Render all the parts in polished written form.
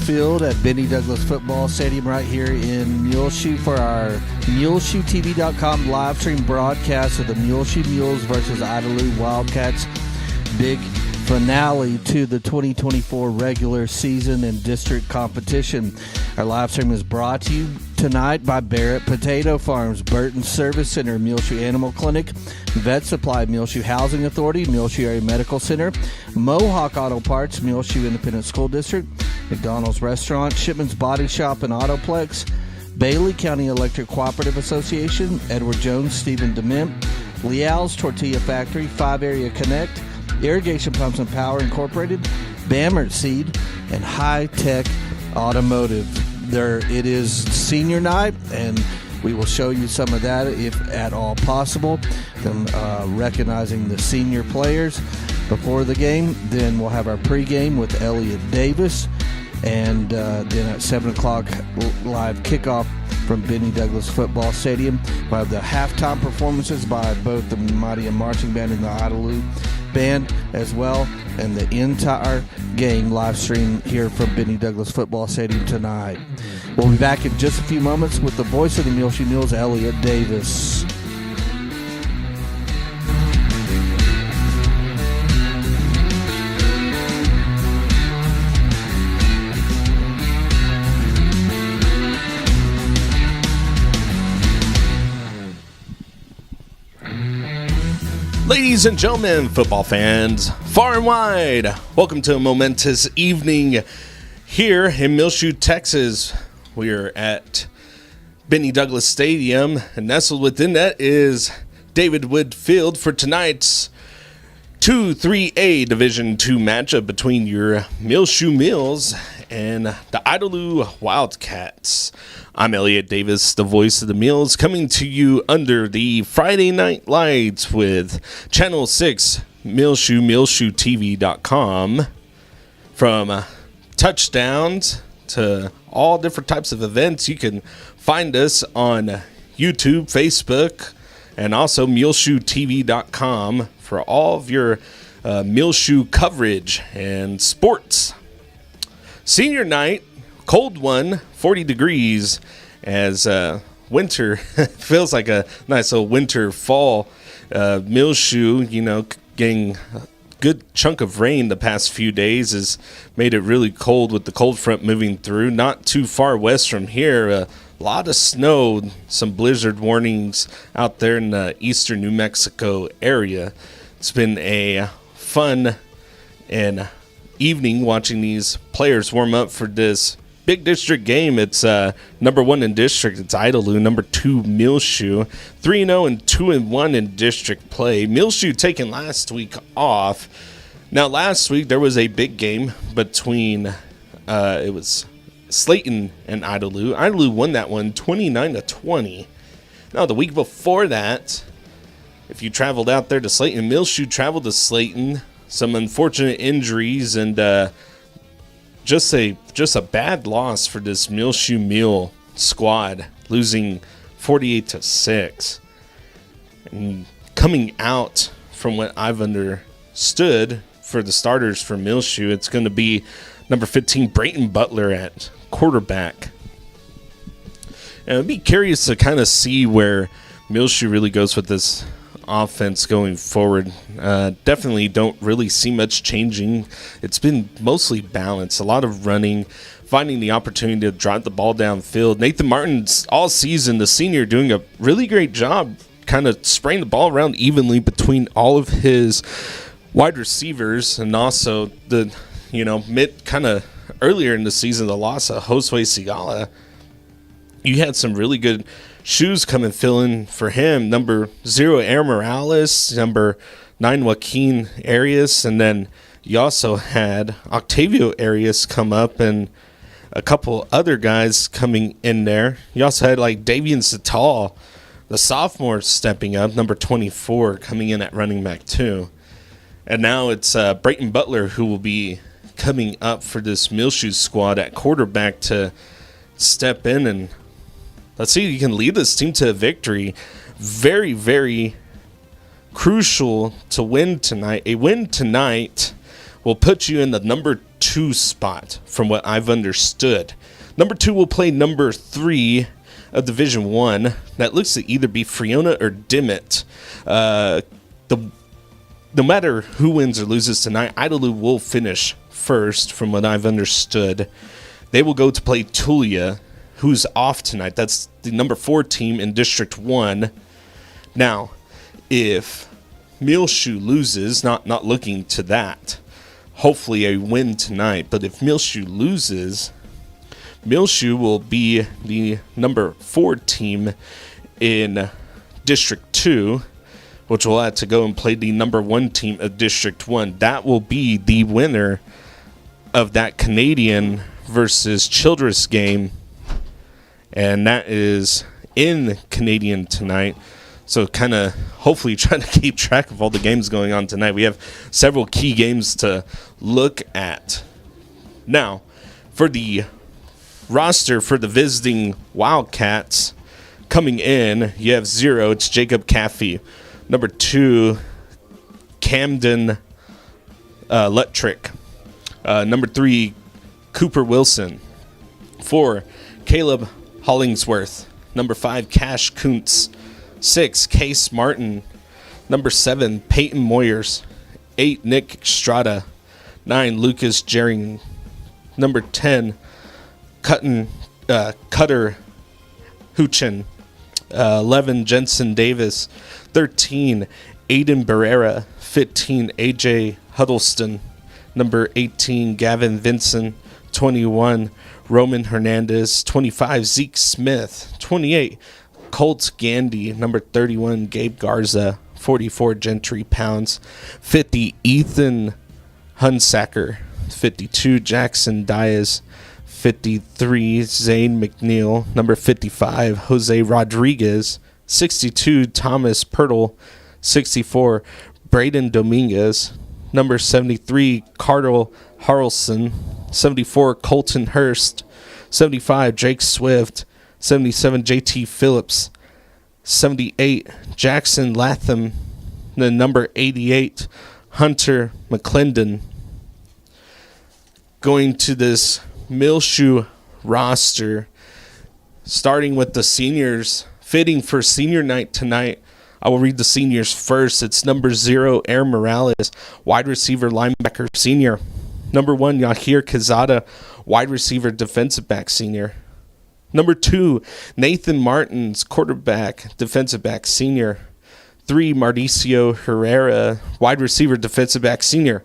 Field at Benny Douglas Football Stadium right here in Muleshoe for our MuleshoeTV.com live stream broadcast of the Muleshoe Mules versus Idalou Wildcats. Big finale to the 2024 regular season and district competition. Our live stream is brought to you tonight by Barrett Potato Farms, Burton Service Center, Muleshoe Animal Clinic, Vet Supply, Muleshoe Housing Authority, Muleshoe Area Medical Center, Mohawk Auto Parts, Muleshoe Independent School District, McDonald's Restaurant, Shipman's Body Shop and Autoplex, Bailey County Electric Cooperative Association, Edward Jones, Stephen Dement, Leal's Tortilla Factory, 5 Area Connect, Irrigation Pumps and Power Incorporated, Bamert Seed, and Hi-Tek Automotive. It is senior night, and we will show you some of that if at all possible. Them recognizing the senior players before the game. Then we'll have our pregame with Elliott Davis, and then at 7 o'clock live kickoff from Benny Douglas Football Stadium. We'll have the halftime performances by both the Mighty Marching Band and the Idalou Band as well, and the entire game live stream here from Benny Douglas Football Stadium tonight. We'll be back in just a few moments with the voice of the Muleshoe Mules, Elliott Davis. Ladies and gentlemen, football fans, far and wide, welcome to a momentous evening here in Muleshoe, Texas. We are at Benny Douglas Stadium, and nestled within that is David Wood Field for tonight's 2-3A Division II matchup between your Muleshoe Mules and the Idalou Wildcats. I'm Elliott Davis, the voice of the Mules, coming to you under the Friday Night Lights with Channel 6, Muleshoe, MuleshoeTV.com. From touchdowns to all different types of events, you can find us on YouTube, Facebook, and also MuleshoeTV.com for all of your Muleshoe coverage and sports. Senior night, cold one, 40 degrees, as winter feels like a nice little winter fall. Muleshoe, getting a good chunk of rain the past few days has made it really cold with the cold front moving through. Not too far west from here, a lot of snow, some blizzard warnings out there in the eastern New Mexico area. It's been a fun and evening watching these players warm up for this big district game. It's number 1 in district. It's Idalou. Number 2, Muleshoe. 3-0 and 2-1 in district play. Muleshoe taking last week off. Now, last week there was a big game between it was Slayton and Idalou. Idalou won that one 29-20. Now, the week before that, if you traveled out there to Slayton, Muleshoe traveled to Slayton. Some unfortunate injuries and just a bad loss for this Muleshoe Mule squad, losing 48-6. And coming out from what I've understood for the starters for Muleshoe, it's going to be number 15 Brayton Butler at quarterback. And I'd be curious to kind of see where Muleshoe really goes with this offense going forward. Definitely don't really see much changing. It's been mostly balanced, a lot of running, finding the opportunity to drive the ball downfield. Nathan Martin's all season, the senior, doing a really great job kind of spraying the ball around evenly between all of his wide receivers, and also the mid kind of earlier in the season, the loss of Josue Sigala. You had some really good shoes come and fill in for him. Number 0, Air Morales. Number 9, Joaquin Arias. And then you also had Octavio Arias come up and a couple other guys coming in there. You also had like Davian Satal The sophomore stepping up, number 24, coming in at running back 2. And now it's Brayton Butler who will be coming up for this Muleshoe squad at quarterback to step in and let's see if he can lead this team to a victory. Very, very crucial to win tonight. A win tonight will put you in the number 2 spot from what I've understood. Number 2 will play number 3 of Division 1. That looks to either be Friona or Dement. No matter who wins or loses tonight, Idalou will finish first from what I've understood. They will go to play Tortilla, who's off tonight. That's the number 4 team in District 1. Now, if Muleshoe loses, not looking to that, hopefully a win tonight, but if Muleshoe loses, Muleshoe will be the number 4 team in District 2, which will have to go and play the number 1 team of District 1. That will be the winner of that Canadian versus Childress game, and that is in Canadian tonight. So kind of hopefully trying to keep track of all the games going on tonight. We have several key games to look at. Now, for the roster for the visiting Wildcats coming in, you have 0. It's Jacob Caffey. Number 2, Camden Luttrick. Number 3, Cooper Wilson. 4, Caleb Hollingsworth. Number 5, Cash Kuntz. 6, Case Martin. Number 7, Peyton Moyers. 8, Nick Strada. 9, Lucas Jering. Number 10, Cutter Huchin. 11, Jensen Davis. 13, Aiden Barrera. 15, AJ Huddleston. Number 18, Gavin Vinson. 21, Roman Hernandez. 25, Zeke Smith. 28, Colt Gandy. Number 31, Gabe Garza. 44, Gentry Pounds. 50, Ethan Hunsacker. 52, Jackson Diaz. 53, Zane McNeil. Number 55, Jose Rodriguez. 62, Thomas Pirtle. 64, Braden Dominguez. Number 73, Cardell Harrelson. 74, Colton Hurst. 75, Jake Swift. 77, JT Phillips. 78, Jackson Latham. Then number 88, Hunter McClendon. Going to this Muleshoe roster, starting with the seniors, fitting for senior night tonight. I will read the seniors first. It's number 0, Aaron Morales, wide receiver, linebacker, senior. Number 1, Yahir Kazada, wide receiver, defensive back, senior. Number 2, Nathan Martins, quarterback, defensive back, senior. 3, Mauricio Herrera, wide receiver, defensive back, senior.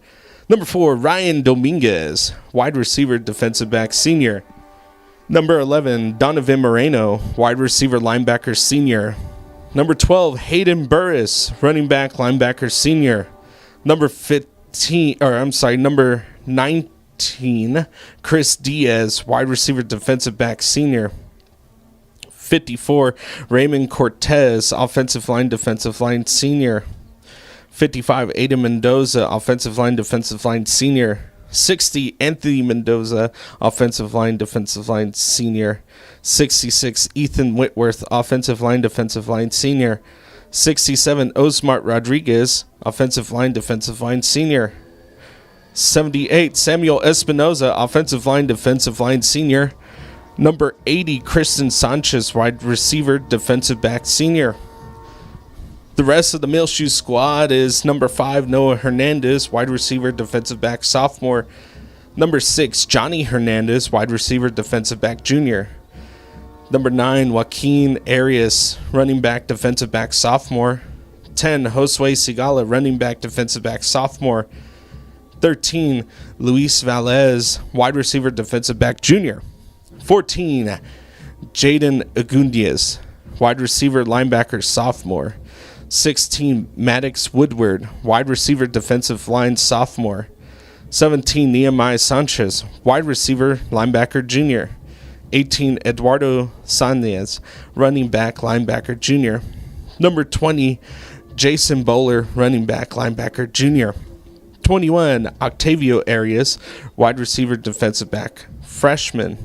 Number 4, Ryan Dominguez, wide receiver, defensive back, senior. Number 11, Donovan Moreno, wide receiver, linebacker, senior. Number 12, Hayden Burris, running back, linebacker, senior. Number 19, Chris Diaz, wide receiver, defensive back, senior. 54, Raymond Cortez, offensive line, defensive line, senior. 55, Aiden Mendoza, offensive line, defensive line, senior. 60, Anthony Mendoza, offensive line, defensive line, senior. 66, Ethan Whitworth, offensive line, defensive line, senior. 67, Osmart Rodriguez, offensive line, defensive line, senior. 78, Samuel Espinoza, offensive line, defensive line, senior. Number 80, Kristen Sanchez, wide receiver, defensive back, senior. The rest of the Muleshoe squad is number 5, Noah Hernandez, wide receiver, defensive back, sophomore. Number 6, Johnny Hernandez, wide receiver, defensive back, junior. Number 9, Joaquin Arias, running back, defensive back, sophomore. 10, Josue Sigala, running back, defensive back, sophomore. 13, Luis Valez, wide receiver, defensive back, junior. 14, Jaden Agundias, wide receiver, linebacker, sophomore. 16, Maddox Woodward, wide receiver, defensive line, sophomore. 17, Nehemiah Sanchez, wide receiver, linebacker, junior. 18, Eduardo Sanez, running back, linebacker, junior. Number 20, Jason Bowler, running back, linebacker, junior. 21, Octavio Arias, wide receiver, defensive back, freshman.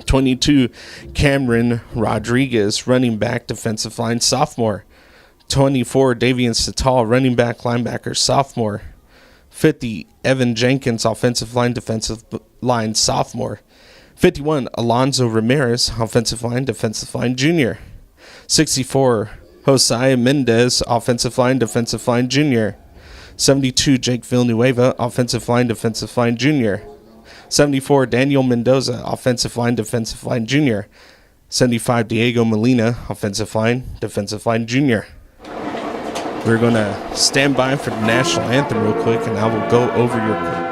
22, Cameron Rodriguez, running back, defensive line, sophomore. 24, Davian Sital, running back, linebacker, sophomore. 50, Evan Jenkins, offensive line, defensive line, sophomore. 51, Alonzo Ramirez, offensive line, defensive line, junior. 64, Josiah Mendez, offensive line, defensive line, junior. 72, Jake Villanueva, offensive line, defensive line, junior. 74, Daniel Mendoza, offensive line, defensive line, junior. 75, Diego Molina, offensive line, defensive line, junior. We're going to stand by for the national anthem real quick, and I will go over your...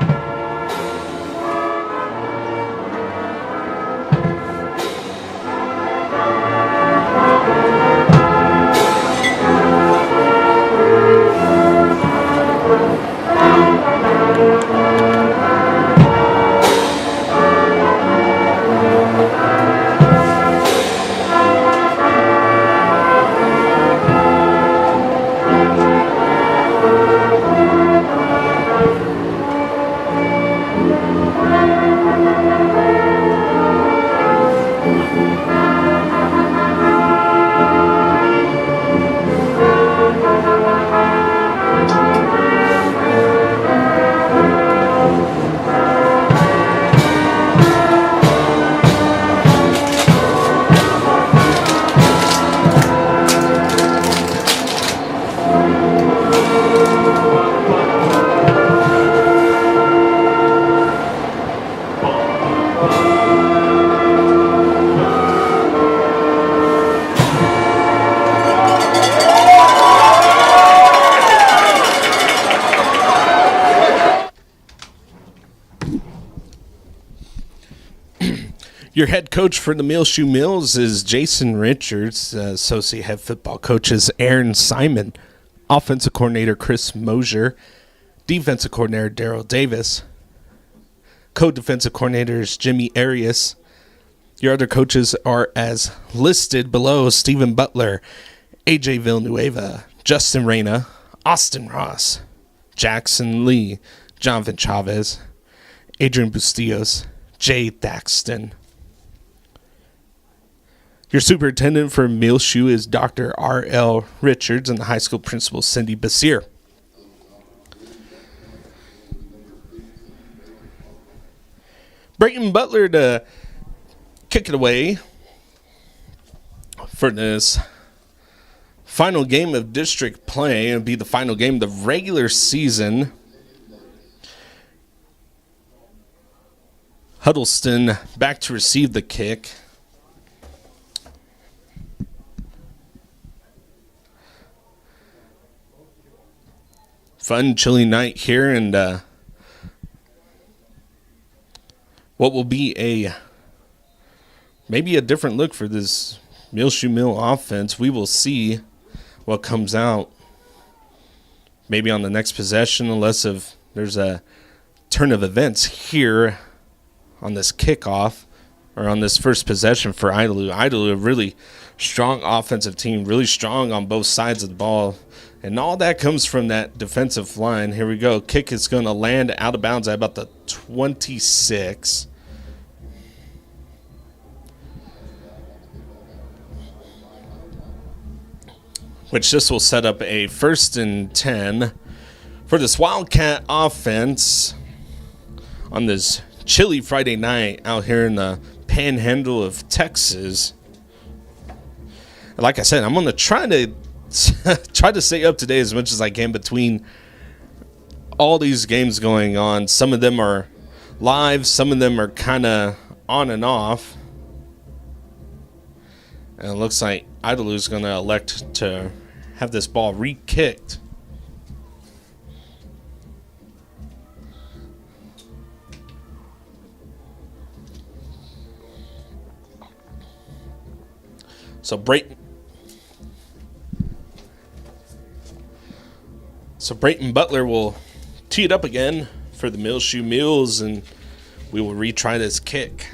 Your head coach for the Muleshoe Mules is Jason Richards. Associate head football coach is Aaron Simon. Offensive coordinator Chris Mosier. Defensive coordinator Daryl Davis. Co-defensive coordinators Jimmy Arias. Your other coaches are as listed below: Stephen Butler, AJ Villanueva, Justin Reyna, Austin Ross, Jackson Lee, Jonathan Chavez, Adrian Bustillos, Jay Thaxton. Your superintendent for Muleshoe is Dr. R.L. Richards, and the high school principal Cindy Basir. Brayton Butler to kick it away for this final game of district play. It'll be the final game of the regular season. Huddleston back to receive the kick. Fun, chilly night here, and what will be maybe a different look for this Muleshoe Mill offense. We will see what comes out maybe on the next possession, unless if there's a turn of events here on this kickoff or on this first possession for Idalou. Idalou, a really strong offensive team, really strong on both sides of the ball. And all that comes from that defensive line. Here we go. Kick is going to land out of bounds at about the 26. Which this will set up a 1st and 10 for this Wildcat offense on this chilly Friday night out here in the panhandle of Texas. Like I said, I'm going to try to stay up to date as much as I can between all these games going on. Some of them are live, some of them are kind of on and off. And it looks like Idalou is going to elect to have this ball re-kicked. So Brayton Butler will tee it up again for the Muleshoe Mules, and we will retry this kick.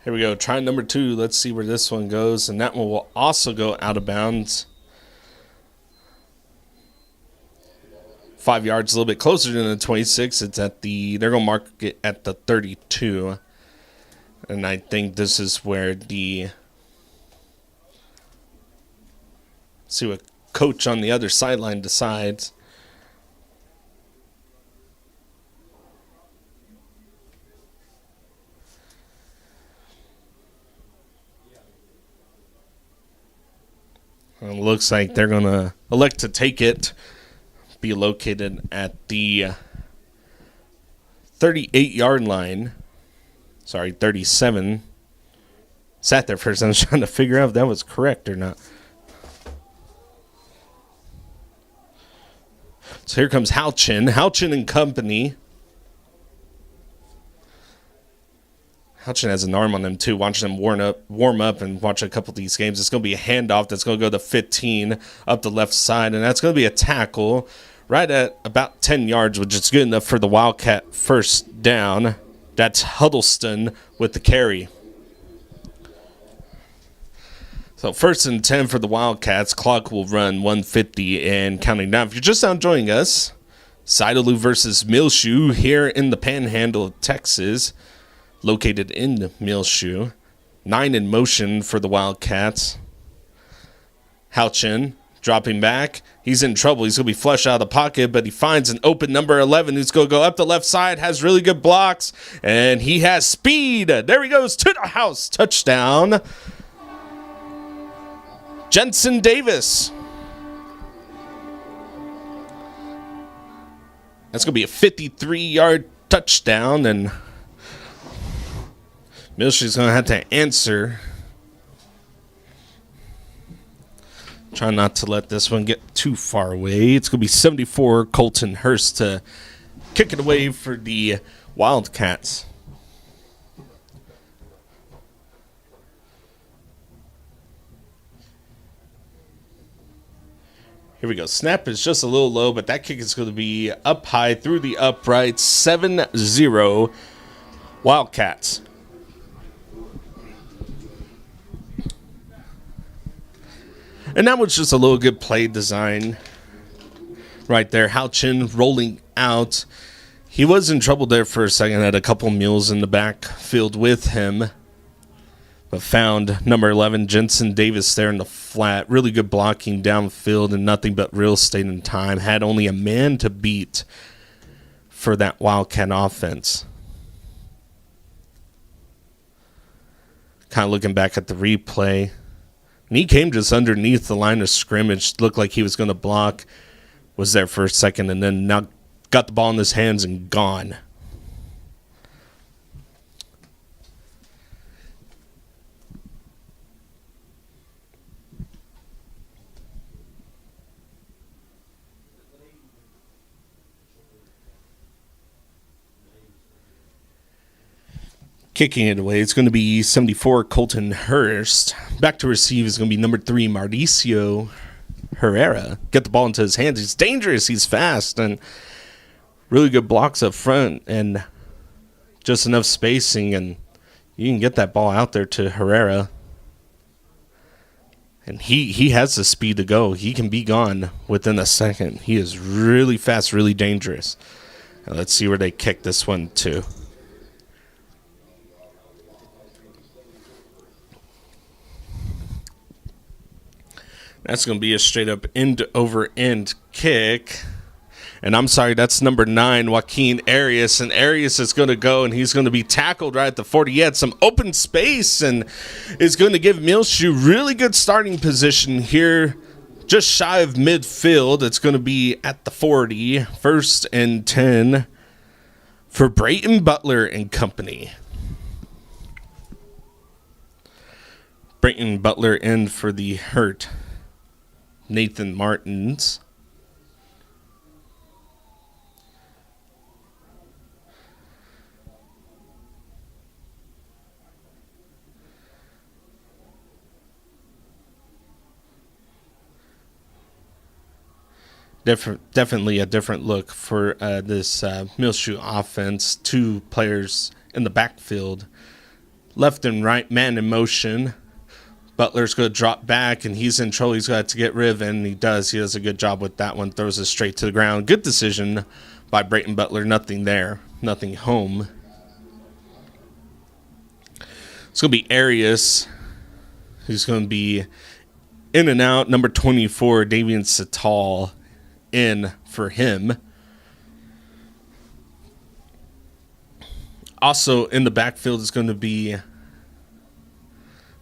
Here we go. Try number 2. Let's see where this one goes. And that one will also go out of bounds. 5 yards, a little bit closer than the 26. It's at the, they're going to mark it at the 32. And I think this is where the, see what coach on the other sideline decides. It looks like they're going to elect to take it. Be located at the 38-yard line. Sorry, 37. Sat there first. I was trying to figure out if that was correct or not. So here comes Houchin and company. Houchin has an arm on them, too. Watching them warm up and watch a couple of these games. It's going to be a handoff that's going to go to 15 up the left side, and that's going to be a tackle right at about 10 yards, which is good enough for the Wildcat first down. That's Huddleston with the carry. So 1st and 10 for the Wildcats. Clock will run 150 and counting down. If you're just now joining us, Idalou versus Muleshoe here in the Panhandle of Texas. Located in Muleshoe. 9 in motion for the Wildcats. Houchin dropping back. He's in trouble. He's going to be flushed out of the pocket, but he finds an open number 11 who's going to go up the left side, has really good blocks, and he has speed. There he goes to the house. Touchdown. Jensen Davis. That's going to be a 53-yard touchdown, and Muleshoe's going to have to answer. Try not to let this one get too far away. It's going to be 74 Colton Hurst to kick it away for the Wildcats. Here we go. Snap is just a little low, but that kick is going to be up high through the uprights. 7-0 Wildcats. And that was just a little good play design right there. Houchin rolling out. He was in trouble there for a second. Had a couple mules in the backfield with him. But found number 11, Jensen Davis, there in the flat. Really good blocking downfield and nothing but real estate and time. Had only a man to beat for that Wildcat offense. Kind of looking back at the replay. And he came just underneath the line of scrimmage. Looked like he was going to block. Was there for a second and then now got the ball in his hands and gone. Kicking it away, it's going to be 74 Colton Hurst. Back to receive is going to be number 3 Mauricio Herrera. Get the ball into his hands. He's dangerous. He's fast and really good blocks up front and just enough spacing, and you can get that ball out there to Herrera. And he has the speed to go. He can be gone within a second. He is really fast, really dangerous. Now let's see where they kick this one to. That's going to be a straight-up end-over-end kick. And I'm sorry, that's number 9, Joaquin Arias. And Arias is going to go, and he's going to be tackled right at the 40. He had some open space and is going to give Muleshoe really good starting position here just shy of midfield. It's going to be at the 40, 1st and 10 for Brayton Butler and company. Brayton Butler in for the hurt Nathan Martins. Definitely a different look for this Muleshoe offense. 2 players in the backfield. left and right man in motion. Butler's going to drop back, and he's in trouble. He's got to get rid of it, and he does. He does a good job with that one. Throws it straight to the ground. Good decision by Brayton Butler. Nothing there. Nothing home. It's going to be Arias, who's going to be in and out. Number 24, Davian Satal, in for him. Also in the backfield is going to be...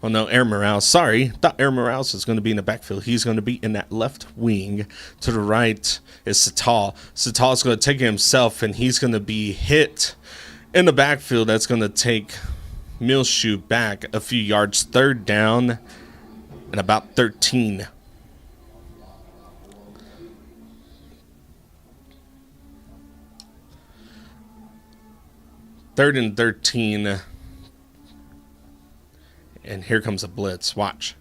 Well, no, Aaron Morales. Sorry, thought Aaron Morales was going to be in the backfield. He's going to be in that left wing. To the right is Satal. Satal's going to take it himself, and he's going to be hit in the backfield. That's going to take Muleshoe back a few yards. 3rd down and about 13. Third and 13. And here comes a blitz. Watch.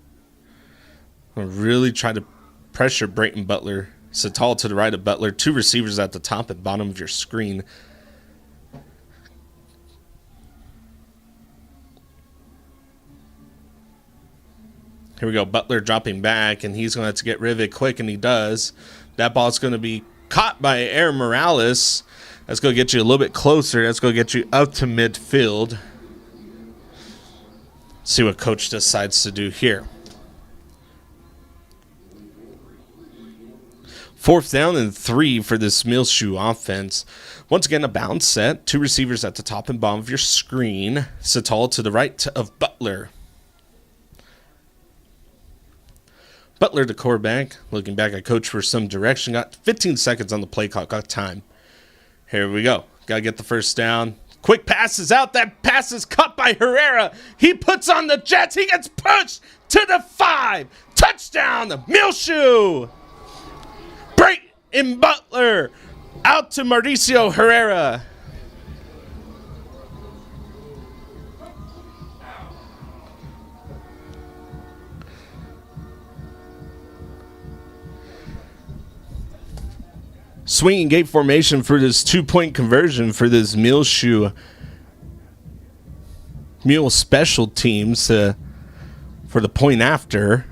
I'm going to really try to pressure Brayton Butler. Satal to the right of Butler. 2 receivers at the top and bottom of your screen. Here we go. Butler dropping back, and he's going to have to get rid of it quick, and he does. That ball's going to be caught by Aaron Morales. That's going to get you a little bit closer. That's going to get you up to midfield. See what coach decides to do here. 4th down and 3 for this Muleshoe offense. Once again, a bounce set. 2 receivers at the top and bottom of your screen. Satal to the right of Butler. Butler, the quarterback, looking back at coach for some direction. Got 15 seconds on the play clock. Got time. Here we go. Got to get the first down. Quick pass is out. That pass is cut by Herrera. He puts on the Jets. He gets pushed to the 5. Touchdown, Muleshoe. Brayton Butler out to Mauricio Herrera. Swinging gate formation for this 2-point conversion for this Muleshoe Mule special teams for the point after.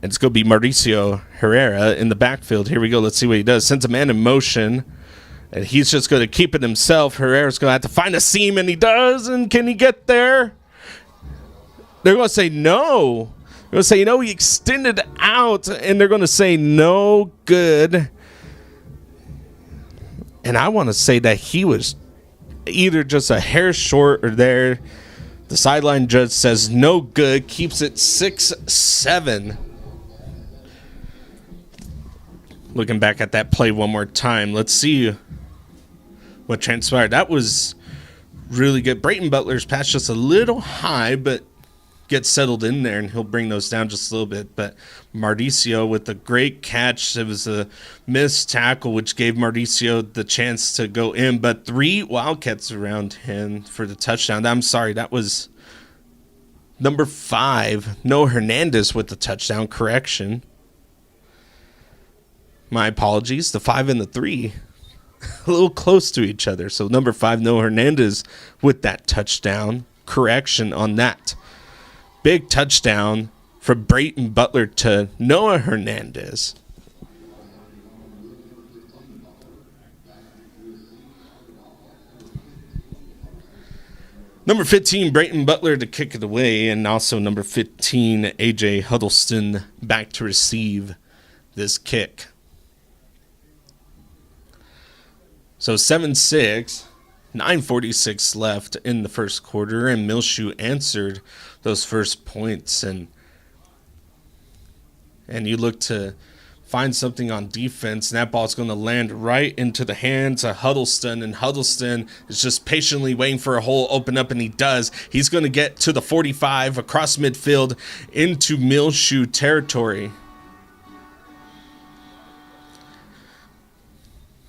And it's going to be Mauricio Herrera in the backfield. Here we go. Let's see what he does. Sends a man in motion. And he's just going to keep it himself. Herrera's going to have to find a seam, and he does. And can he get there? They're going to say no. They're going to say, he extended out, and they're going to say no good. And I want to say that he was either just a hair short or there. The sideline judge says no good, keeps it 6-7. Looking back at that play one more time, let's see what transpired. That was really good. Brayton Butler's pass just a little high, but gets settled in there, and he'll bring those down just a little bit. But Mauricio with a great catch. It was a missed tackle, which gave Mauricio the chance to go in. But 3 Wildcats around him for the touchdown. I'm sorry, that was number 5, Noah Hernandez with the touchdown. Correction. My apologies. The 5 and the 3. A little close to each other. So number 5, Noah Hernandez with that touchdown. Correction on that. Big touchdown from Brayton Butler to Noah Hernandez. Number 15, Brayton Butler to kick it away, and also number 15, A.J. Huddleston back to receive this kick. So 7-6, 9:46 left in the first quarter, and Muleshoe answered those first points, and you look to find something on defense, and that ball's going to land right into the hands of Huddleston, and Huddleston is just patiently waiting for a hole to open up, and he does. He's going to get to the 45 across midfield into Muleshoe territory.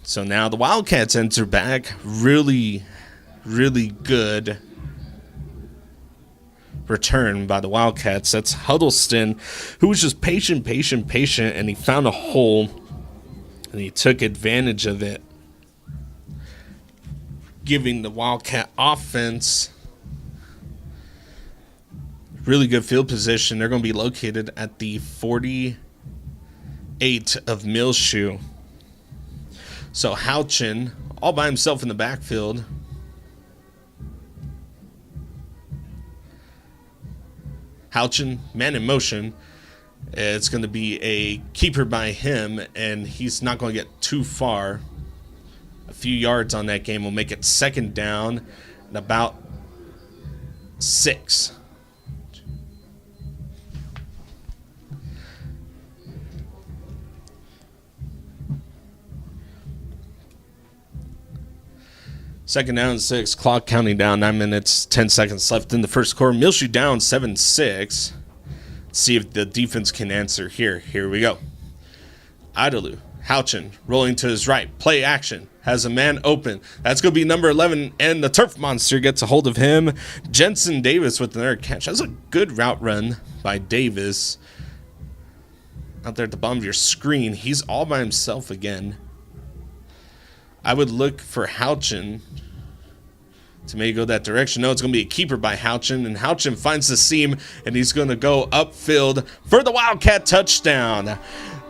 So now the Wildcats enter back. Really, really good return by the Wildcats. That's Huddleston, who was just patient, and he found a hole, and he took advantage of it, giving the Wildcat offense really good field position. They're going to be located at the 48 of Muleshoe. So Houchin, all by himself in the backfield. Houchin, man in motion. It's going to be a keeper by him, and he's not going to get too far. A few yards on that game will make it second down and about 6. Second down and 6. Clock counting down. 9 minutes, 10 seconds left in the first quarter. Muleshoe down 7-6. See if the defense can answer here. Here we go. Idalou, Houchin, rolling to his right. Play action. Has a man open. That's going to be number 11, and the Turf Monster gets a hold of him. Jensen Davis with another catch. That's a good route run by Davis. Out there at the bottom of your screen. He's all by himself again. I would look for Houchin to maybe go that direction. No, it's going to be a keeper by Houchin, and Houchin finds the seam, and he's going to go upfield for the Wildcat touchdown.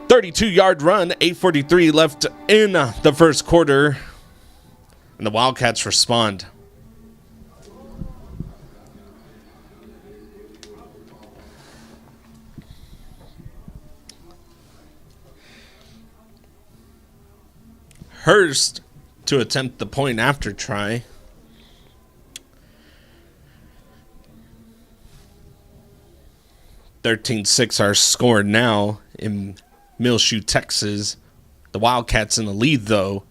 32-yard run, 8:43 left in the first quarter, and the Wildcats respond. Hurst to attempt the point after try. $13-6 our score now in Muleshoe, Texas. The Wildcats in the lead, though.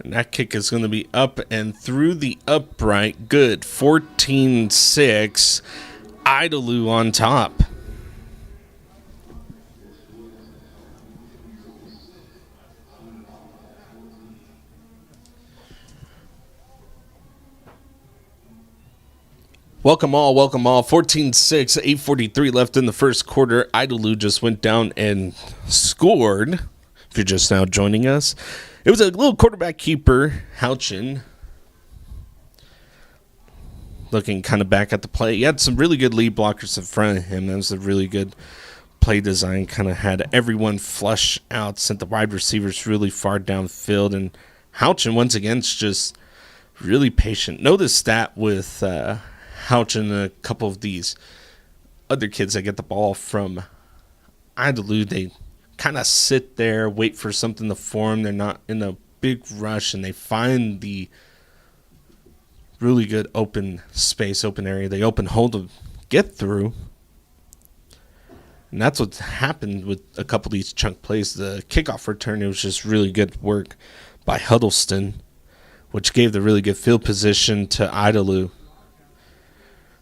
And that kick is going to be up and through the upright. Good. 14-6. Idalou on top. Welcome all. 14-6, 8:43 left in the first quarter. Idalou just went down and scored. If you're just now joining us, it was a little quarterback keeper, Houchin. Looking kind of back at the play. He had some really good lead blockers in front of him. That was a really good play design. Kind of had everyone flush out, sent the wide receivers really far downfield. And Houchin, once again, is just really patient. Notice that with Houchin and a couple of these other kids that get the ball from Idalou, they kind of sit there, wait for something to form. They're not in a big rush, and they find the really good open space, open area. They open hole to get through. And that's what happened with a couple of these chunk plays. The kickoff return, it was just really good work by Huddleston, which gave the really good field position to Idalou.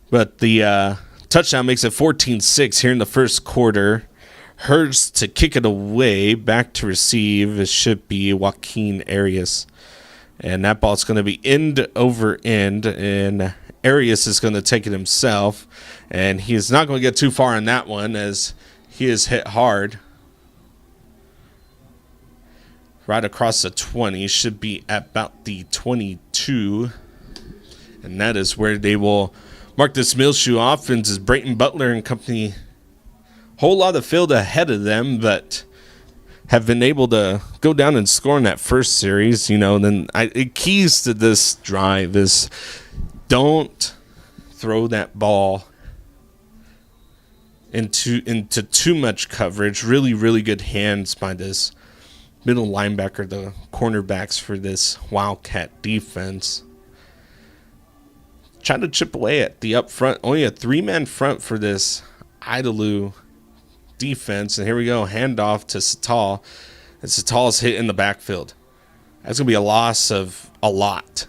But the touchdown makes it 14-6 here in the first quarter. Hurst to kick it away. Back to receive. It should be Joaquin Arias. And that ball's going to be end over end. And Arias is going to take it himself. And he is not going to get too far on that one as he is hit hard. Right across the 20. Should be at about the 22. And that is where they will mark this Muleshoe offense as Brayton Butler and company. Whole lot of field ahead of them, but have been able to go down and score in that first series. You know, then it keys to this drive is don't throw that ball into too much coverage. Really, really good hands by this middle linebacker, the cornerbacks for this Wildcat defense. Trying to chip away at the up front. Only a 3-man front for this Idalou defense. And here we go. Handoff to Satal. And Satal's hit in the backfield. That's going to be a loss of a lot.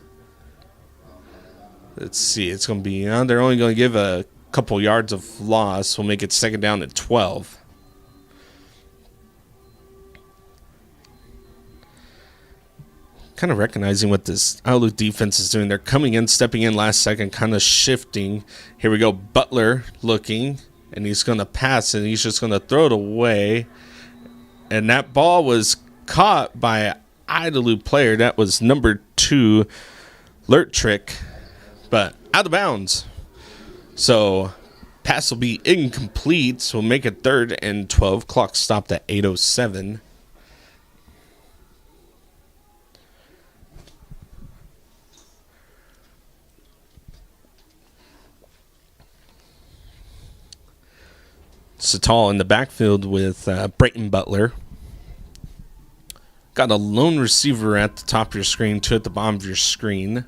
Let's see. It's going to be, they're only going to give a couple yards of loss. We'll make it second down at 12. Kind of recognizing what this Idalou defense is doing. They're coming in, stepping in last second, kind of shifting. Here we go. Butler looking, and he's going to pass, and he's just going to throw it away. And that ball was caught by an Idalou player. That was number 2, Lertrick. But out of bounds. So pass will be incomplete. So we'll make it 3rd and 12. Clock stopped at 8:07. Satal in the backfield with Brayton Butler. Got a lone receiver at the top of your screen, 2 at the bottom of your screen.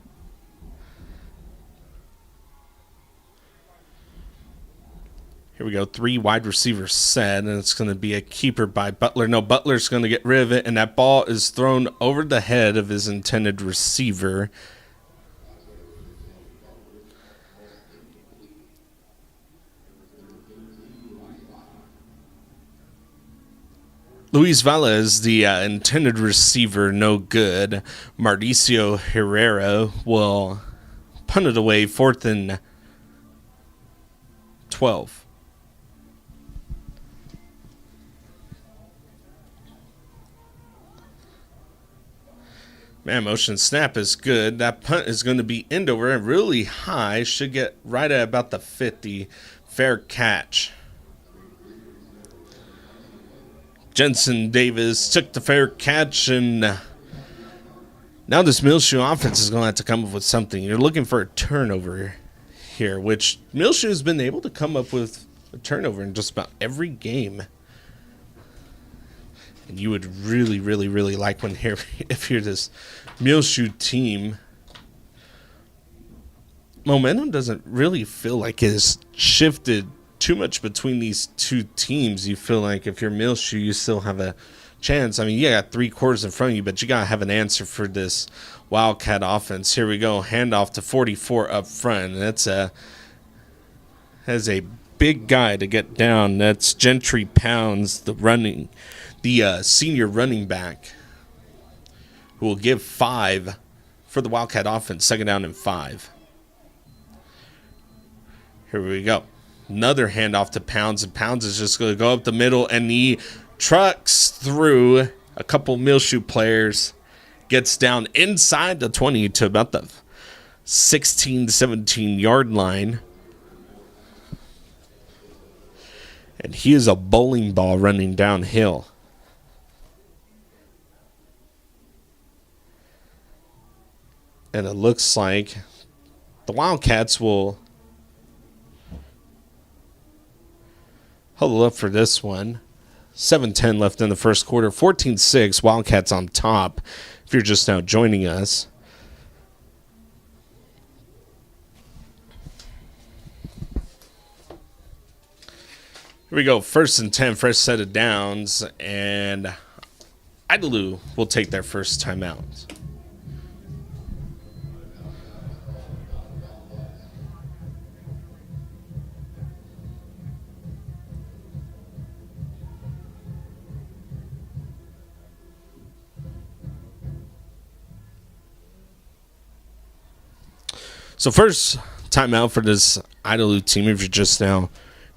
Here we go, 3 wide receivers set, and it's going to be a keeper by Butler. No, Butler's going to get rid of it, and that ball is thrown over the head of his intended receiver. Luis Velez, the intended receiver, no good. Mauricio Herrera will punt it away, 4th and 12. Man, motion snap is good. That punt is going to be end over really high. Should get right at about the 50. Fair catch. Jensen Davis took the fair catch, and now this Muleshoe offense is going to have to come up with something. You're looking for a turnover here, which Muleshoe has been able to come up with a turnover in just about every game. And you would really, really, really like when here if you're this Muleshoe team. Momentum doesn't really feel like it has shifted too much between these two teams. You feel like if you're Muleshoe, you still have a chance. I mean, you got 3 quarters in front of you, but you got to have an answer for this Wildcat offense. Here we go. Handoff to 44 up front. That's a big guy to get down. That's Gentry Pounds, the senior running back, who will give 5 for the Wildcat offense. 2nd down and 5. Here we go. Another handoff to Pounds, and Pounds is just going to go up the middle, and he trucks through a couple Muleshoe players, gets down inside the 20 to about the 16 to 17 yard line. And he is a bowling ball running downhill. And it looks like the Wildcats will huddle up for this one. 7:10 left in the first quarter. 14-6. Wildcats on top. If you're just now joining us. Here we go. 1st and 10. Fresh set of downs. And Idalou will take their first timeout. So first timeout for this Idalou team, if you're just now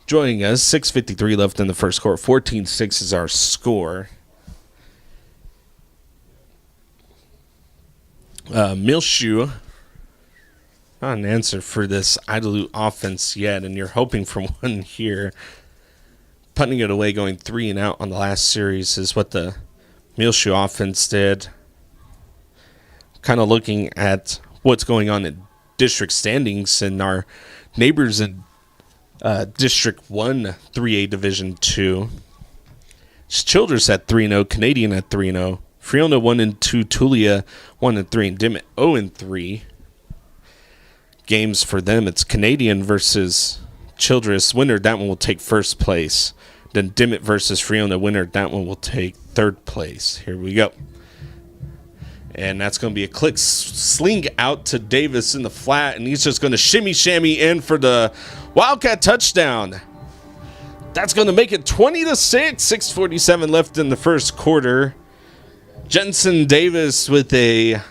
joining us. 6:53 left in the first quarter. 14-6 is our score. Muleshoe, not an answer for this Idalou offense yet, and you're hoping for one here. Punting it away, going 3 and out on the last series is what the Muleshoe offense did. Kind of looking at what's going on in district standings and our neighbors in District 1 3A Division 2. Childress at 3-0, Canadian at 3-0, Friona 1-2, Tulia 1-3, and Dement 0-3. Games for them, it's Canadian versus Childress. Winner, that one will take first place. Then Dement versus Friona. Winner, that one will take third place. Here we go. And that's going to be a click sling out to Davis in the flat, and he's just going to shimmy in for the Wildcat touchdown. That's going to make it 20-6. 6:47 left in the first quarter. Jensen Davis with a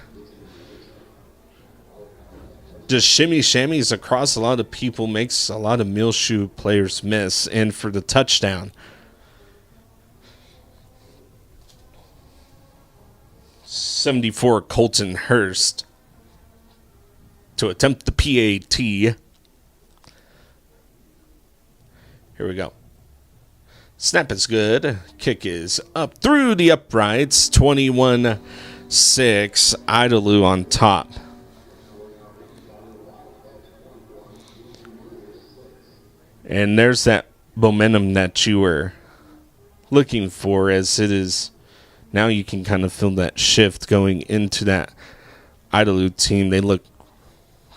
just shimmies across a lot of people, makes a lot of Muleshoe players miss, and for the touchdown. 74 Colton Hurst. to attempt the PAT. Here we go. Snap is good. Kick is up through the uprights. 21-6. Idalou on top. And there's that momentum that you were looking for, as it is now you can kind of feel that shift going into that Idalou team. They look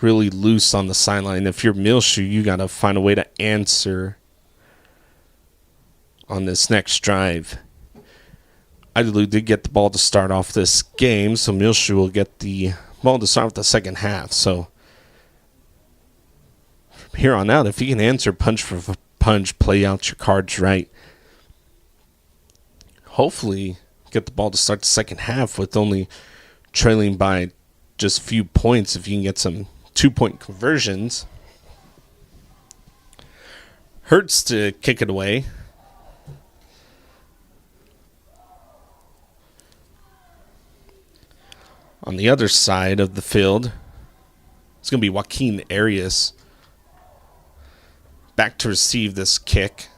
really loose on the sideline. If you're Muleshoe, you got to find a way to answer on this next drive. Idalou did get the ball to start off this game, so Muleshoe will get the ball to start off the second half. So from here on out, if you can answer punch for punch, play out your cards right, hopefully get the ball to start the second half with only trailing by just a few points. If you can get some 2-point conversions. Hurts to kick it away. On the other side of the field, it's going to be Joaquin Arias back to receive this kick.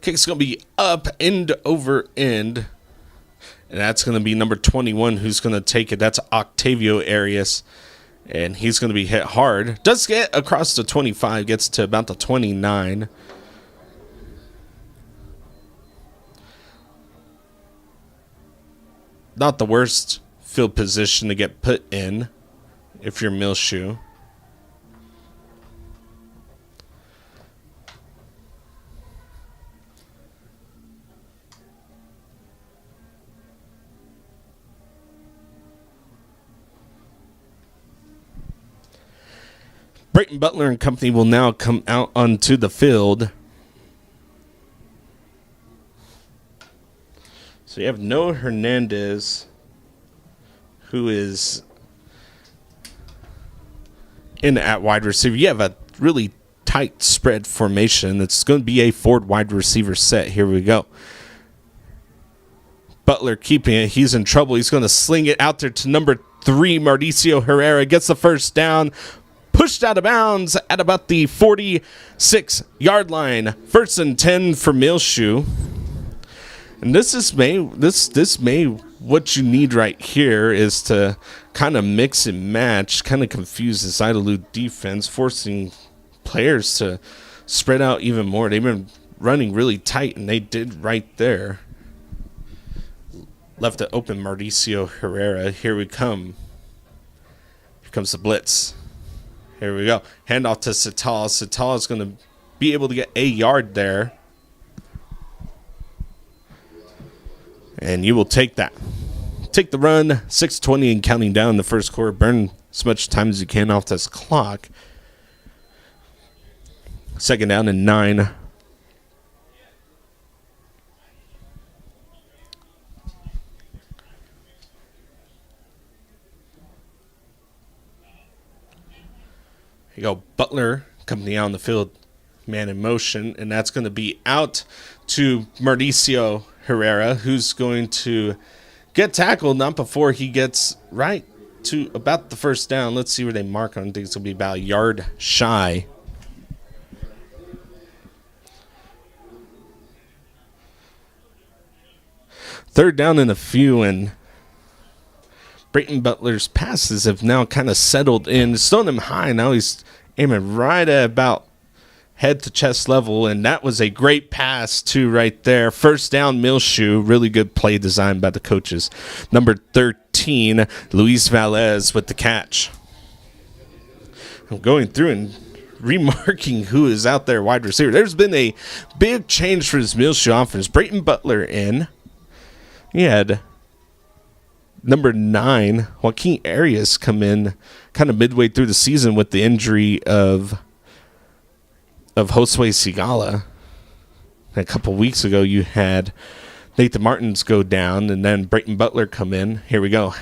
Kick's going to be up, end over end. And that's going to be number 21 who's going to take it. That's Octavio Arias. And he's going to be hit hard. Does get across the 25, gets to about the 29. Not the worst field position to get put in if you're Muleshoe. Brayton Butler and company will now come out onto the field. So you have Noah Hernandez, who is in at wide receiver. You have a really tight spread formation. It's going to be a Ford wide receiver set. Here we go. Butler keeping it. He's in trouble. He's going to sling it out there to number 3, Mauricio Herrera. Gets the first down. Pushed out of bounds at about the 46-yard line. 1st and 10 for Muleshoe. And this is what you need right here is to kind of mix and match, kind of confuse this Idalou defense, forcing players to spread out even more. They've been running really tight, and they did right there. Left it open, Mauricio Herrera. Here we come. Here comes the blitz. Here we go. Handoff to Sital. Sital is going to be able to get a yard there. And you will take that. Take the run. 6:20 and counting down the first quarter. Burn as much time as you can off this clock. 2nd down and 9. Here you go. Butler company out on the field. Man in motion. And that's going to be out to Mauricio Herrera, who's going to get tackled not before he gets right to about the first down. Let's see where they mark on. I think it's going to be about a yard shy. Third down and a few, and Brayton Butler's passes have now kind of settled in. It's throwing him high. Now he's aiming right at about head to chest level, and that was a great pass, too, right there. First down, Muleshoe. Really good play design by the coaches. Number 13, Luis Valez with the catch. I'm going through and remarking who is out there wide receiver. There's been a big change for this Muleshoe offense. Brayton Butler in. He had number 9, Joaquin Arias, come in kind of midway through the season with the injury of Josue Sigala. A couple weeks ago, you had Nathan Martins go down, and then Brayton Butler come in. Here we go.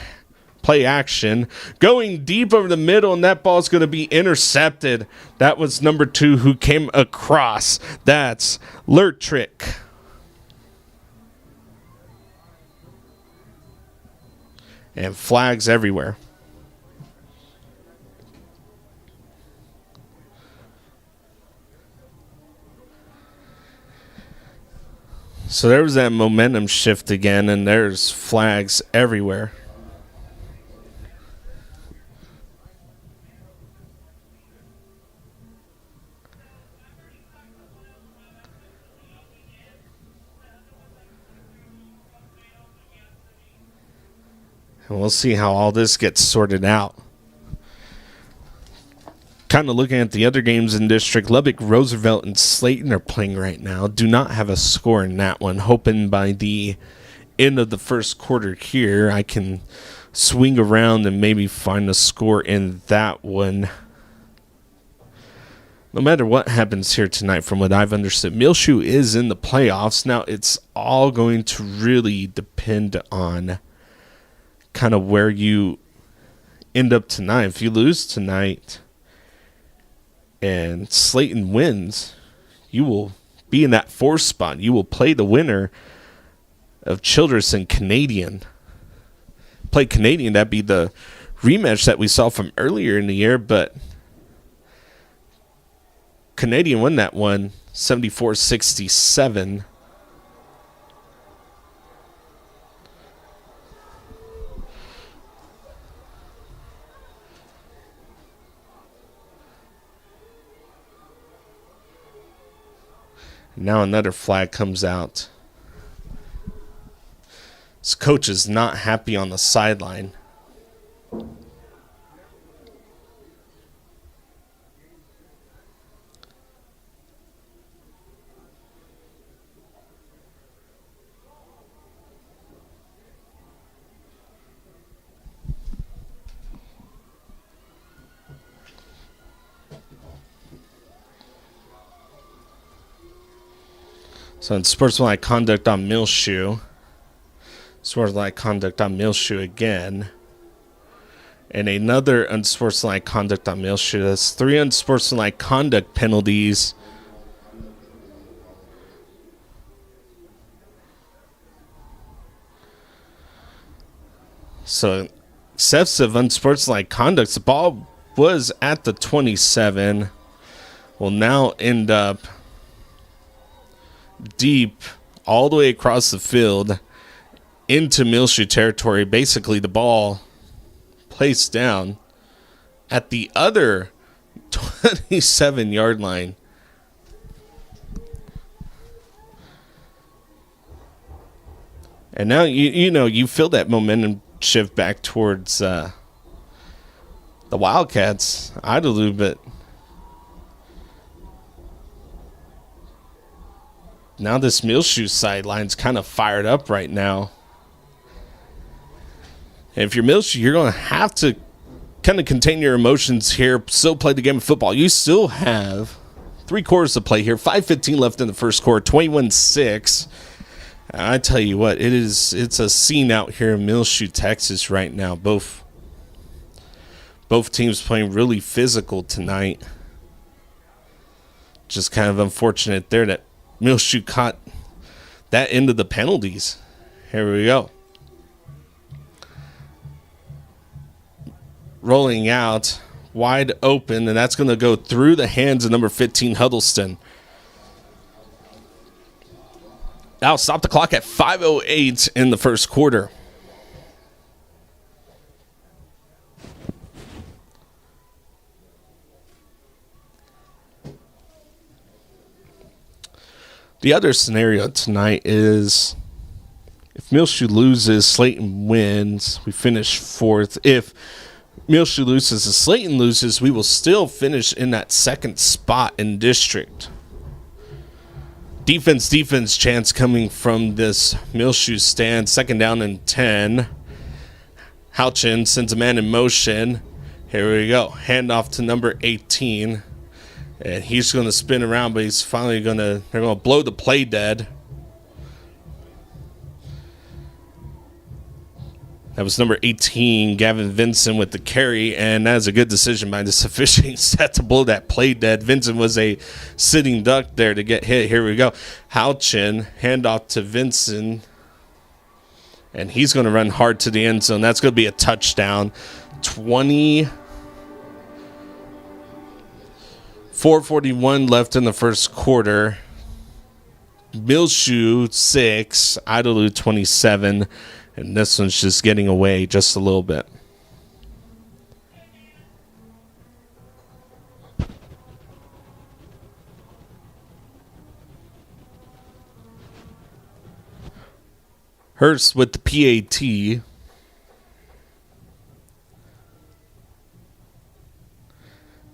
play action. Going deep over the middle, and that ball's going to be intercepted. That was number 2 who came across. That's Lertrick. And flags everywhere. So there was that momentum shift again, and there's flags everywhere. And we'll see how all this gets sorted out. Kind of looking at the other games in district, Lubbock, Roosevelt, and Slayton are playing right now. Do not have a score in that one. Hoping by the end of the first quarter here, I can swing around and maybe find a score in that one. No matter what happens here tonight, from what I've understood, Muleshoe is in the playoffs. Now, it's all going to really depend on kind of where you end up tonight. If you lose tonight and Slayton wins, you will be in that 4th spot. You will play the winner of Childress and Canadian. Play Canadian, that'd be the rematch that we saw from earlier in the year, but Canadian won that one 74-67. Now another flag comes out. This coach is not happy on the sideline. So it's sportsmanlike conduct on Muleshoe. Sportsmanlike conduct on Muleshoe again. And another unsportsmanlike conduct on Muleshoe. That's 3 unsportsmanlike conduct penalties. So excessive unsportsmanlike conduct. The ball was at the 27. Will now end up deep all the way across the field into Muleshoe territory. Basically, the ball placed down at the other 27-yard line. And now you feel that momentum shift back towards the Wildcats, Idalou, but now this Muleshoe sideline's kind of fired up right now. And if you're Muleshoe, you're going to have to kind of contain your emotions here, still play the game of football. You still have 3 quarters to play here. 5:15 left in the first quarter, 21-6. I tell you what, it's a scene out here in Muleshoe, Texas right now. Both teams playing really physical tonight. Just kind of unfortunate there that Muleshoe caught that end of the penalties. Here we go. Rolling out, wide open, and that's going to go through the hands of number 15, Huddleston. Now stop the clock at 5:08 in the first quarter. The other scenario tonight is if Muleshoe loses, Slayton wins, we finish 4th. If Muleshoe loses and Slayton loses, we will still finish in that 2nd spot in district. Defense chance coming from this Muleshoe stand. 2nd down and 10. Houchin sends a man in motion. Here we go. Handoff to number 18. And he's going to spin around, but he's finally they're going to blow the play dead. That was number 18, Gavin Vincent with the carry, and that is a good decision by the officiating set to blow that play dead. Vincent was a sitting duck there to get hit. Here we go. Houchin, handoff to Vincent, and he's going to run hard to the end zone. That's going to be a touchdown. 4:41 left in the first quarter. Muleshoe 6, Idalou 27, and this one's just getting away just a little bit. Hurst with the PAT.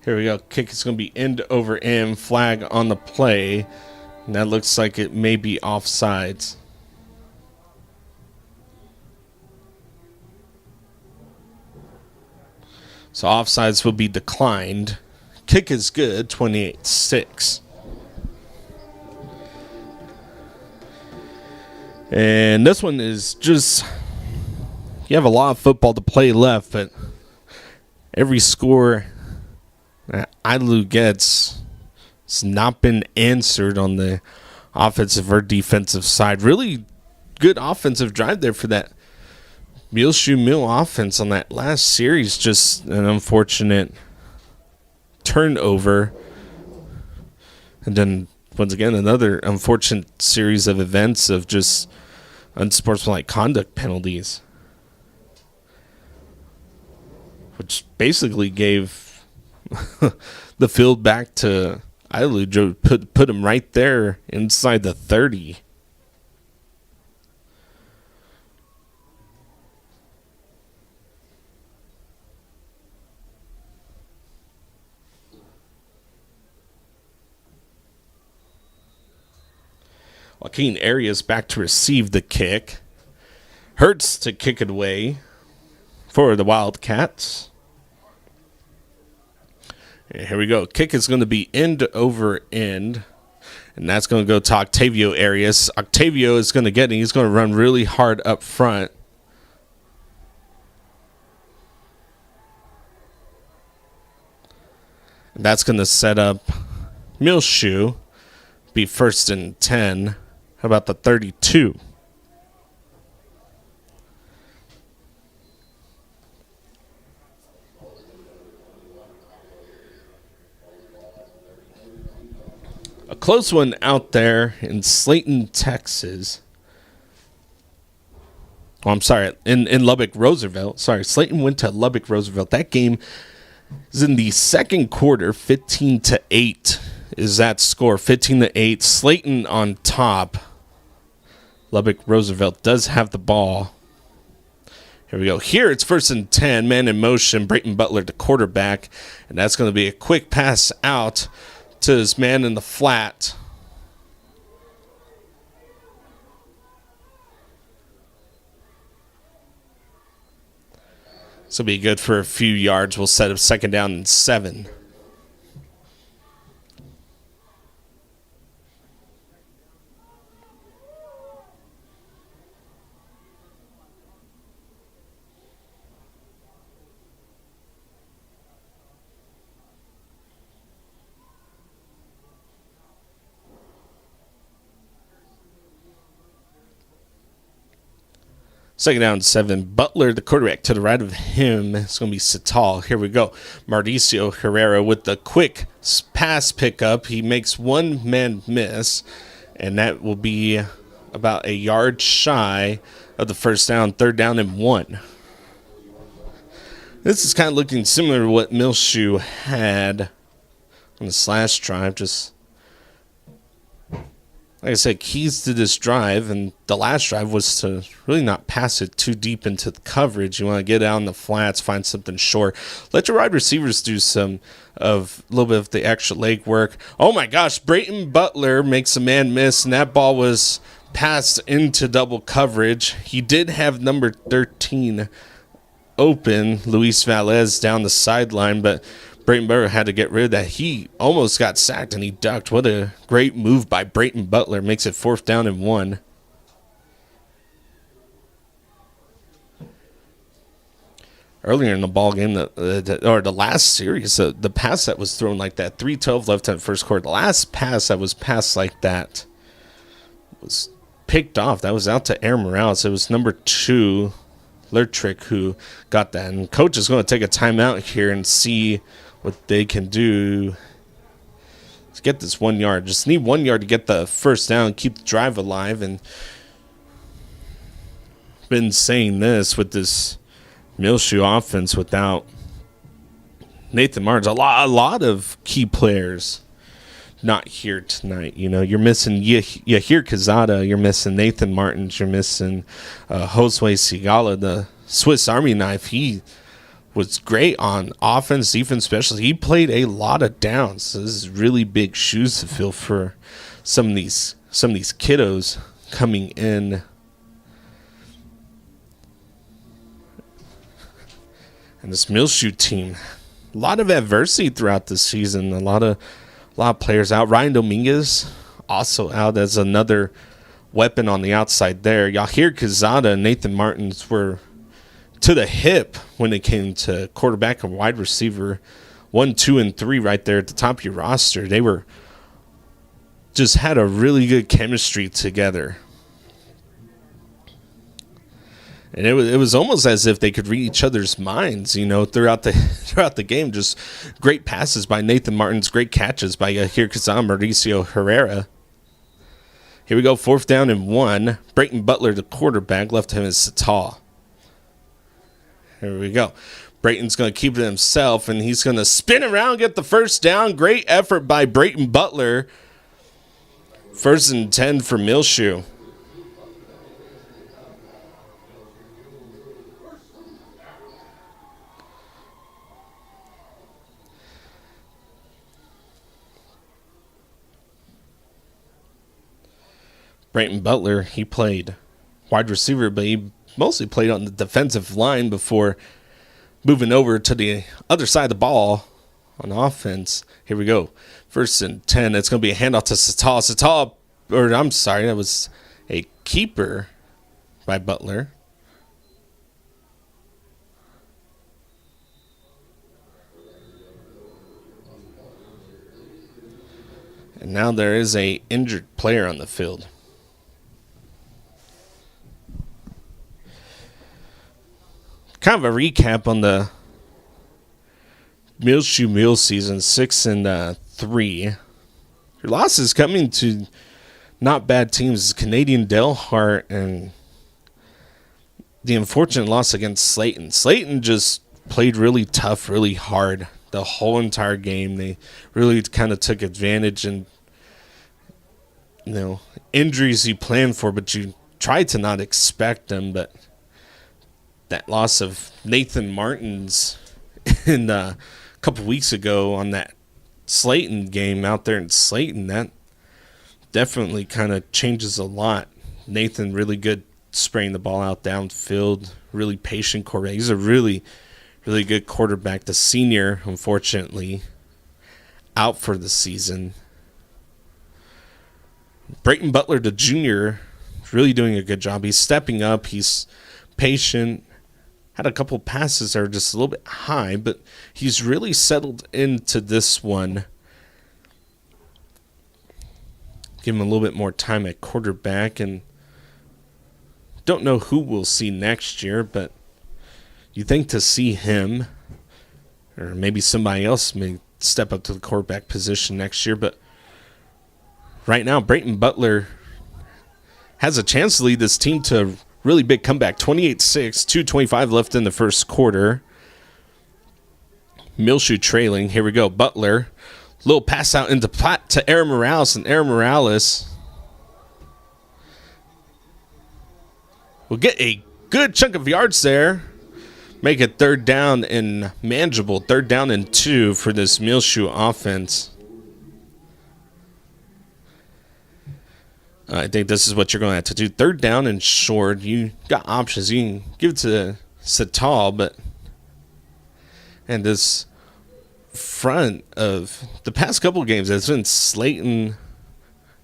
Here we go. Kick is going to be end over end. Flag on the play. And that looks like it may be offsides. So offsides will be declined. Kick is good, 28-6. And this one is just, you have a lot of football to play left, but every score that Idalou gets has not been answered on the offensive or defensive side. Really good offensive drive there for that Muleshoe Mule offense on that last series. Just an unfortunate turnover. And then, once again, another unfortunate series of events of just unsportsmanlike conduct penalties, which basically gave the field back to Idalou. Put him right there inside the 30. Joaquin Arias back to receive the kick. Hurts to kick it away for the Wildcats. And here we go. Kick is going to be end over end. And that's going to go to Octavio Arias. Octavio is going to get it. He's going to run really hard up front. And that's going to set up Muleshoe. Be first and 10. How about the 32? A close one out there in Slayton, Texas. Oh, I'm sorry, in Lubbock, Roosevelt. Sorry, Slayton went to Lubbock, Roosevelt. That game is in the second quarter, 15-8 is that score, 15-8. Slayton on top. Lubbock, Roosevelt does have the ball. Here we go. Here it's first and 10, man in motion. Brayton Butler, the quarterback, and that's going to be a quick pass out to his man in the flat. This will be good for a few yards. We'll set up second down and 7. Second down, 7. Butler, the quarterback, to the right of him. It's going to be Sital. Here we go. Mauricio Herrera with the quick pass pickup. He makes one man miss, and that will be about a yard shy of the first down. Third down and 1. This is kind of looking similar to what Muleshoe had on the slash drive. Just like I said, keys to this drive, and the last drive was to really not pass it too deep into the coverage. You want to get out in the flats, find something short. Let your wide receivers do a little bit of the extra leg work. Oh my gosh, Brayton Butler makes a man miss, and that ball was passed into double coverage. He did have number 13 open, Luis Valles, down the sideline, but Brayton Butler had to get rid of that. He almost got sacked, and he ducked. What a great move by Brayton Butler. Makes it 4th down and 1. earlier in the ball game, or the last series, the pass that was thrown like that, 3:12 left in the first quarter. The last pass that was passed like that was picked off. That was out to Aaron Morales. It was number 2, Lertrick, who got that. And coach is going to take a timeout here and see what they can do to get this 1 yard. Just need 1 yard to get the first down, keep the drive alive. And been saying this with this Muleshoe offense without Nathan Martins, a lot of key players not here tonight. You know, you're missing Yahir Kazada, you're missing Nathan Martins, you're missing Josue Sigala, the Swiss Army knife. He was great on offense, defense, specialty. He played a lot of downs. So this is really big shoes to fill for some of these kiddos coming in. And this Muleshoe team, a lot of adversity throughout the season. A lot of players out. Ryan Dominguez also out as another weapon on the outside there. Yahir Kazada and Nathan Martins were to the hip when it came to quarterback and wide receiver. 1, 2, and 3 right there at the top of your roster. They were just had a really good chemistry together. And it was almost as if they could read each other's minds, you know, throughout the game. Just great passes by Nathan Martins, great catches by Yahir Kazan, Mauricio Herrera. Here we go, 4th down and 1. Brayton Butler, the quarterback, left him as Satal. Here we go. Brayton's going to keep it himself, and he's going to spin around, get the first down. Great effort by Brayton Butler. 1st and 10 for Muleshoe. Brayton Butler, he played wide receiver, but he mostly played on the defensive line before moving over to the other side of the ball on offense. Here we go. 1st and 10. It's going to be a handoff to Satal. That was a keeper by Butler. And now there is a injured player on the field. Kind of a recap on the Muleshoe Mules season, 6-3. Your losses coming to not bad teams, Canadian Delhart and the unfortunate loss against Slayton. Slayton just played really tough, really hard the whole entire game. They really kind of took advantage and, you know, injuries you planned for, but you tried to not expect them. But that loss of Nathan Martins in a couple weeks ago on that Slayton game out there in Slayton, that definitely kind of changes a lot. Nathan really good spraying the ball out downfield, really patient quarterback. He's a really, really good quarterback. The senior, unfortunately, out for the season. Brayton Butler, the junior, really doing a good job. He's stepping up. He's patient. Had a couple passes that are just a little bit high, but he's really settled into this one. Give him a little bit more time at quarterback, and don't know who we'll see next year, but you think to see him, or maybe somebody else may step up to the quarterback position next year, but right now, Brayton Butler has a chance to lead this team to a really big comeback. 28-6, 2:25 left in the first quarter. Muleshoe trailing. Here we go. Butler. Little pass out into Platt to Aaron Morales, and Aaron Morales will get a good chunk of yards there. Make it 3rd down and manageable. 3rd down and 2 for this Muleshoe offense. I think this is what you're going to have to do. 3rd down and short. You got options. You can give it to Satal, but and this front of the past couple of games, it's been Slayton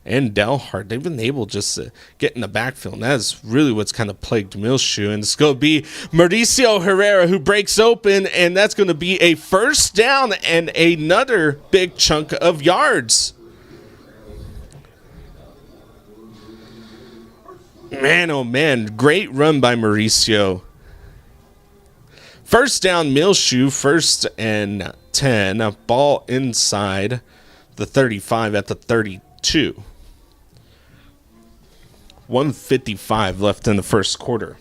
and Delhart, they've been able just to get in the backfield. And that's really what's kind of plagued Muleshoe. And it's going to be Mauricio Herrera who breaks open, and that's going to be a first down and another big chunk of yards. Man, oh man, great run by Mauricio. First down, Muleshoe, 1st and 10. A ball inside the 35 at the 32. 1:55 left in the first quarter.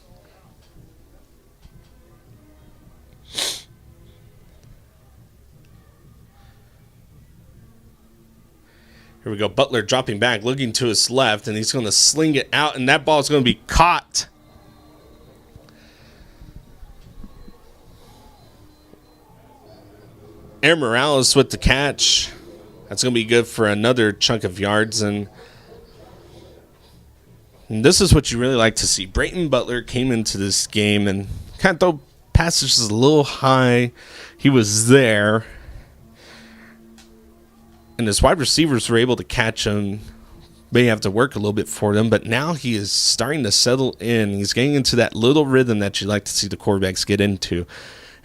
Here we go. Butler dropping back, looking to his left, and he's going to sling it out, and that ball is going to be caught. Aaron Morales with the catch. That's going to be good for another chunk of yards, and this is what you really like to see. Brayton Butler came into this game and kind of throw passes a little high. He was there. And his wide receivers were able to catch him. May have to work a little bit for them, but now he is starting to settle in. He's getting into that little rhythm that you like to see the quarterbacks get into.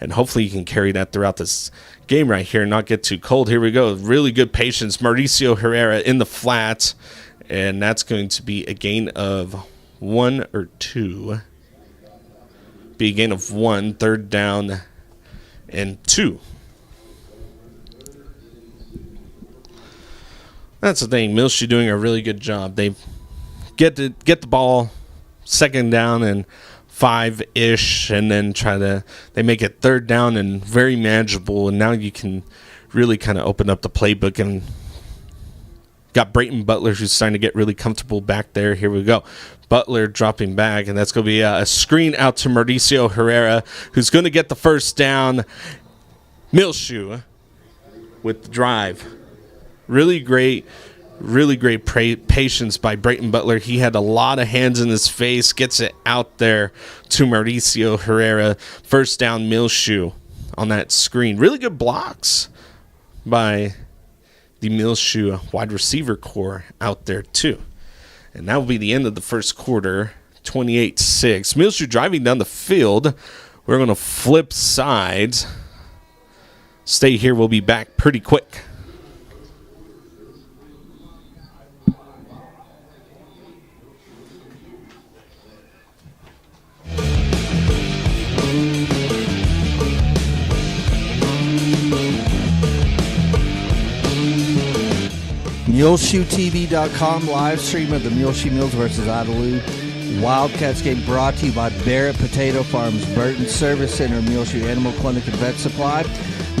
And hopefully you can carry that throughout this game right here and not get too cold. Here we go. Really good patience. Mauricio Herrera in the flat. And that's going to be a gain of 1 or 2. Be a gain of 1, 3rd down and 2. That's the thing. Muleshoe doing a really good job. They get the ball 2nd down and 5-ish, and then they make it 3rd down and very manageable. And now you can really kind of open up the playbook, and got Brayton Butler who's starting to get really comfortable back there. Here we go. Butler dropping back, and that's going to be a screen out to Mauricio Herrera, who's going to get the first down. Muleshoe with the drive. Really great patience by Brayton Butler. He had a lot of hands in his face. Gets it out there to Mauricio Herrera. First down, Muleshoe on that screen. Really good blocks by the Muleshoe wide receiver core out there too. And that will be the end of the first quarter. 28-6. Muleshoe driving down the field. We're going to flip sides. Stay here. We'll be back pretty quick. MuleshoeTV.com live stream of the Muleshoe Mules versus Idalou Wildcats game brought to you by Barrett Potato Farms, Burton Service Center, Muleshoe Animal Clinic and Vet Supply,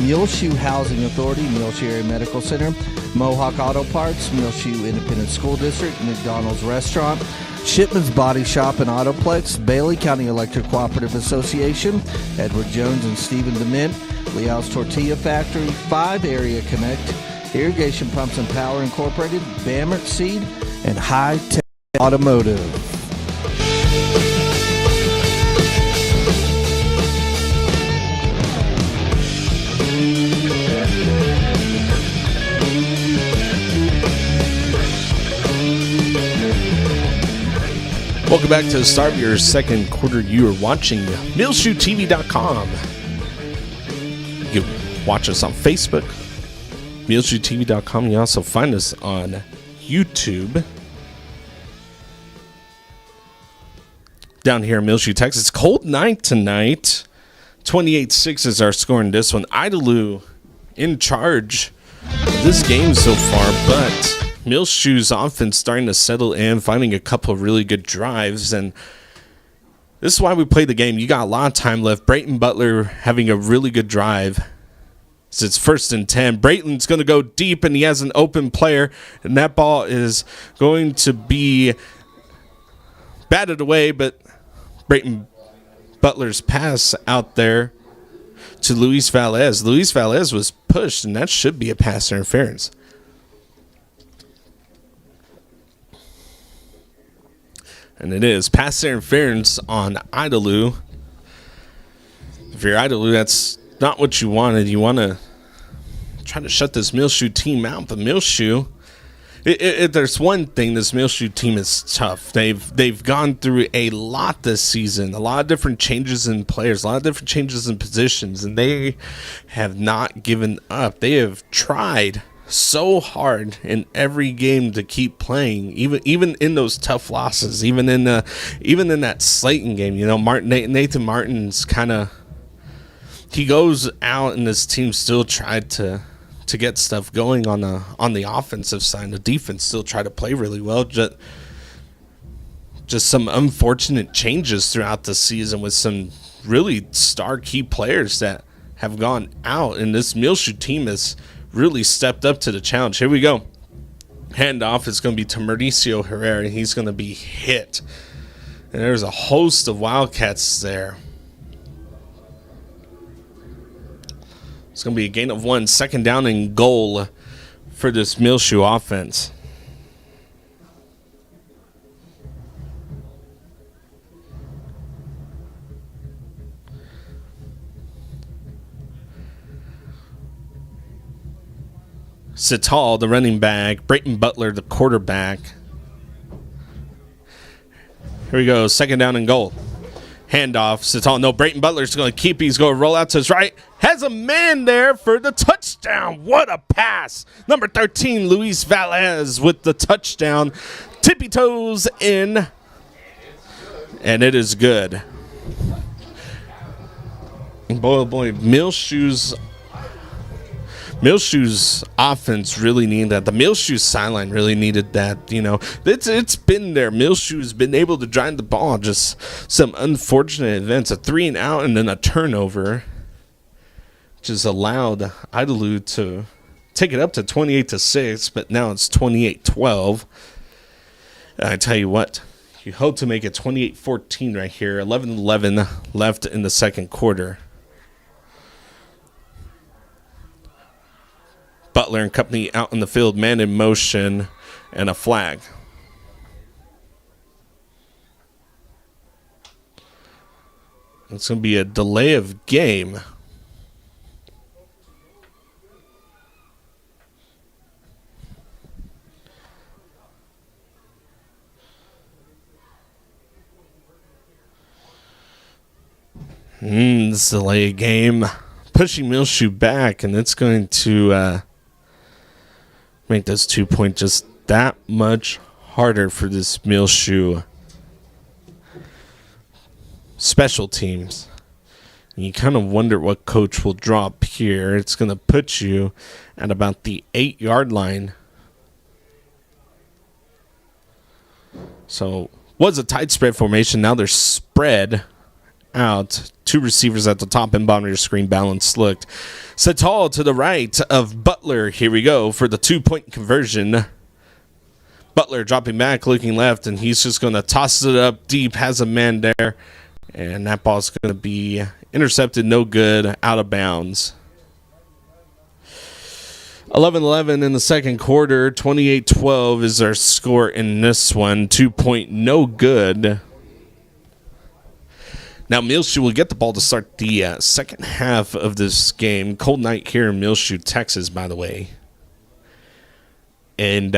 Muleshoe Housing Authority, Muleshoe Area Medical Center, Mohawk Auto Parts, Muleshoe Independent School District, McDonald's Restaurant, Shipman's Body Shop and Autoplex, Bailey County Electric Cooperative Association, Edward Jones and Stephen Dement, Leal's Tortilla Factory, 5 Area Connect, Irrigation Pumps and Power Incorporated, Bamert Seed, and Hi-Tek Automotive. Welcome back to the start of your second quarter. You are watching MuleshoeTV.com. You can watch us on Facebook, MuleshoeTV.com. You also find us on YouTube. Down here in Muleshoe, Texas. Cold night tonight. 28-6 is our score in this one. Idalou in charge of this game so far, but Muleshoe's offense starting to settle in, finding a couple of really good drives, and this is why we play the game. You got a lot of time left. Brayton Butler having a really good drive. It's 1st and 10. Brayton's going to go deep, and he has an open player, and that ball is going to be batted away, but Brayton Butler's pass out there to Luis Valles. Luis Valles was pushed, and that should be a pass interference. And it is. Pass interference on Idalou. If you're Idalou, that's not what you wanted. You want to try to shut this Muleshoe team out. But Muleshoe There's one thing, this Muleshoe team is tough. They've gone through a lot this season, a lot of different changes in players, a lot of different changes in positions, and they have not given up. They have tried so hard in every game to keep playing, even in those tough losses, even in that Slayton game. You know, Nathan Martin's kind of, he goes out and this team still tried to get stuff going on the offensive side. The defense still tried to play really well. Just some unfortunate changes throughout the season with some really star key players that have gone out, and this Muleshoe team has really stepped up to the challenge. Here we go. Handoff is going to be to Mauricio Herrera. He's going to be hit. And there's a host of Wildcats there. It's going to be a gain of 1, second down and goal for this Muleshoe offense. Sital, the running back. Brayton Butler, the quarterback. Here we go, second down and goal. Handoff, Sital. No, Brayton Butler's going to keep. He's going to roll out to his right. Has a man there for the touchdown. What a pass. Number 13, Luis Valles with the touchdown. Tippy toes in. And it is good. Boy, oh boy, Muleshoe's offense really needed that. The Muleshoe sideline really needed that. You know, it's been there. Muleshoe's been able to drive the ball. Just some unfortunate events. A 3-and-out and then a turnover, which has allowed Idalou to take it up to 28-6, but now it's 28-12. I tell you what, you hope to make it 28-14 right here. 11-11 left in the second quarter. Butler and company out in the field, man in motion, and a flag. It's going to be a delay of game. This delay of game. Pushing Muleshoe back, and it's going to make this 2-point just that much harder for this Muleshoe special teams. And you kind of wonder what coach will draw up here. It's going to put you at about the 8-yard line. So was a tight spread formation. Now they're spread out. 2 receivers at the top and bottom of your screen, balanced looked. Sital to the right of Butler. Here we go for the 2-point conversion. Butler dropping back, looking left, and he's just going to toss it up deep. Has a man there, and that ball's going to be intercepted. No good, out of bounds. 11-11 in the second quarter. 28-12 is our score in this one. 2-point, no good. Now, Muleshoe will get the ball to start the second half of this game. Cold night here in Muleshoe, Texas, by the way. And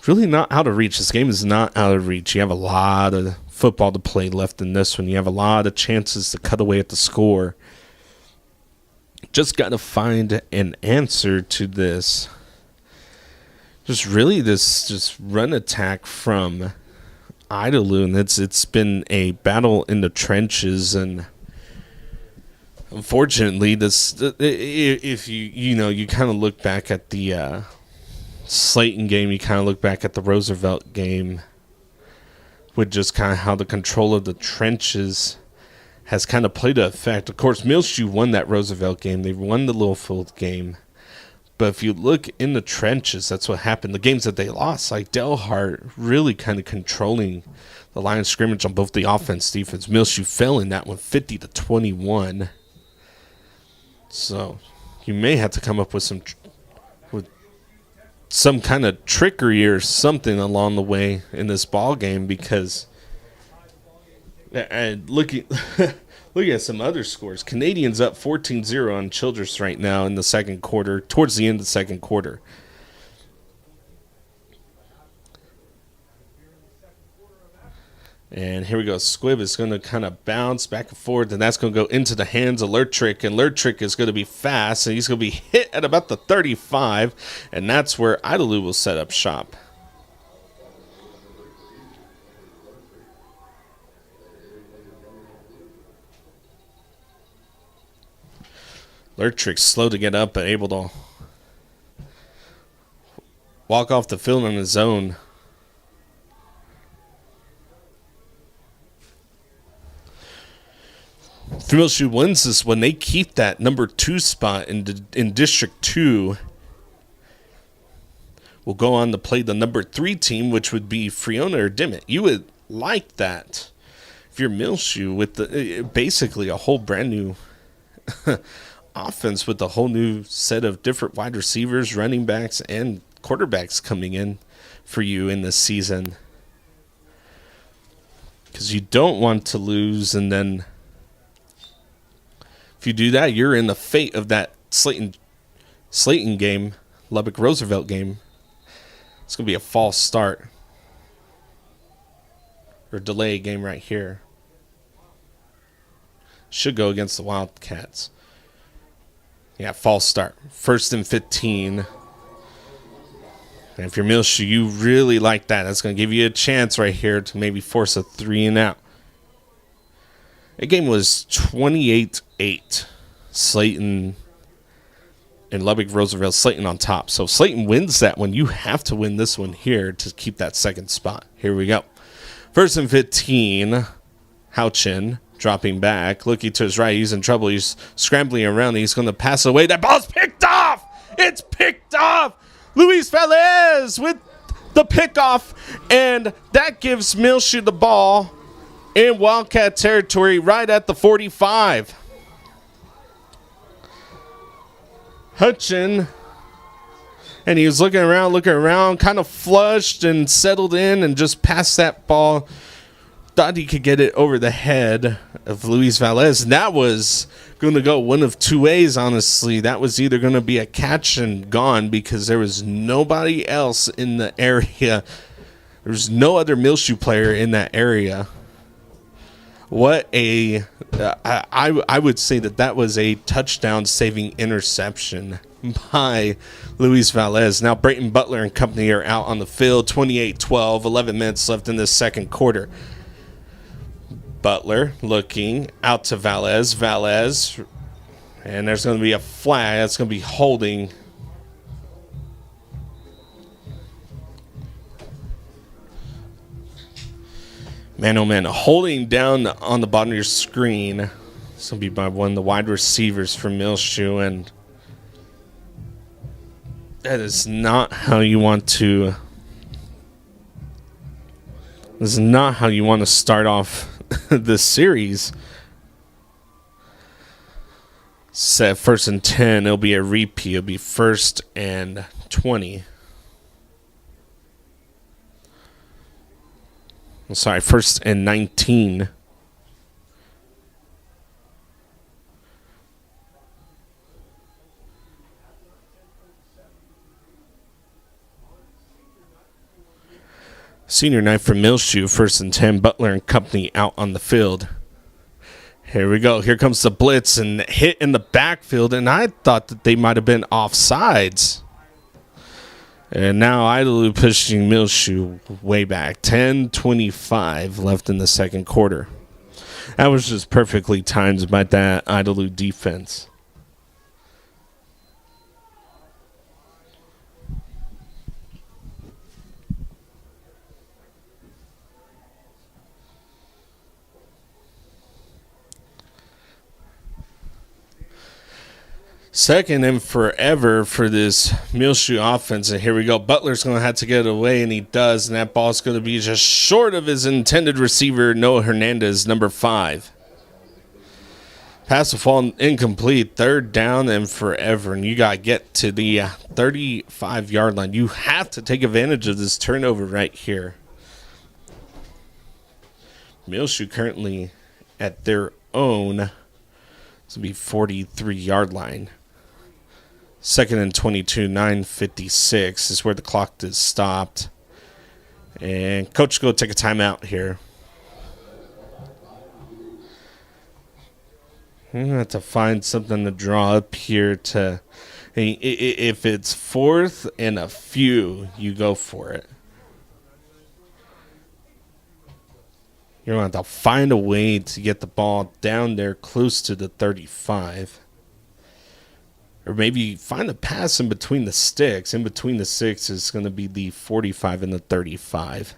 really not out of reach. This game is not out of reach. You have a lot of football to play left in this one. You have a lot of chances to cut away at the score. Just got to find an answer to this. Just really this run attack from Idalou, and it's been a battle in the trenches, and unfortunately, if you kind of look back at the Slayton game, you kind of look back at the Roosevelt game, with just kind of how the control of the trenches has kind of played an effect. Of course, Muleshoe won that Roosevelt game. They won the Littlefield game. But if you look in the trenches, that's what happened. The games that they lost, like Delhart really kind of controlling the line of scrimmage on both the offense and defense. Muleshoe fell in that one 50-21. So you may have to come up with some kind of trickery or something along the way in this ball game, because looking Look at some other scores. Canadians up 14-0 on Childress right now in the second quarter, towards the end of the second quarter. And here we go. Squibb is going to kind of bounce back and forth, and that's going to go into the hands of Lertrick. And Lertrick is going to be fast, and he's going to be hit at about the 35, and that's where Idalou will set up shop. Lertrick slow to get up, but able to walk off the field on his own. Muleshoe wins this when they keep that number 2 spot in District 2. Will go on to play the number 3 team, which would be Friona or Dement. You would like that if you're Muleshoe with basically a whole brand new offense with a whole new set of different wide receivers, running backs, and quarterbacks coming in for you in this season. Because you don't want to lose, and then if you do that, you're in the fate of that Slayton game, Lubbock Roosevelt game. It's going to be a false start or delay game right here. Should go against the Wildcats. Yeah, false start. 1st and 15. And if you're Muleshoe, you really like that. That's going to give you a chance right here to maybe force a 3 and out. The game was 28-8. Slayton and Lubbock Roosevelt. Slayton on top. So Slayton wins that one. You have to win this one here to keep that second spot. Here we go. 1st and 15. Houchin dropping back. Looking to his right. He's in trouble. He's scrambling around. He's going to pass away. That ball's picked off. It's picked off. Luis Velez with the pickoff. And that gives Muleshoe the ball in Wildcat territory right at the 45. Hutchin, and he was looking around, kind of flushed and settled in and just passed that ball. Thought he could get it over the head of Luis Velez. And that was going to go one of 2 ways, honestly. That was either going to be a catch and gone because there was nobody else in the area. There was no other Muleshoe player in that area. What a I would say that was a touchdown-saving interception by Luis Velez. Now Brayton Butler and company are out on the field, 28-12, 11 minutes left in this second quarter. Butler looking out to Velez, and there's going to be a flag. That's going to be holding. Man, oh man, holding down on the bottom of your screen. This will be by one of the wide receivers from Muleshoe, and that is not how you want to. This is not how you want to start off this series. Set 1st and 10. It'll be a repeat. It'll be 1st and 20. Sorry, 1st and 19. Senior night for Muleshoe, 1st and 10. Butler and company out on the field. Here we go. Here comes the blitz and hit in the backfield, and I thought that they might have been offsides. And now Idalou pushing Muleshoe way back. 10:25 left in the second quarter. That was just perfectly timed by that Idalou defense. Second and forever for this Muleshoe offense. And here we go. Butler's going to have to get it away, and he does. And that ball's going to be just short of his intended receiver, Noah Hernandez, number 5. Pass will fall incomplete. 3rd down and forever. And you got to get to the 35-yard line. You have to take advantage of this turnover right here. Muleshoe currently at their own. This will be 43-yard line. 2nd and 22, 9:56 is where the clock is stopped. And coach go take a timeout here. I'm going to have to find something to draw up here to... If it's 4th and a few, you go for it. You're going to have to find a way to get the ball down there close to the 35. Or maybe find a pass in between the sticks. In between the sticks is going to be the 45 and the 35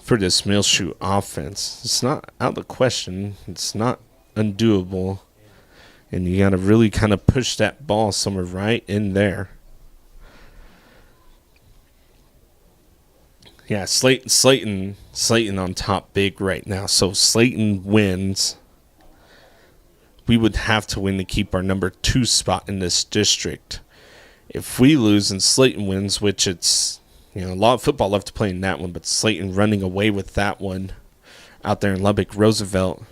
for this Muleshoe offense. It's not out of the question. It's not undoable. And you got to really kind of push that ball somewhere right in there. Yeah, Slayton on top big right now. So Slayton wins. We would have to win to keep our number 2 spot in this district. If we lose and Slayton wins, which it's, a lot of football left to play in that one, but Slayton running away with that one out there in Lubbock Roosevelt.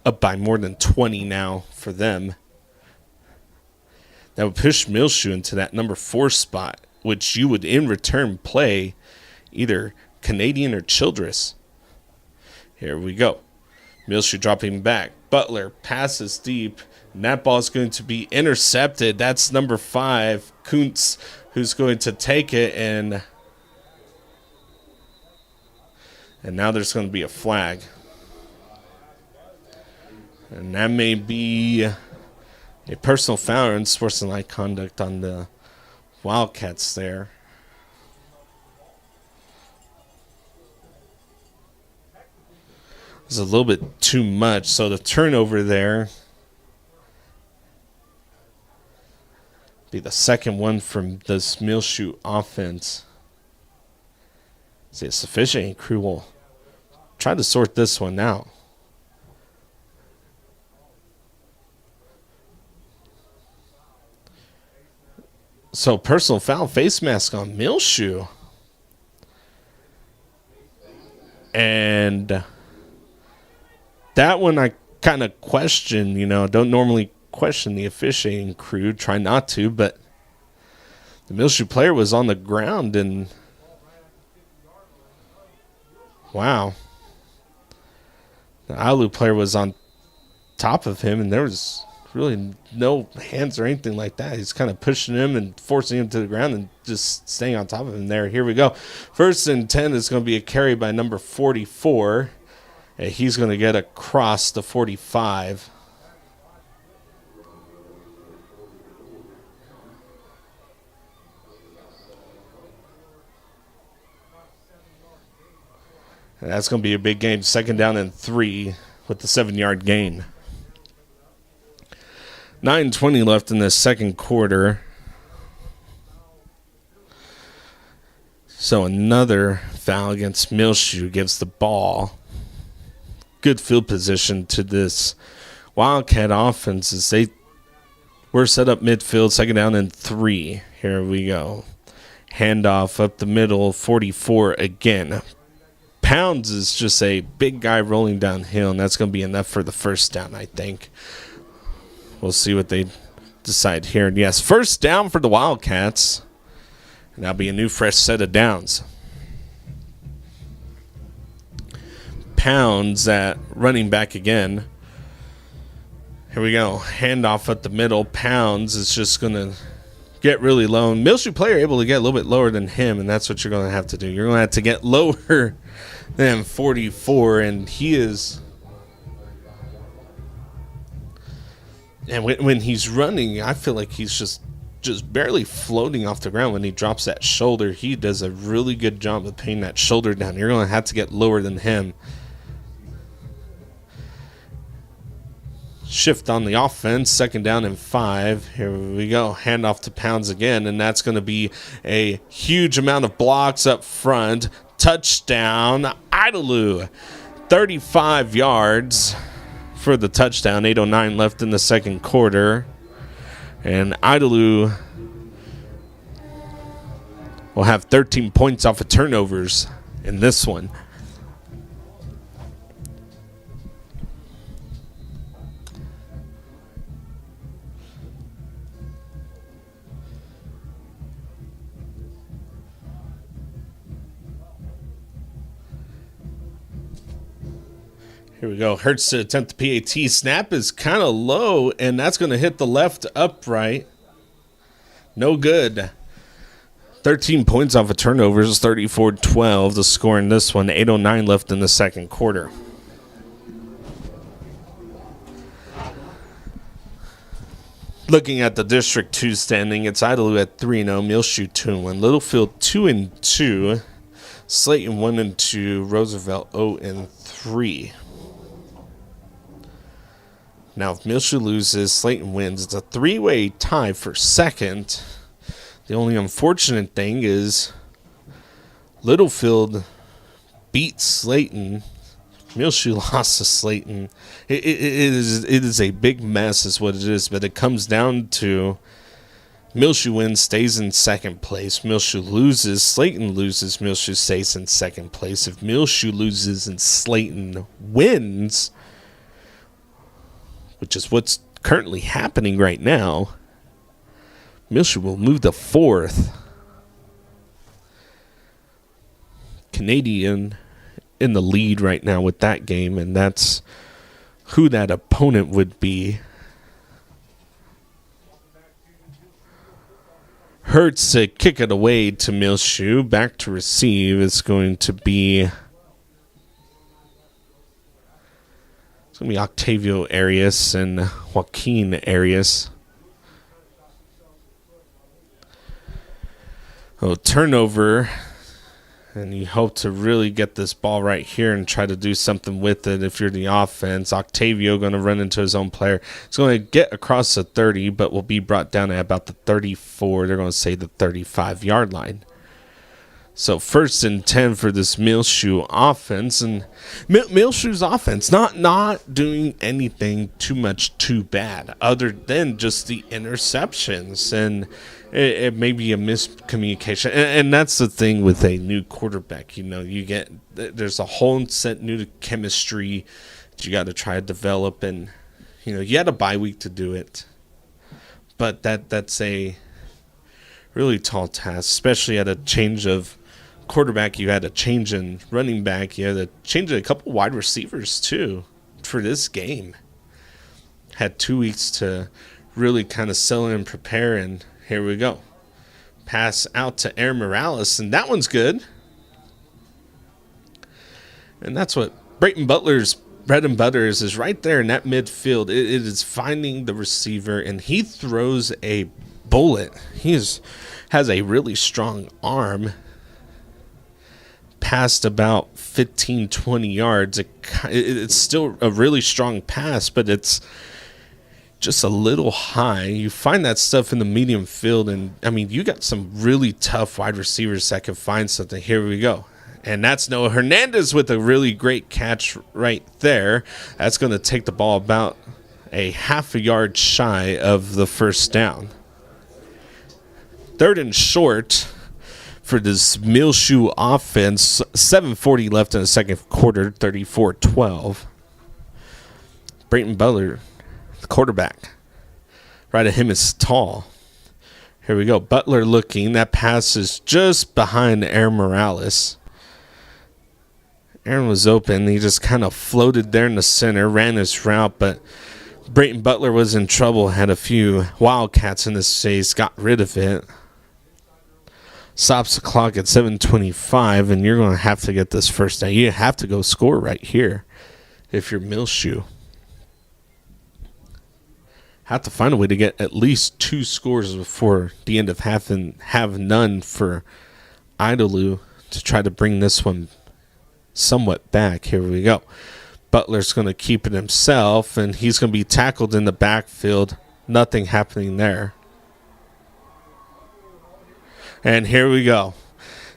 Up by more than 20 now for them. That would push Muleshoe into that number 4 spot, which you would in return play either Canadian or Childress. Here we go. Muleshoe dropping back. Butler passes deep. And that ball is going to be intercepted. That's number 5, Kuntz, who's going to take it. And now there's going to be a flag. And that may be a personal foul and sportsmanlike conduct on the Wildcats there. It's a little bit too much. So the turnover there be the second one from this Muleshoe offense. See, it's sufficient. Crew will try to sort this one out. So personal foul, face mask on Muleshoe. And that one I kind of question, don't normally question the officiating crew, try not to, but the Muleshoe player was on the ground and wow. The Idalou player was on top of him and there was really no hands or anything like that. He's kind of pushing him and forcing him to the ground and just staying on top of him there. Here we go. 1st and 10 is going to be a carry by number 44. And he's going to get across the 45. And that's going to be a big game. 2nd down and 3 with the 7-yard gain. 9:20 left in the second quarter. So another foul against Muleshoe gives the ball. Good field position to this Wildcat offense as they were set up midfield. 2nd down and 3. Here we go. Handoff up the middle. 44 again. Pounds is just a big guy rolling downhill, and that's going to be enough for the first down, I think. We'll see what they decide here. And yes, first down for the Wildcats. And that'll be a new fresh set of downs. Pounds at running back again. Here we go. Handoff at the middle. Pounds is just going to get really low. And Muleshoe player able to get a little bit lower than him, and that's what you're going to have to do. You're going to have to get lower than 44, and he is... And when he's running, I feel like he's just barely floating off the ground when he drops that shoulder. He does a really good job of paying that shoulder down. You're going to have to get lower than him. Shift on the offense. 2nd down and 5. Here we go. Handoff to Pounds again, and that's going to be a huge amount of blocks up front. Touchdown, Idalou. 35 yards. For the touchdown. 8:09 left in the second quarter. And Idalou will have 13 points off of turnovers in this one. Here we go. Hurts to attempt the PAT. Snap is kind of low, and that's going to hit the left upright. No good. 13 points off of turnovers, 34-12 the score in this one. 8:09 left in the second quarter. Looking at the District 2 standing, it's Idalou at 3-0, Muleshoe 2-1, Littlefield 2-2, Slayton 1-2, Roosevelt 0-3. Now, if Muleshoe loses, Slayton wins. It's a three-way tie for second. The only unfortunate thing is Littlefield beat Slayton. Muleshoe lost to Slayton. It is a big mess is what it is, but it comes down to Muleshoe wins, stays in second place. Muleshoe loses, Slayton loses, Muleshoe stays in second place. If Muleshoe loses and Slayton wins, which is what's currently happening right now, Muleshoe will move to fourth. Canadian in the lead right now with that game, and that's who that opponent would be. Hurts to kick it away to Muleshoe. Back to receive is going to be... It's going to be Octavio Arias and Joaquin Arias. Oh, turnover. And you hope to really get this ball right here and try to do something with it if you're the offense. Octavio going to run into his own player. It's going to get across the 30, but will be brought down at about the 34. They're going to say the 35-yard line. So 1st and 10 for this Muleshoe offense. And Muleshoe's offense not doing anything too bad other than just the interceptions. And it may be a miscommunication. And that's the thing with a new quarterback. You know, there's a whole set new chemistry that you got to try to develop. And, you know, you had a bye week to do it. But that's a really tall task, especially at a change of quarterback. You had a change in running back. You had a change in a couple wide receivers too for this game. Had 2 weeks to really kind of settle and prepare, and here we go. Pass out to Aaron Morales, and that one's good. And that's what Brayton Butler's bread and butter is right there in that midfield. It is finding the receiver, and he throws a bullet. He has a really strong arm. Past about 15, 20 yards. It's still a really strong pass, but it's just a little high. You find that stuff in the medium field, and, I mean, you got some really tough wide receivers that can find something. Here we go. And that's Noah Hernandez with a really great catch right there. That's going to take the ball about a half a yard shy of the first down. 3rd and short for this Muleshoe offense. 7:40 left in the second quarter, 34-12. Brayton Butler, the quarterback. Right at him is Tall. Here we go. Butler looking. That pass is just behind Aaron Morales. Aaron was open. He just kind of floated there in the center, ran his route, but Brayton Butler was in trouble, had a few Wildcats in his face, got rid of it. Stops the clock at 7:25, and you're going to have to get this first down. You have to go score right here if you're Muleshoe. Have to find a way to get at least 2 scores before the end of half and have none for Idalou to try to bring this one somewhat back. Here we go. Butler's going to keep it himself, and he's going to be tackled in the backfield. Nothing happening there. And here we go.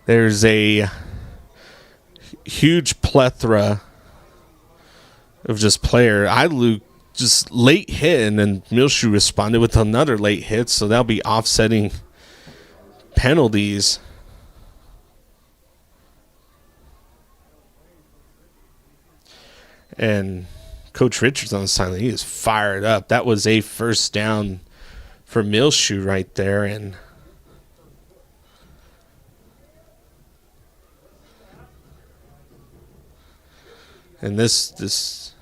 There's a huge plethora of just player. Idalou just late hit, and then Muleshoe responded with another late hit, so that'll be offsetting penalties. And Coach Richards on the sideline, he is fired up. That was a first down for Muleshoe right there, and this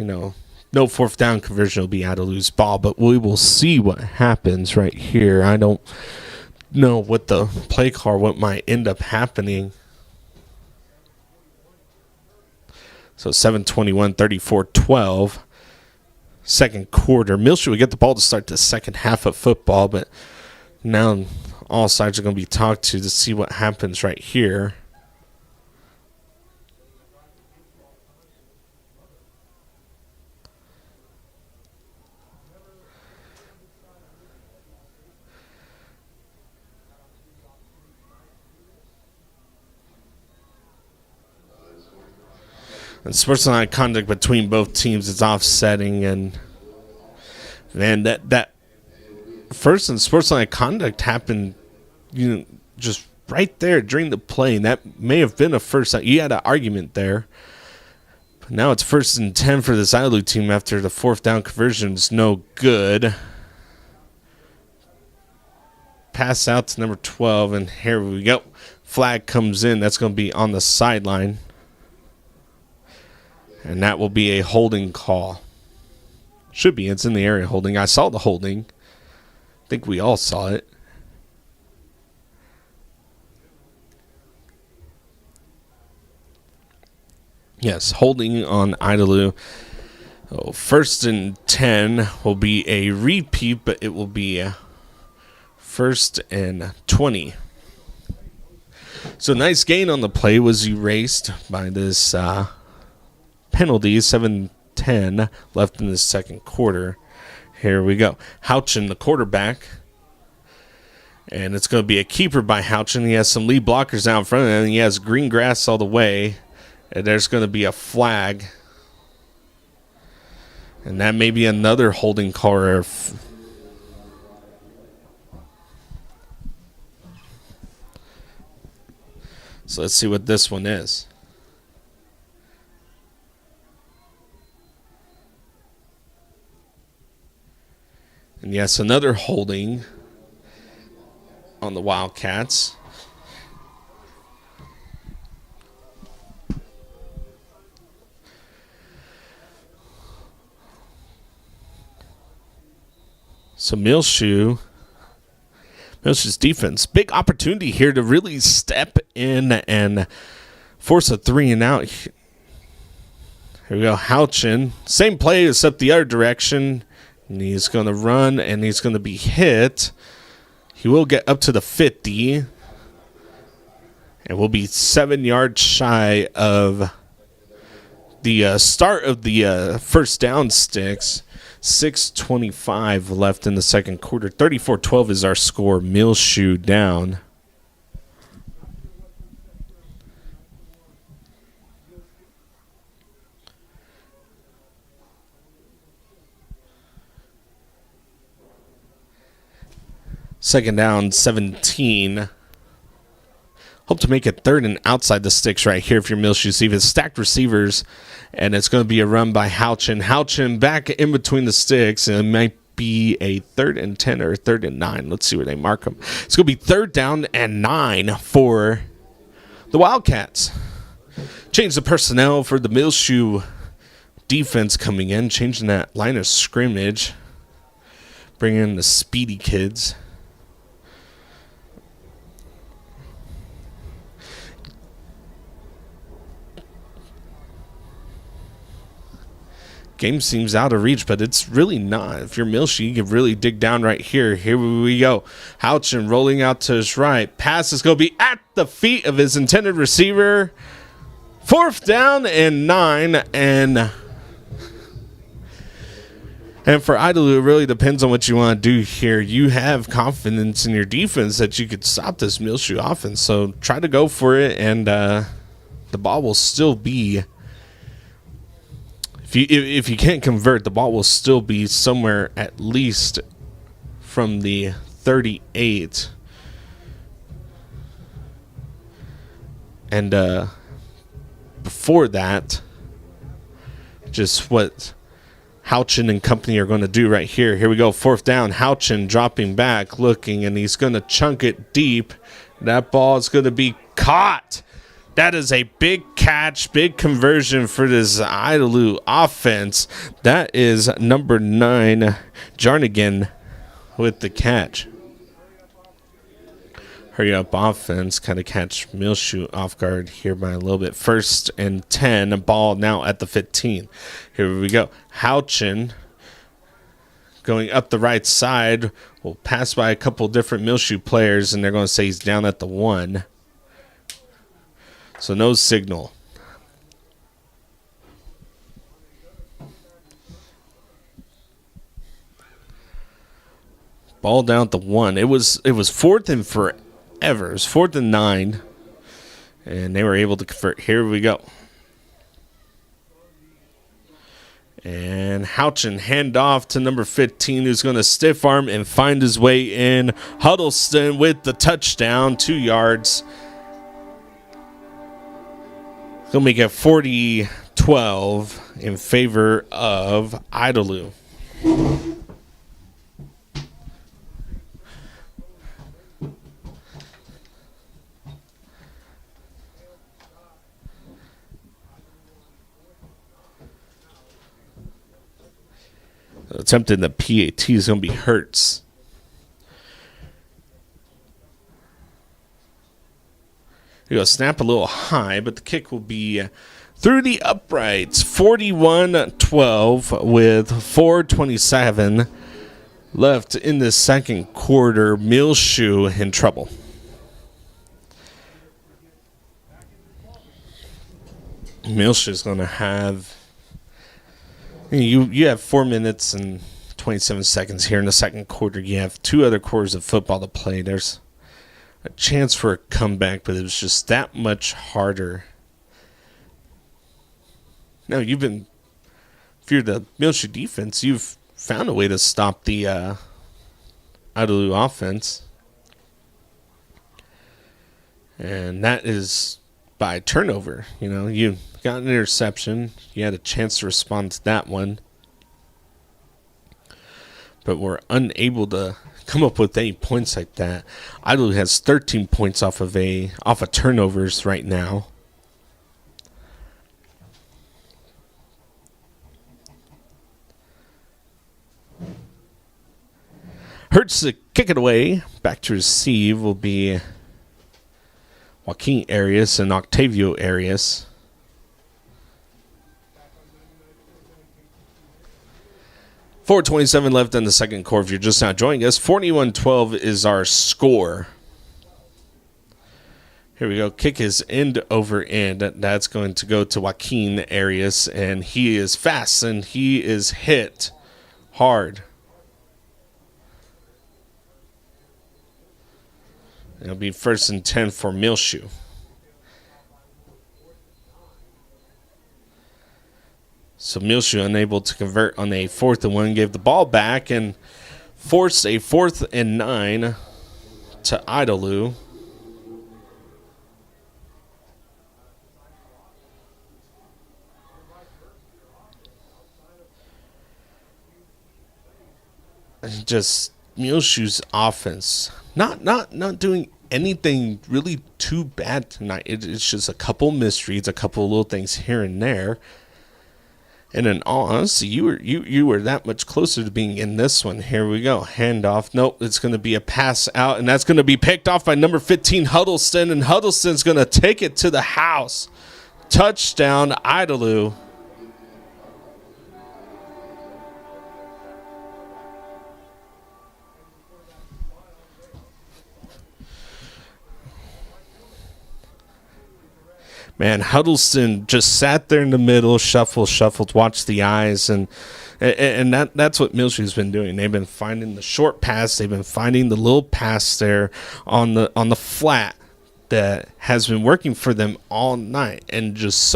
no fourth down conversion will be Idalou's ball, but we will see what happens right here. I don't know what the play call, what might end up happening. So 7:21, 34-12. Second quarter. Muleshoe would get the ball to start the second half of football, but now all sides are going to be talked to see what happens right here. And sportsmanlike conduct between both teams is offsetting, and man, that first and sportsmanlike conduct happened, just right there during the play, and that may have been a first. You had an argument there, but now it's 1st and 10 for this Idalou team after the fourth down conversion is no good. Pass out to number 12, and here we go. Flag comes in. That's going to be on the sideline. And that will be a holding call. Should be. It's in the area holding. I saw the holding. I think we all saw it. Yes, holding on Idalou. 1st and 10 will be a repeat, but it will be 1st and 20. So nice gain on the play was erased by this penalty. 7:10 left in the second quarter. Here we go. Houchin, the quarterback. And it's going to be a keeper by Houchin. He has some lead blockers out in front of him. And he has green grass all the way. And there's going to be a flag. And that may be another holding call. So let's see what this one is. And yes, another holding on the Wildcats. So Muleshoe's defense, big opportunity here to really step in and force a 3-and-out. Here we go, Houchin. Same play except the other direction. And he's going to run, and he's going to be hit. He will get up to the 50. And will be 7 yards shy of the start of the first down sticks. 6:25 left in the second quarter. 34-12 is our score. Muleshoe down. Second down, 17. Hope to make it 3rd and outside the sticks right here if you're Muleshoe. See, it's stacked receivers, and it's going to be a run by Houchin. Houchin back in between the sticks, and it might be a 3rd and 10 or 3rd and 9. Let's see where they mark them. It's going to be 3rd down and 9 for the Wildcats. Change the personnel for the Muleshoe defense coming in, changing that line of scrimmage, bringing in the speedy kids. Game seems out of reach, but it's really not. If you're Muleshoe, you can really dig down right here. Here we go. Houchin rolling out to his right. Pass is going to be at the feet of his intended receiver. 4th down and 9. And for Idalou, it really depends on what you want to do here. You have confidence in your defense that you could stop this Muleshoe offense. So try to go for it, and the ball will still be... If you can't convert, the ball will still be somewhere at least from the 38. And before that, just what Houchin and company are going to do right here. Here we go, 4th down. Houchin dropping back, looking, and he's going to chunk it deep. That ball is going to be caught. That is a big catch. Big conversion for this Idalou offense. That is number 9, Jarnigan, with the catch. Hurry up offense, kind of catch Muleshoe off guard here by a little bit. 1st and 10, ball now at the 15. Here we go. Houchin going up the right side. Will pass by a couple different Muleshoe players, and they're going to say he's down at the 1. So no signal. Ball down at the 1. It was 4th and forever. It was 4th and 9, and they were able to convert. Here we go. And Houchin hand off to number 15, who's going to stiff arm and find his way in. Huddleston with the touchdown, 2 yards. He'll make it 40-12 in favor of Idalou. Attempting the PAT is going to be Hertz. Here we go, snap a little high, but the kick will be through the uprights. 41-12 with 4:27 left in the second quarter. Muleshoe in trouble. Muleshoe is going to have... You have 4 minutes and 27 seconds here in the second quarter. You have 2 other quarters of football to play. There's a chance for a comeback, but it was just that much harder. Now, if you're the Muleshoe defense, you've found a way to stop the Idalou offense. And that is by turnover. You got an interception. You had a chance to respond to that one. But we're unable to come up with any points like that. Idalou has 13 points off of turnovers right now. Hertz to kick it away. Back to receive will be Joaquin Arias and Octavio Arias. .427 left in the second quarter. If you're just now joining us, 41-12 is our score. Here we go. Kick is end over end. That's going to go to Joaquin Arias, and he is fast, and he is hit hard. It'll be 1st and 10 for Muleshoe. So Muleshoe unable to convert on a 4th and 1, gave the ball back and forced a 4th and 9 to Idalou. And just Muleshoe's offense not doing anything really too bad tonight. It's just a couple misreads, a couple little things here and there. And in all honesty, you were that much closer to being in this one. Here we go. Handoff. Nope, it's going to be a pass out, and that's going to be picked off by number 15, Huddleston, and Huddleston's going to take it to the house. Touchdown, Idalou. Man, Huddleston just sat there in the middle, shuffled, watched the eyes, and that's what Muleshoe's been doing. They've been finding the short pass, they've been finding the little pass there on the flat that has been working for them all night. And just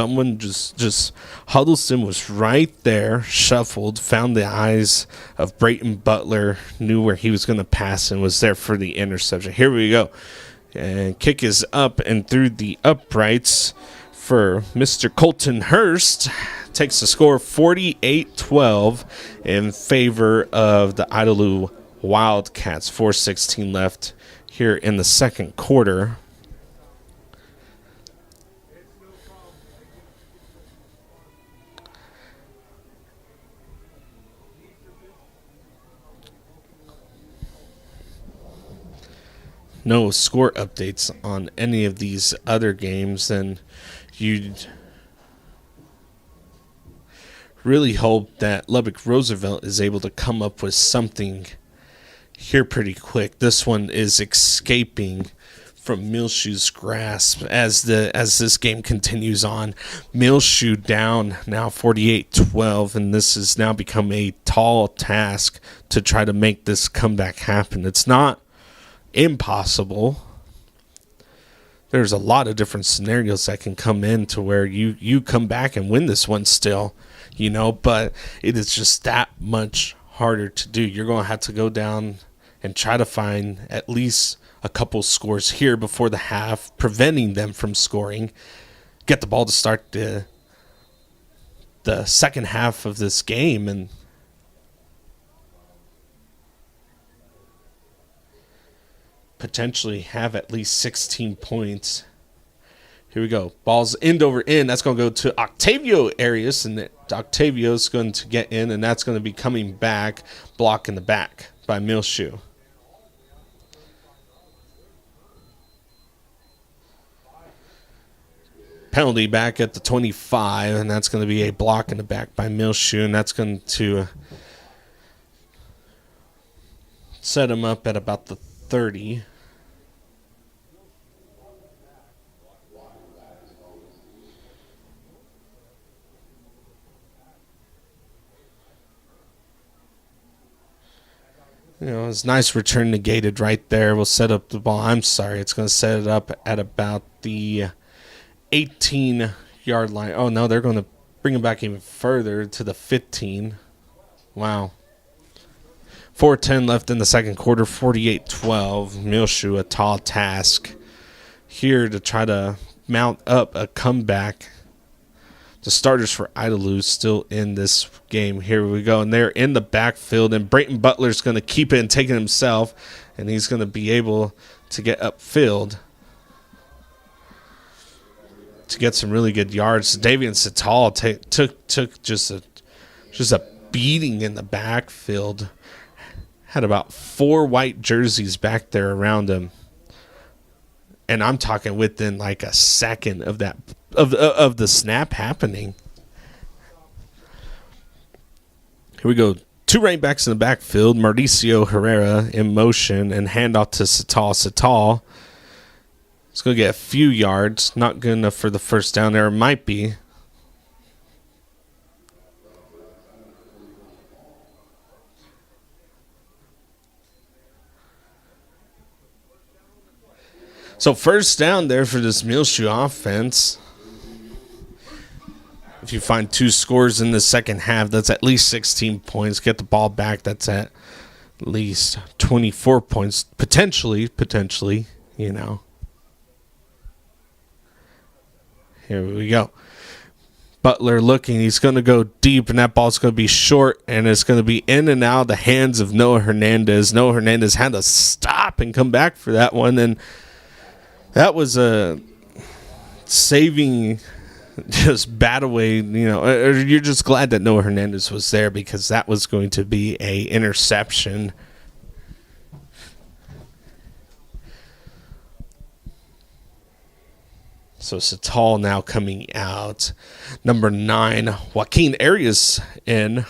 Huddleston was right there, shuffled, found the eyes of Brayton Butler, knew where he was going to pass, and was there for the interception. Here we go. And kick is up and through the uprights for Mr. Colton Hurst. Takes the score 48-12 in favor of the Idalou Wildcats. 4:16 left here in the second quarter. no score updates on any of these other games, then you'd really hope that Lubbock Roosevelt is able to come up with something here pretty quick. This one is escaping from Muleshoe's grasp as this game continues on. Muleshoe down now 48-12, and this has now become a tall task to try to make this comeback happen. It's not impossible. There's a lot of different scenarios that can come in to where you come back and win this one still, but it is just that much harder to do. You're going to have to go down and try to find at least a couple scores here before the half, preventing them from scoring. Get the ball to start the second half of this game, and potentially have at least 16 points. Here we go. Ball's end over end. That's going to go to Octavio Arias, and Octavio's going to get in, and that's going to be coming back, block in the back by Muleshoe. Penalty back at the 25, and that's going to be a block in the back by Muleshoe, and that's going to set him up at about the 30. It's nice return negated right there. We'll set up the ball. I'm sorry, it's going to set it up at about the 18-yard line. Oh, no, they're going to bring it back even further to the 15. Wow. 4:10 left in the second quarter, 48-12. Muleshoe, a tall task here to try to mount up a comeback. The starters for Idalou still in this game. Here we go, and they're in the backfield, and Brayton Butler's going to keep it and take it himself, and he's going to be able to get upfield to get some really good yards. Davian Sital took just a beating in the backfield. Had about 4 white jerseys back there around him, and I'm talking within like a second of that of the snap happening. Here we go. 2 running backs in the backfield. Mauricio Herrera in motion and handoff to Sital. Sital is going to get a few yards. Not good enough for the first down there. It might be. So first down there for this Muleshoe offense. If you find 2 scores in the second half, that's at least 16 points. Get the ball back, that's at least 24 points. Potentially. Here we go. Butler looking. He's going to go deep, and that ball's going to be short, and it's going to be in and out of the hands of Noah Hernandez. Noah Hernandez had to stop and come back for that one, and that was a saving, just bat away, or you're just glad that Noah Hernandez was there because that was going to be a interception. So Sital now coming out. Number 9, Joaquin Arias in.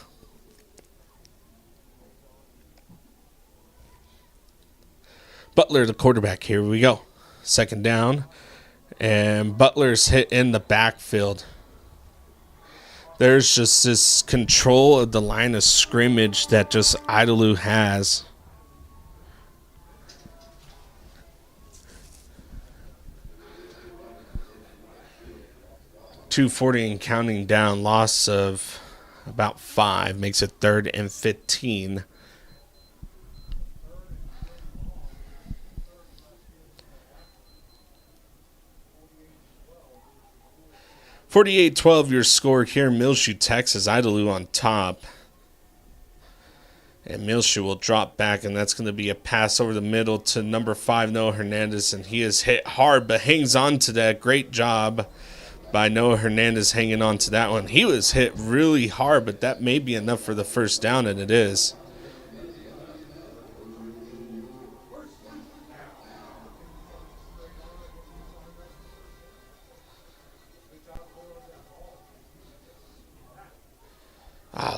Butler, the quarterback. Here we go. Second down. And Butler's hit in the backfield. There's just this control of the line of scrimmage that just Idalou has. .240 and counting down. Loss of about 5 makes it 3rd and 15. .48-12 your score here. Muleshoe, Texas. Idalou on top. And Muleshoe will drop back, and that's going to be a pass over the middle to number 5, Noah Hernandez. And he is hit hard, but hangs on to that. Great job by Noah Hernandez hanging on to that one. He was hit really hard, but that may be enough for the first down, and it is.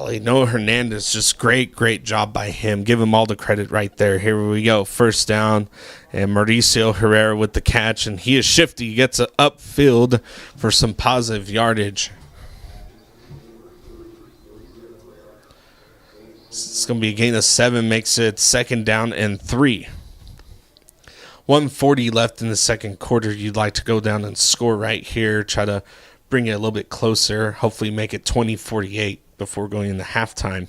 golly, Noah Hernandez, just great job by him. Give him all the credit right there. Here we go, first down, and Mauricio Herrera with the catch, and he is shifty. He gets it upfield for some positive yardage. It's going to be a gain of 7, makes it 2nd down and 3. 1:40 left in the second quarter. You'd like to go down and score right here, try to bring it a little bit closer, hopefully make it 20-48 before going into halftime.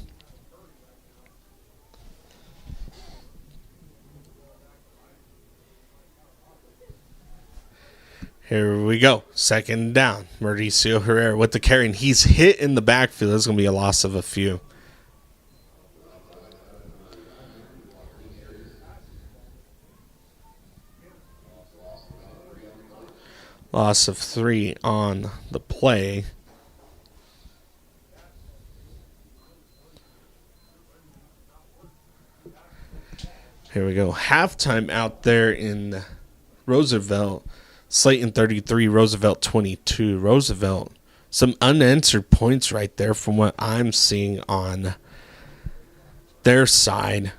Here we go. 2nd down. Mauricio Herrera with the carry, and he's hit in the backfield. There's going to be a loss of a few. Loss of 3 on the play. Here we go. Halftime out there in Roosevelt. Slayton 33, Roosevelt 22. Roosevelt, some unanswered points right there from what I'm seeing on their side.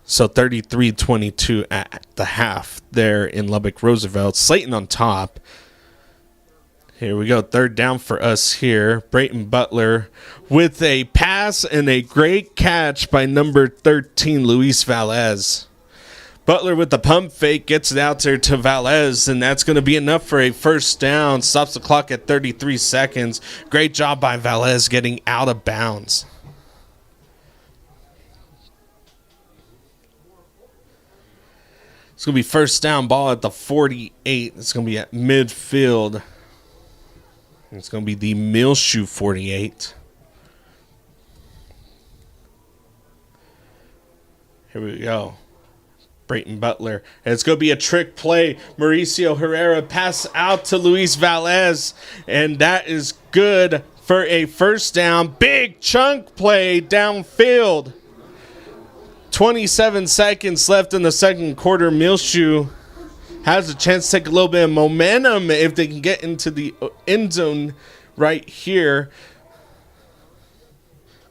So 33-22 at the half there in Lubbock Roosevelt. Slayton on top. Here we go. 3rd down for us here. Brayton Butler with a pass and a great catch by number 13, Luis Valez. Butler with the pump fake gets it out there to Valez, and that's going to be enough for a first down. Stops the clock at 33 seconds. Great job by Valez getting out of bounds. It's going to be first down, ball at the 48. It's going to be at midfield. It's going to be the Muleshoe 48. Here we go. Brayton Butler. And it's going to be a trick play. Mauricio Herrera pass out to Luis Valez. And that is good for a first down. Big chunk play downfield. 27 seconds left in the second quarter. Muleshoe has a chance to take a little bit of momentum if they can get into the end zone right here.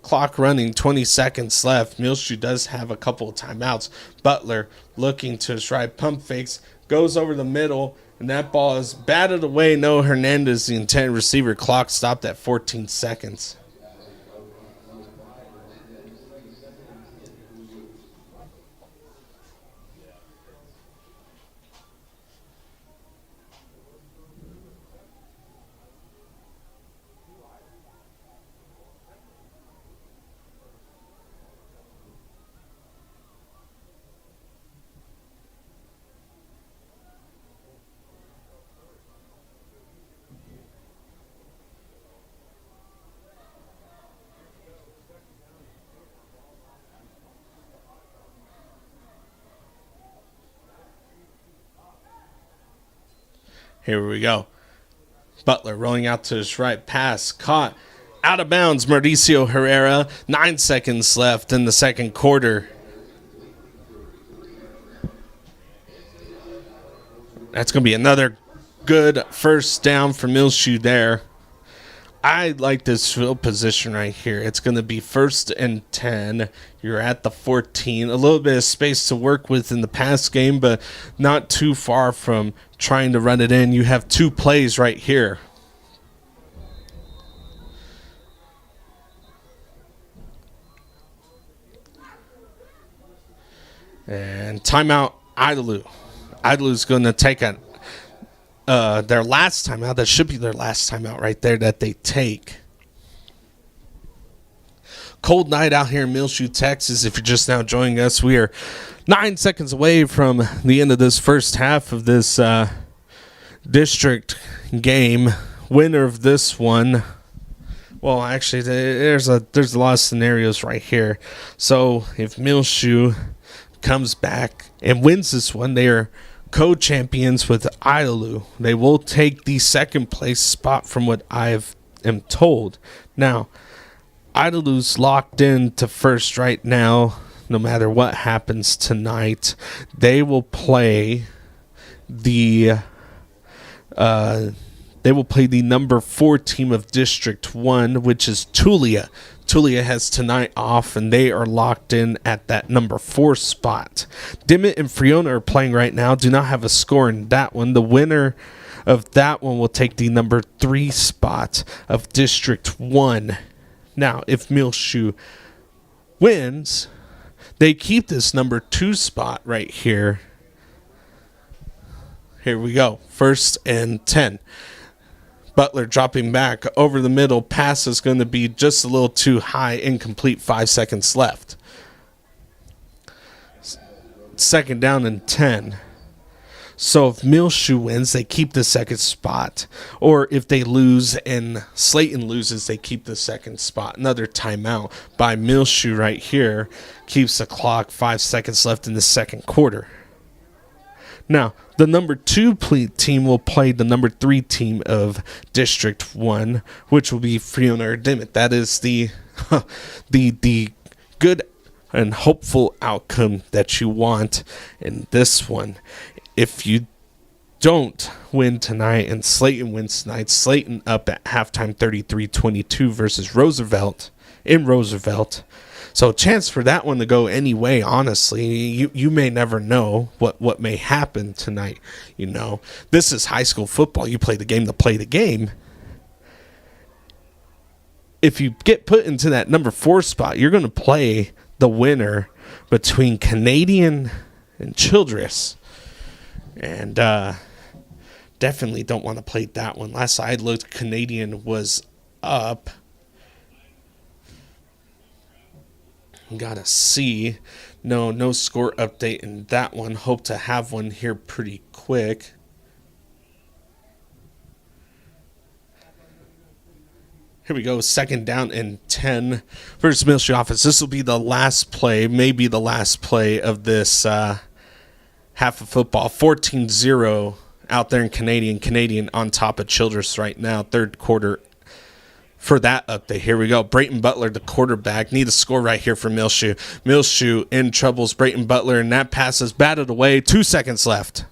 Clock running, 20 seconds left. Muleshoe does have a couple of timeouts. Butler looking to his right, pump fakes, goes over the middle, and that ball is batted away. Noah Hernandez, the intended receiver. Clock stopped at 14 seconds. Here we go. Butler rolling out to his right. Pass caught out of bounds. Mauricio Herrera. 9 seconds left in the second quarter. That's going to be another good first down for Muleshoe there. I like this field position right here. It's going to be 1st and 10. You're at the 14. A little bit of space to work with in the pass game, but not too far from trying to run it in. You have 2 plays right here. And timeout, Idalou. Idalou's going to take their last timeout. That should be their last timeout right there that they take. Cold night out here in Muleshoe, Texas. If you're just now joining us, we are 9 seconds away from the end of this first half of this district game. Winner of this one. Well, actually, there's a lot of scenarios right here. So if Muleshoe comes back and wins this one, they are co-champions with Idalou. They will take the second place spot from what I am told. Now, Idalou's locked in to first right now. No matter what happens tonight, they will play the They will play the number 4 team of District 1, which is Tortilla. Tortilla has tonight off, and they are locked in at that number 4 spot. Dement and Friona are playing right now. Do not have a score in that one. The winner of that one will take the number 3 spot of District 1. Now, if Muleshoe wins, they keep this number 2 spot right here. Here we go. 1st and 10. Butler dropping back over the middle. Pass is going to be just a little too high. Incomplete. 5 seconds left. 2nd down and 10. So if Muleshoe wins, they keep the 2nd spot. Or if they lose and Slayton loses, they keep the 2nd spot. Another timeout by Muleshoe right here keeps the clock. 5 seconds left in the 2nd quarter. Now, the number 2 team will play the number 3 team of District 1, which will be Friona or Dement. That is the good and hopeful outcome that you want in this one. If you don't win tonight and Slayton wins tonight, Slayton up at halftime 33-22 versus Roosevelt in Roosevelt. So chance for that one to go any way, honestly. You may never know what may happen tonight. You know, this is high school football. You play the game to play the game. If you get put into that number 4 spot, you're going to play the winner between Canadian and Childress. And definitely don't want to play that one. Last I looked, Canadian was up. Gotta see. No score update in that one. Hope to have one here pretty quick. Here we go. 2nd down and 10 versus Muleshoe offense. This will be the last play, maybe the last play of this half of football. 14-0 out there in Canadian. Canadian on top of Childress right now. 3rd quarter for that update. Here we go. Brayton Butler, the quarterback. Need a score right here for Muleshoe. Muleshoe in troubles. Brayton Butler, and that pass is batted away. 2 seconds left.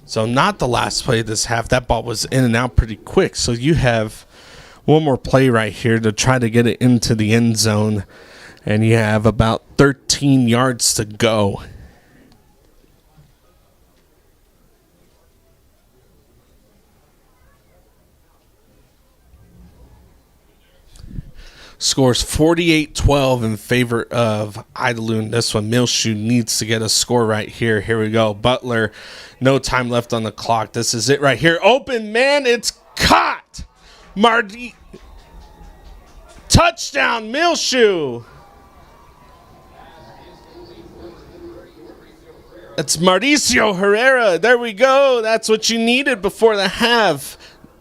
So not the last play of this half. That ball was in and out pretty quick. So you have one more play right here to try to get it into the end zone. And you have about 13 yards to go. Scores 48-12 in favor of Idalou in this one. Muleshoe needs to get a score right here. Here we go. Butler, no time left on the clock. This is it right here. Open man, it's caught. Marty, touchdown, Muleshoe. It's Mauricio Herrera. There we go. That's what you needed before the half.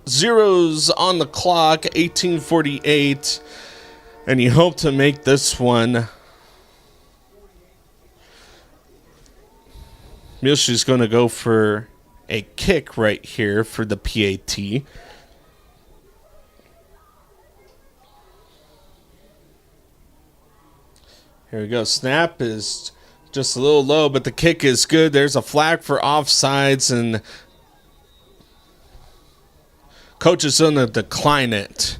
Zeros on the clock, 18:48. And you hope to make this one. Muleshoe's going to go for a kick right here for the PAT. Here we go. Snap is just a little low, but the kick is good. There's a flag for offsides, and coach is going to decline it.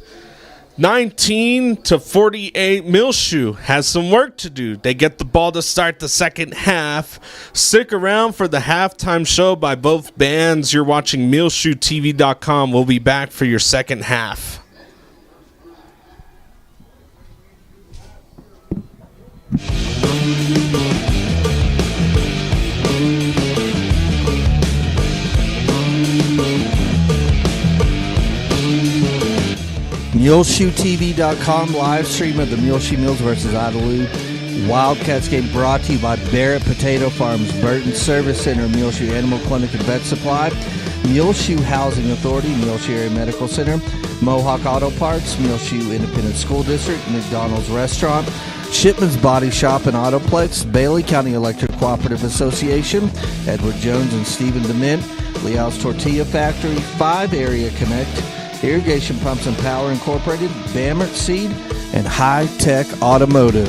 19-48. Muleshoe has some work to do. They get the ball to start the 2nd half. Stick around for the halftime show by both bands. You're watching MuleshoeTV.com. We'll be back for your 2nd half. MuleshoeTV.com live stream of the Muleshoe Mules versus Idalou Wildcats game brought to you by Barrett Potato Farms, Burton Service Center, Muleshoe Animal Clinic and Vet Supply, Muleshoe Housing Authority, Muleshoe Area Medical Center, Mohawk Auto Parts, Muleshoe Independent School District, McDonald's Restaurant, Shipman's Body Shop and Autoplex, Bailey County Electric Cooperative Association, Edward Jones and Stephen Dement, Leal's Tortilla Factory, 5 Area Connect, Irrigation Pumps and Power Incorporated, Bamert Seed, and Hi-Tek Automotive.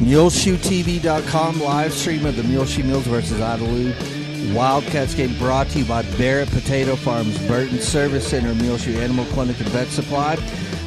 MuleshoeTV.com live stream of the Muleshoe Mules versus Idalou Wildcats game brought to you by Barrett Potato Farms, Burton Service Center, Muleshoe Animal Clinic and Vet Supply,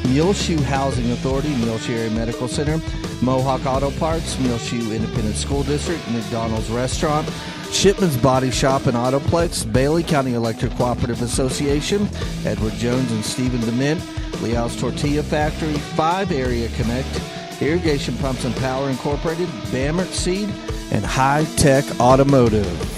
Muleshoe Housing Authority, Muleshoe Area Medical Center, Mohawk Auto Parts, Muleshoe Independent School District, McDonald's Restaurant, Shipman's Body Shop and Autoplex, Bailey County Electric Cooperative Association, Edward Jones and Stephen Dement, Leal's Tortilla Factory, 5 Area Connect, Irrigation Pumps and Power Incorporated, Bamert Seed, and Hi-Tek Automotive.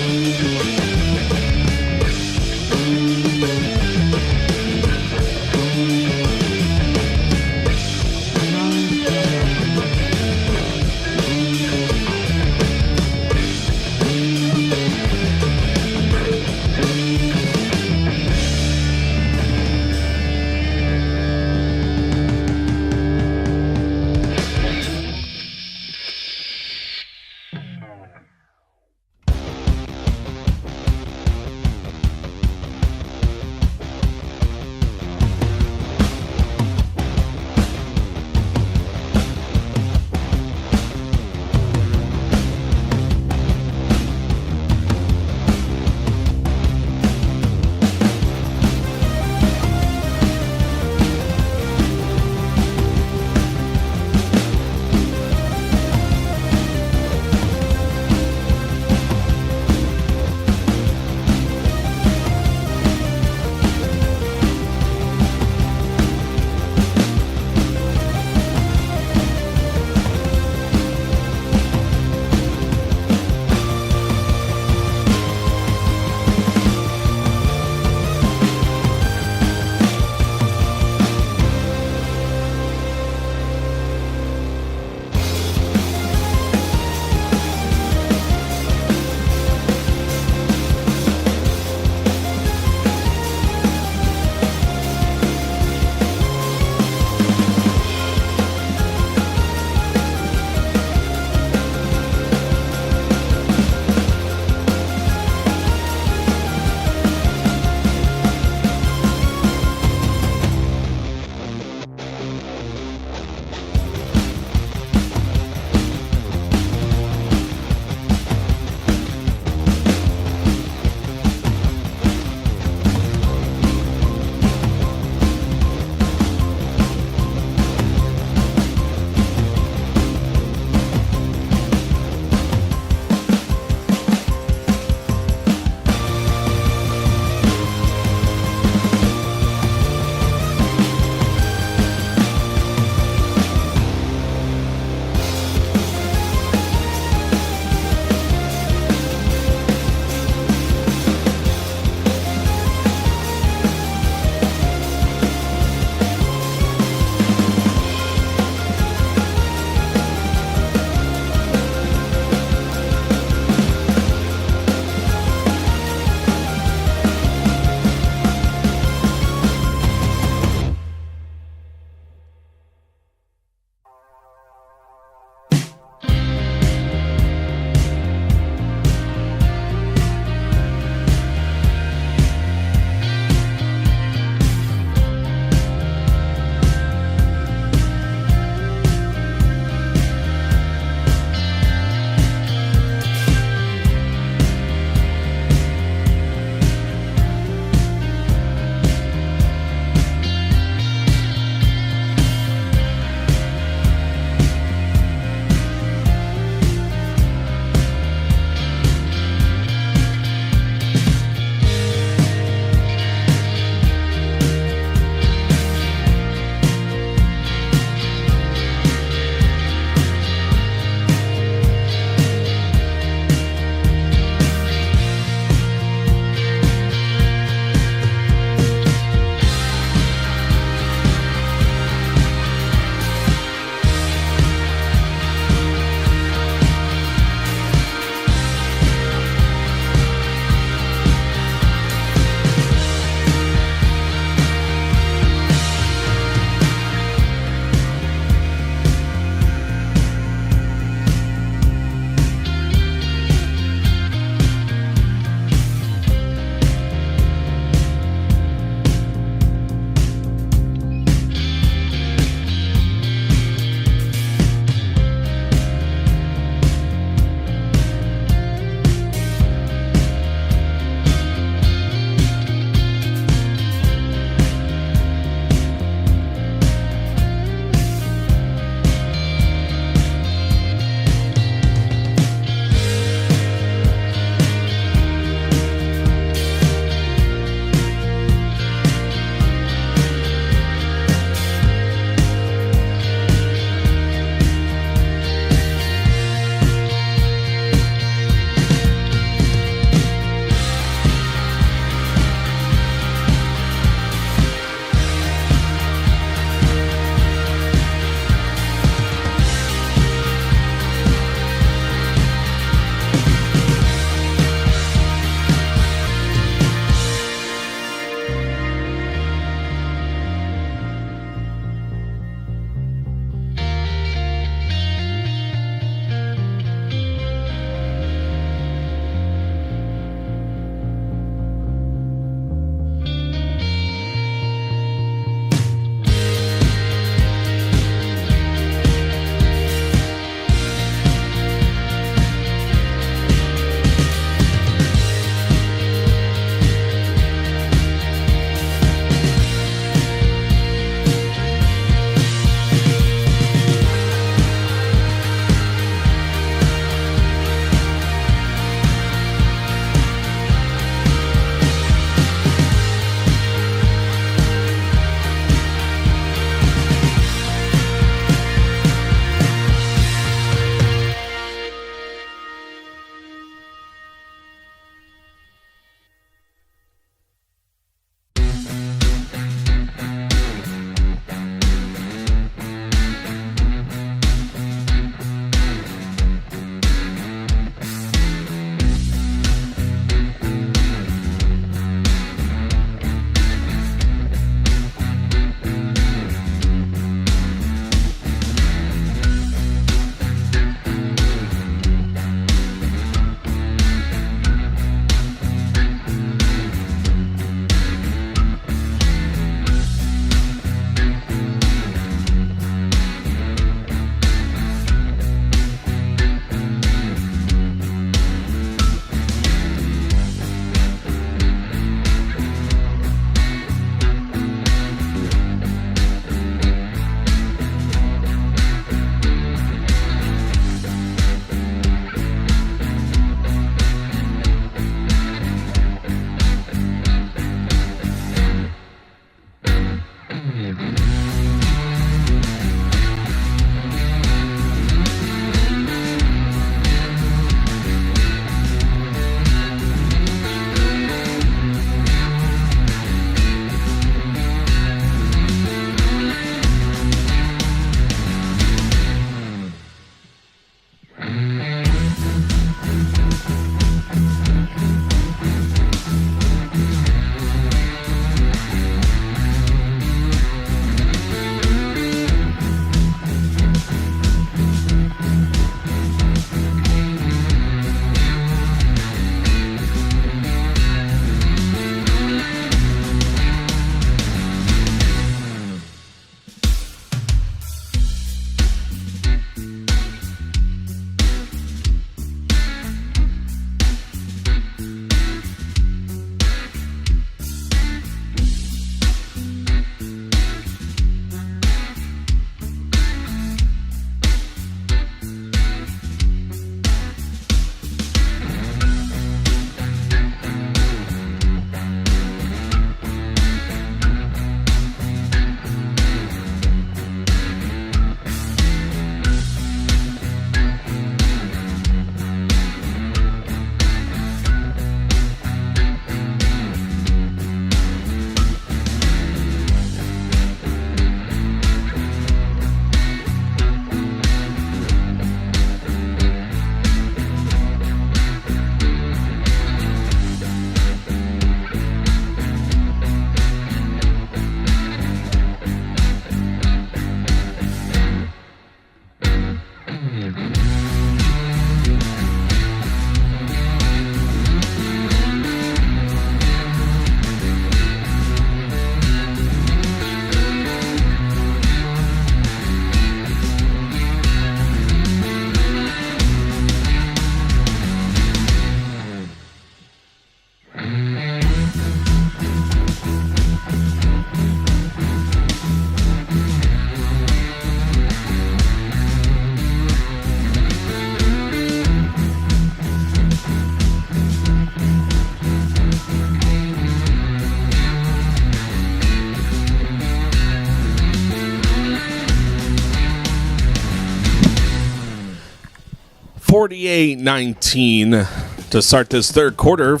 48-19 to start this third quarter.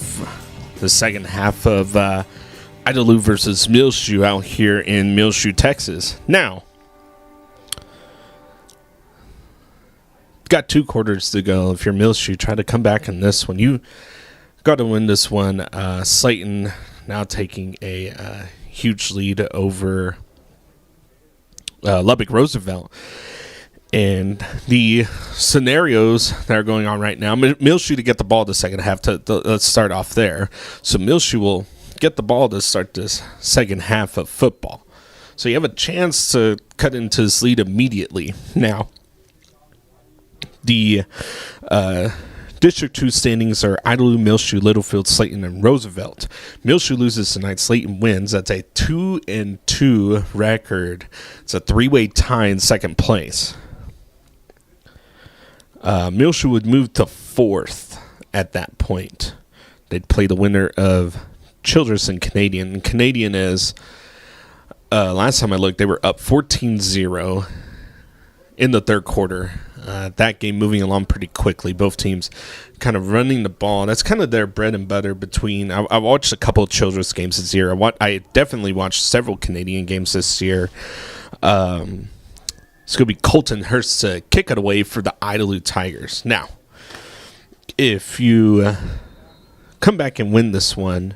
The second half of Idalou versus Muleshoe out here in Muleshoe, Texas. Now, got 2 quarters to go. If you're Muleshoe, try to come back in this one. You got to win this one. Slayton now taking a huge lead over Lubbock Roosevelt. And the scenarios that are going on right now, Muleshoe to get the ball the second half. Let's start off there. So Muleshoe will get the ball to start this second half of football. So you have a chance to cut into this lead immediately. Now, the District 2 standings are Idalou, Muleshoe, Littlefield, Slayton, and Roosevelt. Muleshoe loses tonight. Slayton wins. That's a 2-2 record. It's a 3-way tie in second place. Muleshoe would move to 4th at that point. They'd play the winner of Childress and Canadian. And Canadian is, last time I looked, they were up 14-0 in the third quarter. That game moving along pretty quickly. Both teams kind of running the ball. That's kind of their bread and butter between. I watched a couple of Childress games this year. I definitely watched several Canadian games this year. It's going to be Colton Hurst to kick it away for the Idalou Tigers. Now, if you come back and win this one,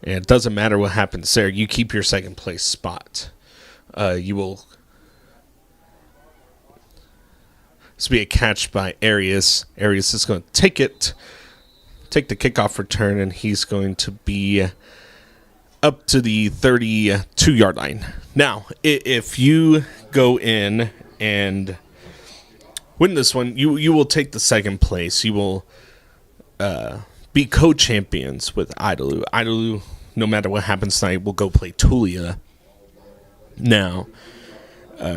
and it doesn't matter what happens there, you keep your second place spot. You will. This will be a catch by Arias. Arias is going to take the kickoff return, and he's going to be up to the 32-yard line. Now, if you go in and win this one, you will take the second place. You will be co-champions with Idalou. Idalou, no matter what happens tonight, will go play Tortilla. Now,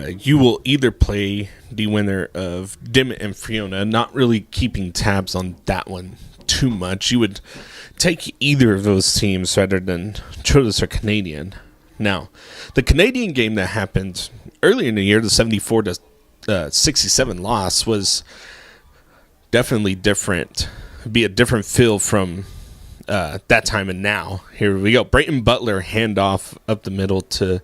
you will either play the winner of Dement and Fiona, not really keeping tabs on that one too much. You would take either of those teams rather than Childress or Canadian. Now, the Canadian game that happened earlier in the year, the 74-67 loss, was definitely different. It'd be a different feel from that time and now. Here we go. Brayton Butler handoff up the middle to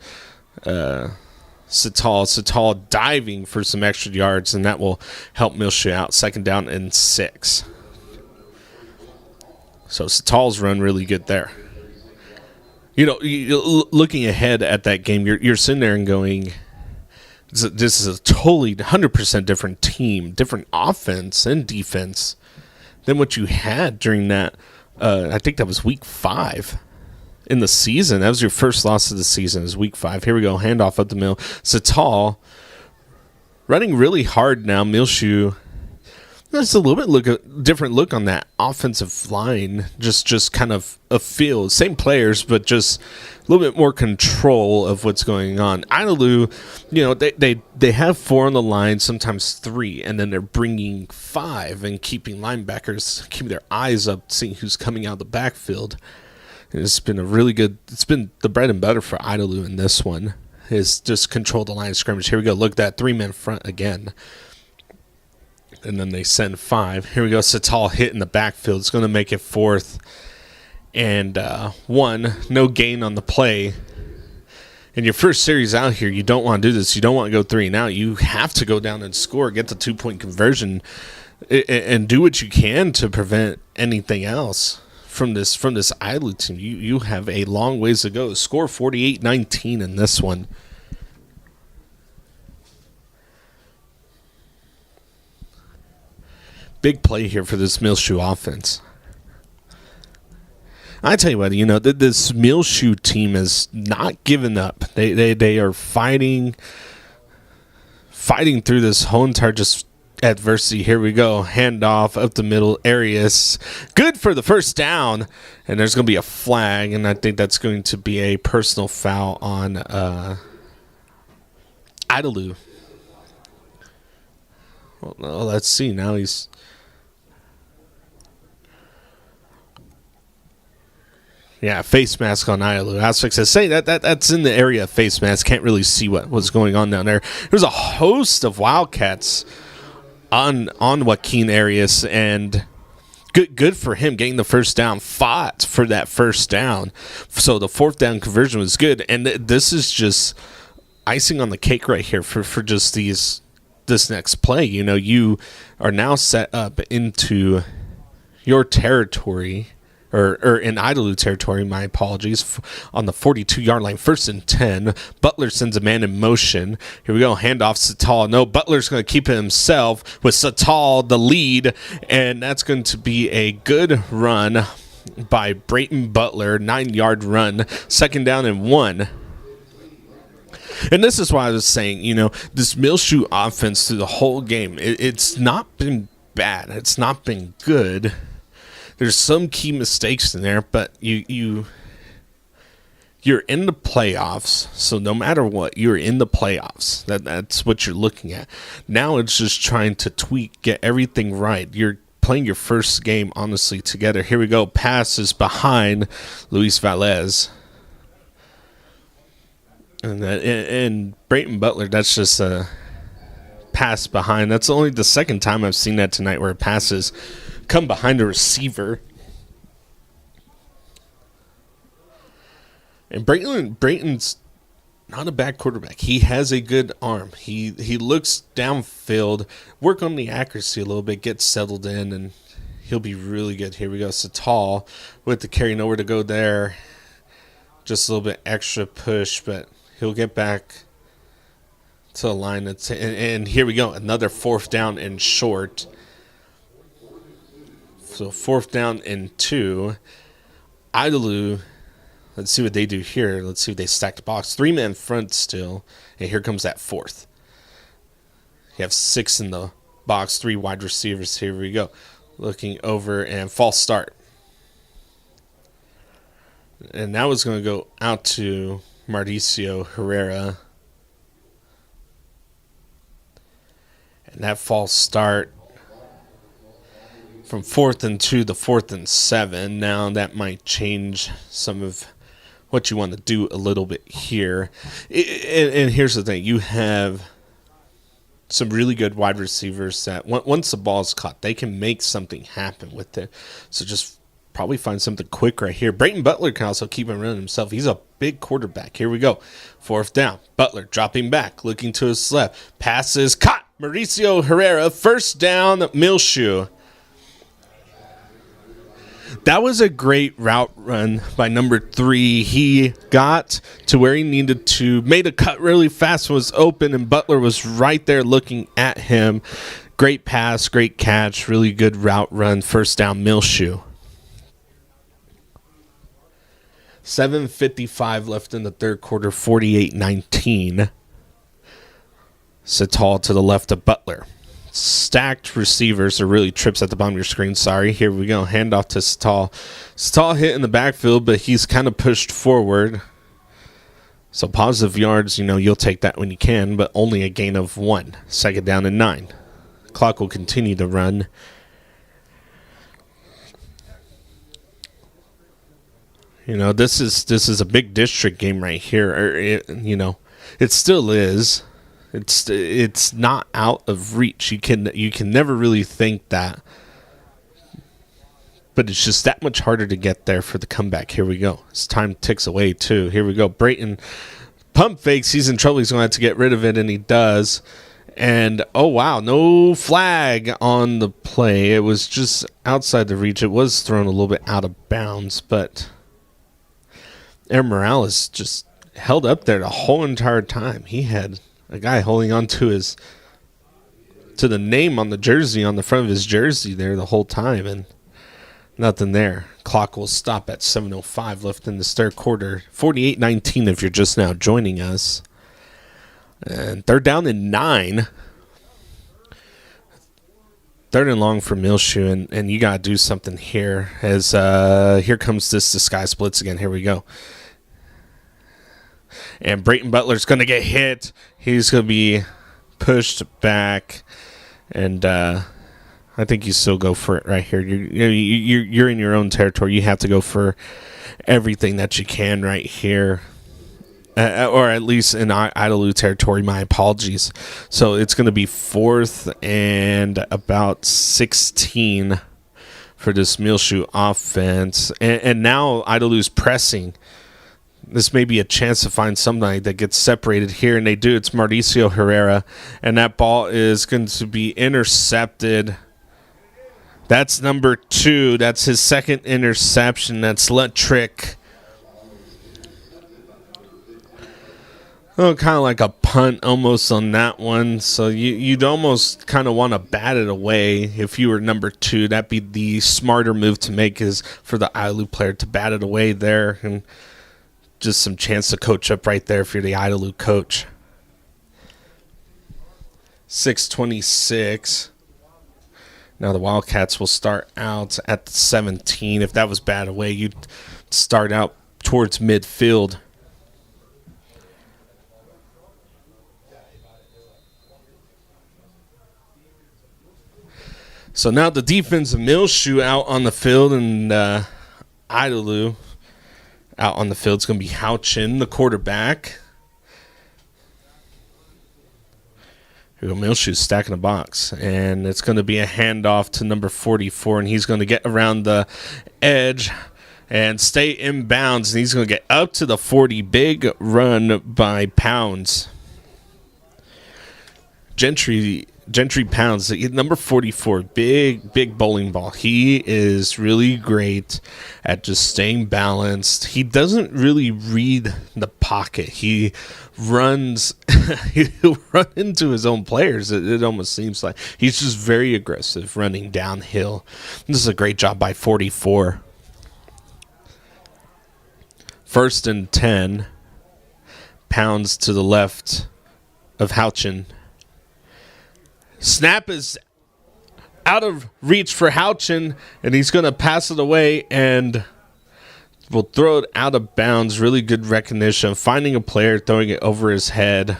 Sital diving for some extra yards, and that will help Muleshoe out. Second down and 6. So Sital's run really good there. You know, looking ahead at that game, you're sitting there and going, this is a totally 100% different team, different offense and defense than what you had during that. I think that was week 5 in the season. That was your first loss of the season, is week 5. Here we go, handoff up the middle. Sital running really hard now. Muleshoe, there's a little bit different look on that offensive line. Just kind of a feel. Same players, but just a little bit more control of what's going on. Idalou, you know, they have 4 on the line, sometimes 3, and then they're bringing 5 and keeping linebackers, keeping their eyes up, seeing who's coming out of the backfield. It's been it's been the bread and butter for Idalou in this one, is just control the line of scrimmage. Here we go. Look at that 3-man front again. And then they send 5. Here we go. Sital hit in the backfield. It's going to make it 4th and 1. No gain on the play. In your first series out here, you don't want to do this. You don't want to go 3 and out. You have to go down and score, get the 2-point conversion, and do what you can to prevent anything else from this Idalou team. You have a long ways to go. Score 48-19 in this one. Big play here for this Muleshoe offense. I tell you what, you know, this Muleshoe team is not giving up. They are fighting through this whole entire just adversity. Here we go. Handoff up the middle. Arias. Good for the first down. And there's going to be a flag, and I think that's going to be a personal foul on Idalou. Well, let's see. Now he's... Yeah, face mask on Idalou. Aspect says, say that's in the area of face mask. Can't really see what was going on down there. There's a host of Wildcats on Joaquin Arias, and good for him getting the first down, fought for that first down. So the fourth down conversion was good, and this is just icing on the cake right here for just this next play. You are now set up into your territory, or in Idalou territory, my apologies, on the 42-yard line, 1st and 10. Butler sends a man in motion. Here we go, handoff Satal. No, Butler's going to keep it himself with Satal the lead, and that's going to be a good run by Brayton Butler, 9-yard run, 2nd down and 1. And this is why I was saying, this Muleshoe offense through the whole game, it's not been bad. It's not been good. There's some key mistakes in there, but you're in the playoffs, so no matter what, you're in the playoffs. That's what you're looking at. Now it's just trying to tweak, get everything right. You're playing your first game, honestly, together. Here we go. Pass is behind Luis Valles. And Brayton Butler, that's just a pass behind. That's only the second time I've seen that tonight where a pass is come behind a receiver. And Brayton's not a bad quarterback. He has a good arm. He looks downfield, work on the accuracy a little bit, get settled in, and he'll be really good. Here we go. Satal with the carry, nowhere to go there. Just a little bit extra push, but he'll get back to the line. And here we go. Another 4th down and short. So 4th down and 2. Idalou, let's see what they do here. Let's see if they stack the box. 3-man front still. And here comes that 4th. You have 6 in the box, 3 wide receivers. Here we go. Looking over and false start. And that was going to go out to Mauricio Herrera. And that false start from 4th and 2 to 4th and 7. Now that might change some of what you want to do a little bit here. And here's the thing. You have some really good wide receivers that once the ball is caught, they can make something happen with it. So just probably find something quick right here. Brayton Butler can also keep him running himself. He's a big quarterback. Here we go. 4th down. Butler dropping back, looking to his left. Passes caught. Mauricio Herrera. 1st down, Muleshoe. That was a great route run by number 3. He got to where he needed to, made a cut really fast, was open, and Butler was right there looking at him. Great pass, great catch, really good route run. 1st down, Muleshoe. 7:55 left in the third quarter, 48-19. Satal to the left of Butler. Stacked receivers, or really trips at the bottom of your screen. Sorry. Here we go. Handoff to Satal. Satal hit in the backfield, but he's kind of pushed forward. So positive yards, you'll take that when you can, but only a gain of 1. 2nd down and 9. Clock will continue to run. This is a big district game right here. It still is. It's not out of reach. You can never really think that, but it's just that much harder to get there for the comeback. Here we go. As time ticks away too. Here we go. Brayton pump fakes. He's in trouble. He's going to have to get rid of it, and he does. And oh wow, no flag on the play. It was just outside the reach. It was thrown a little bit out of bounds, but Aaron Morales just held up there the whole entire time. He had a guy holding on to the name on the jersey, on the front of his jersey there the whole time, and nothing there. Clock will stop at 7:05 left in this third quarter. 48-19 if you're just now joining us. And 3rd down and 9. 3rd and long for Muleshoe, and you got to do something here as here comes this disguise blitz again. Here we go. And Brayton Butler's going to get hit. He's going to be pushed back, and I think you still go for it right here. You're in your own territory. You have to go for everything that you can right here. or at least in Idalou territory. My apologies. So it's going to be 4th and about 16 for this Muleshoe offense. And now Idalou's pressing. This may be a chance to find somebody that gets separated here, and they do. It's Mauricio Herrera, and that ball is going to be intercepted. That's number 2. That's his second interception. That's Trick. Oh, kind of like a punt almost on that one. So you'd almost kind of want to bat it away if you were number 2. That'd be the smarter move to make, is for the Idalou player to bat it away there, and just some chance to coach up right there if you're the Idalou coach. 6:26. Now the Wildcats will start out at the 17. If that was bat away, you'd start out towards midfield. So now the defense of Muleshoe out on the field, and Idalou out on the field. It's going to be Houchin, the quarterback. Here we go, Muleshoe stacking the box. And it's going to be a handoff to number 44, and he's going to get around the edge and stay in bounds. And he's going to get up to the 40. Big run by Pounds. Gentry Pounds, number 44, big bowling ball. He is really great at just staying balanced. He doesn't really read the pocket. He runs, he'll run into his own players. It almost seems like he's just very aggressive running downhill. This is a great job by 44. 1st and 10. Pounds to the left of Houchin. Snap is out of reach for Houchin, and he's going to pass it away and will throw it out of bounds. Really good recognition, finding a player, throwing it over his head.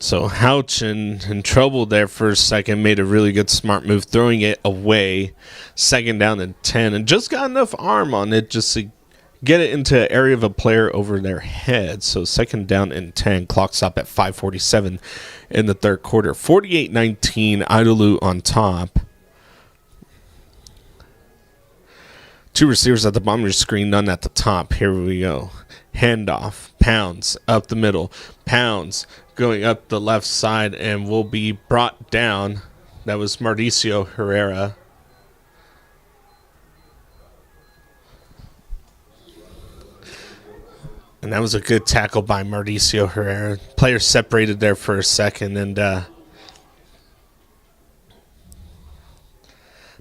So Houchin in trouble there for a second, made a really good smart move, throwing it away. 2nd down and 10, and just got enough arm on it just to get it into an area of a player over their head. So 2nd down and 10, clock stop at 5:47 in the 3rd quarter. 48-19, Idalou on top. 2 receivers at the bottom of your screen, none at the top. Here we go. Handoff. Pounds up the middle. Pounds going up the left side and will be brought down. That was Mauricio Herrera. And that was a good tackle by Mauricio Herrera. Players separated there for a second, and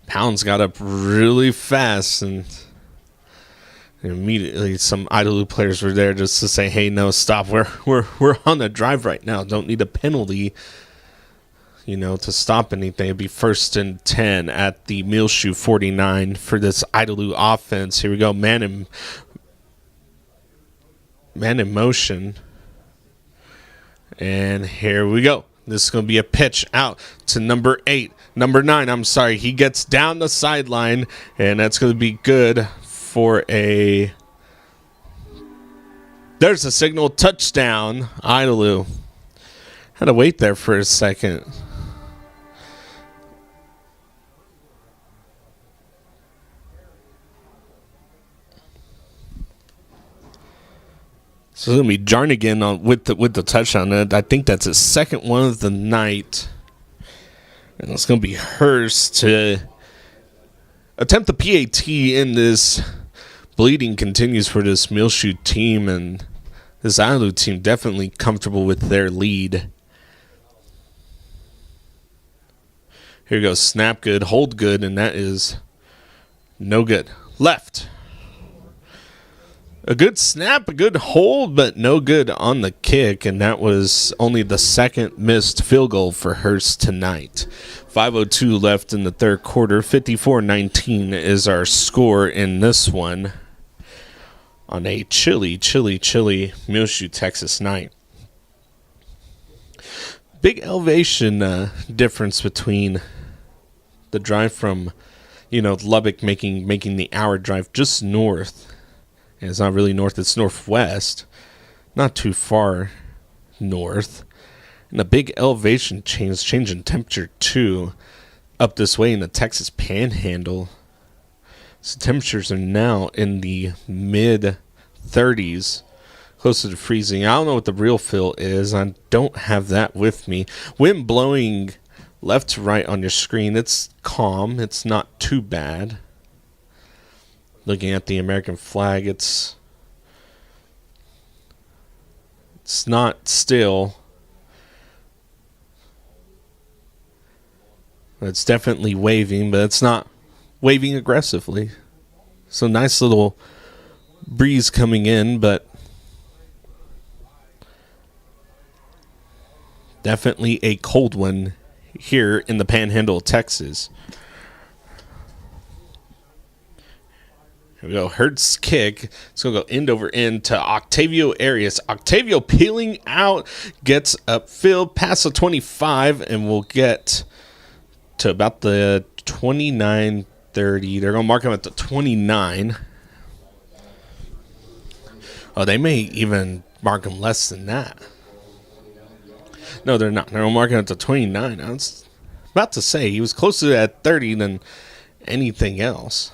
Pounds got up really fast, and immediately some Idalou players were there just to say, "Hey, no, stop. We're on the drive right now. Don't need a penalty, to stop anything." It'd be 1st and 10 at the Muleshoe 49 for this Idalou offense. Here we go, man in motion. And here we go. This is going to be a pitch out to number 9. I'm sorry. He gets down the sideline, and that's going to be good for a... There's a signal, touchdown, Idalou. Had to wait there for a second. So it's going to be Jarnigan with the touchdown. I think that's his 2nd one of the night. And it's going to be Hurst to attempt the PAT in this. Bleeding continues for this Muleshoe team, and this Idalou team definitely comfortable with their lead. Here goes, snap good, hold good, and that is no good. Left. A good snap, a good hold, but no good on the kick, and that was only the 2nd missed field goal for Hurst tonight. 5:02 left in the 3rd quarter. 54-19 is our score in this one on a chilly Muleshoe, Texas night. Big elevation difference between the drive from, Lubbock making the hour drive just north And it's not really north, it's northwest. Not too far north. And a big elevation change in temperature too up this way in the Texas Panhandle. So temperatures are now in the mid 30s, closer to freezing. I don't know what the real feel is. I don't have that with me. Wind blowing left to right on your screen. It's calm. It's not too bad. Looking at the American flag, it's not still. It's definitely waving, but it's not waving aggressively. So nice little breeze coming in, but definitely a cold one here in the Panhandle of Texas. Here we go. Hurts kick. It's going to go end over end to Octavio Arias. Octavio peeling out, gets upfield past the 25, and we'll get to about the 29-30. They're going to mark him at the 29. Oh, they may even mark him less than that. No, they're not. They're going to mark him at the 29. I was about to say, he was closer to that 30 than anything else.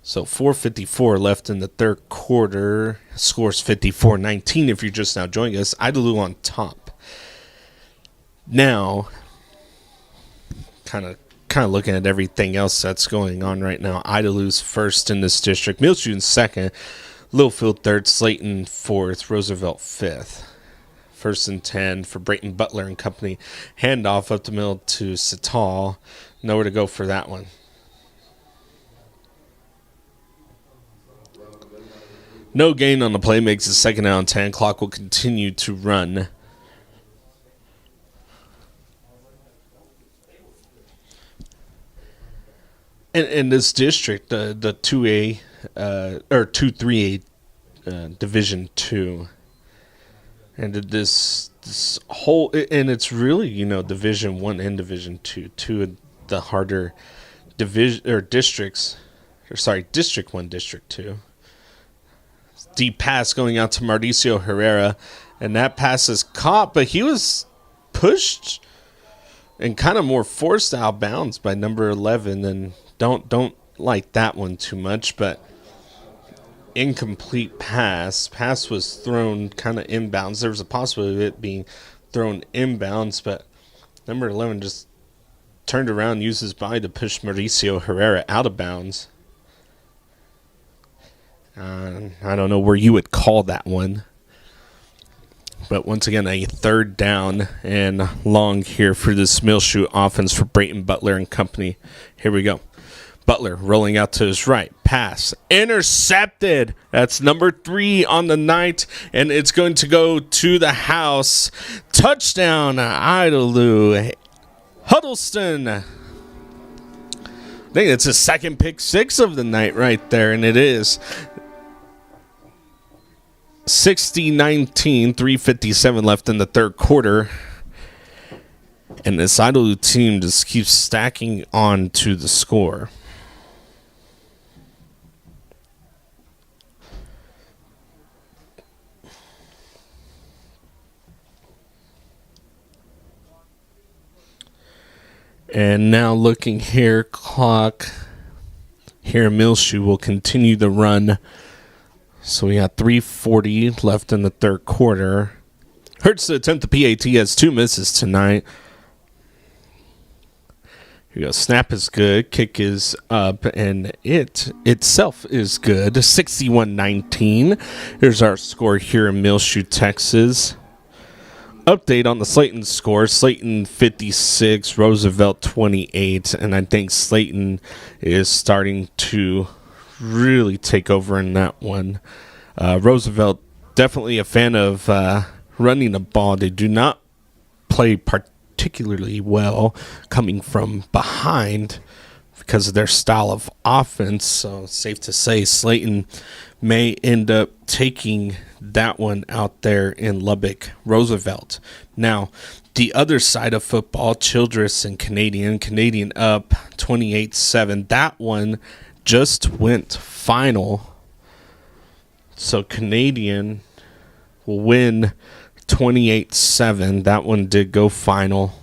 So 4:54 left in the third quarter. Scores 54-19 if you're just now joining us. Idalou on top. Now, kind of looking at everything else that's going on right now. Idalou's first in this district. Muleshoe in second. Littlefield third. Slayton fourth. Roosevelt fifth. 1st and 10 for Brayton Butler and company. Handoff up the middle to Sital. Nowhere to go for that one. No gain on the play, makes it 2nd down and 10. Clock will continue to run. And in this district, the 2A or 2-3A Division 2, and this whole, and it's really Division 1 and Division 2, two of the harder division or districts, or sorry, District 1, District 2. Deep pass going out to Mauricio Herrera, and that pass is caught, but he was pushed and kind of more forced out of bounds by number 11, and don't like that one too much, but incomplete pass. Pass was thrown kind of inbounds. There was a possibility of it being thrown inbounds, but number 11 just turned around, used his body to push Mauricio Herrera out of bounds. I don't know where you would call that one. But once again, a 3rd down and long here for this Muleshoe offense for Brayton Butler and company. Here we go. Butler rolling out to his right. Pass. Intercepted. That's number 3 on the night. And it's going to go to the house. Touchdown, Idalou. Huddleston. I think it's his 2nd pick 6 of the night right there. And it is 60-19, 3:57 left in the third quarter. And this Idalou team just keeps stacking on to the score. And now looking here, clock here in Muleshoe will continue the run. So we got 3:40 left in the third quarter. Hurts to attempt the PAT, has 2 misses tonight. Here we go. Snap is good. Kick is up, and it itself is good. 61-19. Here's our score here in Muleshoe, Texas. Update on the Slayton score. Slayton 56, Roosevelt 28, and I think Slayton is starting to really take over in that one. Roosevelt, definitely a fan of running the ball. They do not play particularly well coming from behind because of their style of offense. So safe to say Slayton may end up taking that one out there in Lubbock. Roosevelt. Now, the other side of football, Childress and Canadian. Canadian up 28-7. That one just went final. So Canadian will win 28-7. That one did go final.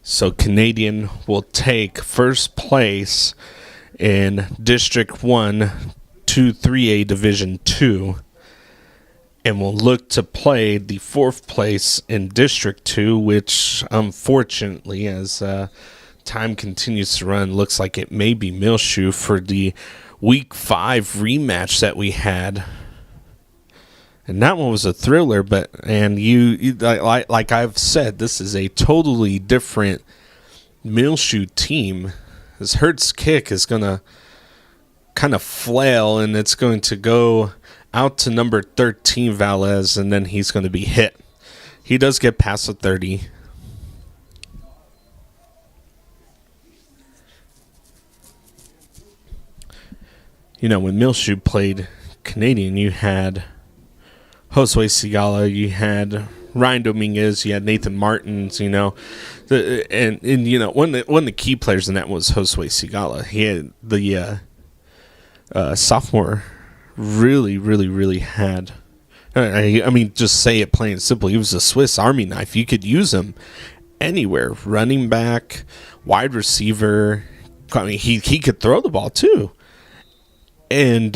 So Canadian will take first place in District 1 to 3A Division 2. And will look to play the fourth place in District 2, which unfortunately, as time continues to run, looks like it may be Muleshoe for the Week 5 rematch that we had. And that one was a thriller, and you like I've said, this is a totally different Muleshoe team. This Hertz kick is going to kind of flail, and it's going to go out to number 13, Valez, and then he's going to be hit. He does get past the 30. You know, when Muleshoe played Canadian, you had Josue Sigala, you had Ryan Dominguez, you had Nathan Martins, you know. And you know, one of the key players in that was Josue Sigala. He had the sophomore really had. I mean, just say it plain and simple. He was a Swiss Army knife. You could use him anywhere. Running back, wide receiver. I mean, he could throw the ball too. And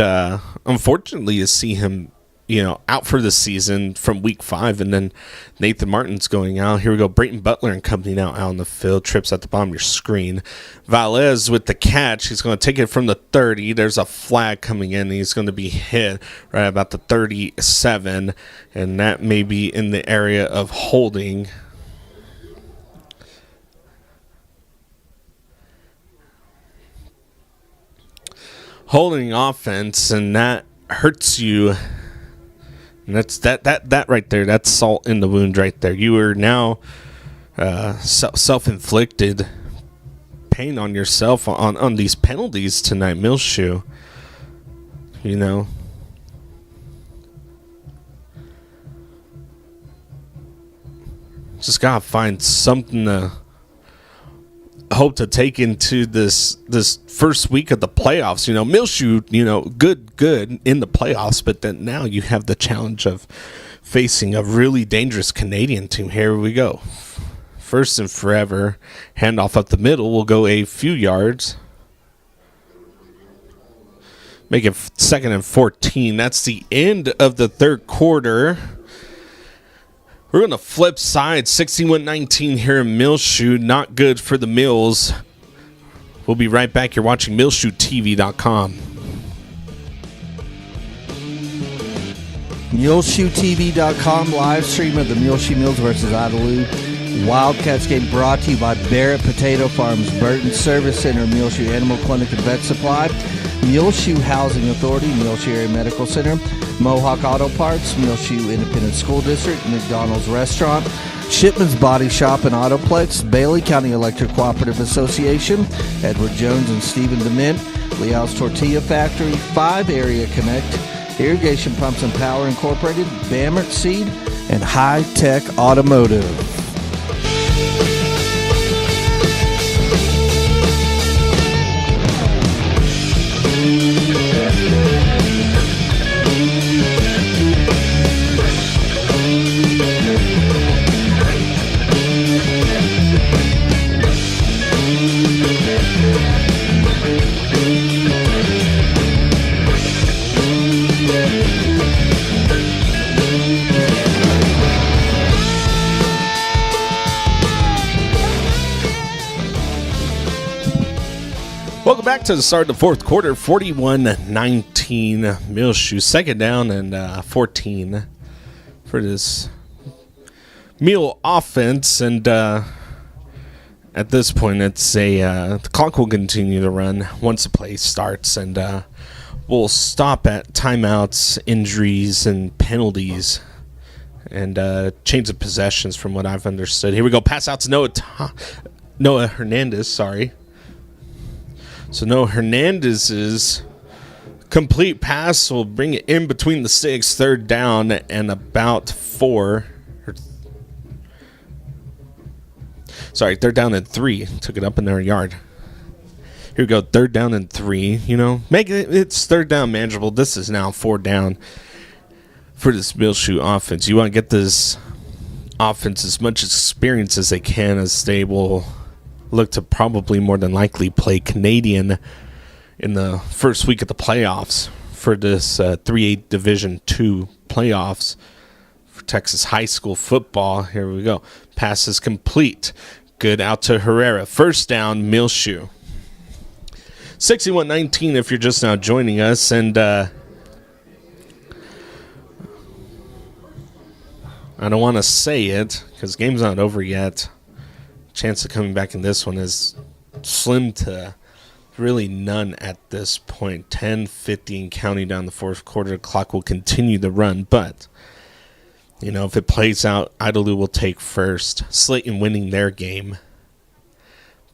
unfortunately, to see him, you know, out for the season from Week 5, and then Nathan Martin's going out. Here we go. Brayton Butler and company now out on the field. Trips at the bottom of your screen. Valez with the catch. He's going to take it from the 30. There's a flag coming in. He's going to be hit right about the 37, and that may be in the area of holding. Holding offense, and that hurts you. And that's that right there. That's salt in the wound right there. You are now self-inflicted pain on yourself on these penalties tonight, Muleshoe. You know. Just gotta find something to hope to take into this first week of the playoffs. You know, Muleshoe, you know, good in the playoffs, but then now you have the challenge of facing a really dangerous Canadian team. Here we go. First and forever, handoff up the middle. We'll go a few yards. Make it 2nd and 14. That's the end of the third quarter. We're going to flip sides, 61-19 here in Muleshoe. Not good for the Mills. We'll be right back. You're watching MuleshoeTV.com. MuleshoeTV.com live stream of the Muleshoe Mules versus Idalou Wildcats game brought to you by Barrett Potato Farms, Burton Service Center, Muleshoe Animal Clinic and Vet Supply, Muleshoe Housing Authority, Muleshoe Area Medical Center, Mohawk Auto Parts, Muleshoe Independent School District, McDonald's Restaurant, Shipman's Body Shop and Autoplex, Bailey County Electric Cooperative Association, Edward Jones and Stephen Dement, Leal's Tortilla Factory, 5 Area Connect, Irrigation Pumps and Power Incorporated, Bamert Seed, and Hi-Tek Automotive. Welcome back to the start of the fourth quarter. 41-19 Muleshoe. Second down and 14 for this Mule offense. And at this point, it's the clock will continue to run once the play starts. And we'll stop at timeouts, injuries, and penalties. And change of possessions from what I've understood. Here we go. Pass out to Noah Hernandez, sorry. So Noah Hernandez's complete pass will bring it in between the sticks, 3rd down and about 4. Sorry, third down and 3. Took it up in their yard. Here we go, third down and 3. Make it's third down manageable. This is now 4 down for this Muleshoe offense. You want to get this offense as much experience as they can, as they will look to probably more than likely play Canadian in the first week of the playoffs for this 3A Division II playoffs for Texas high school football. Here we go. Pass is complete. Good out to Herrera. First down, Muleshoe. 61-19 if you're just now joining us. And I don't want to say it because game's not over yet. Chance of coming back in this one is slim to really none at this point. 10:50 and counting down the fourth quarter. The clock will continue to run, but if it plays out, Idalou will take first. Slayton winning their game.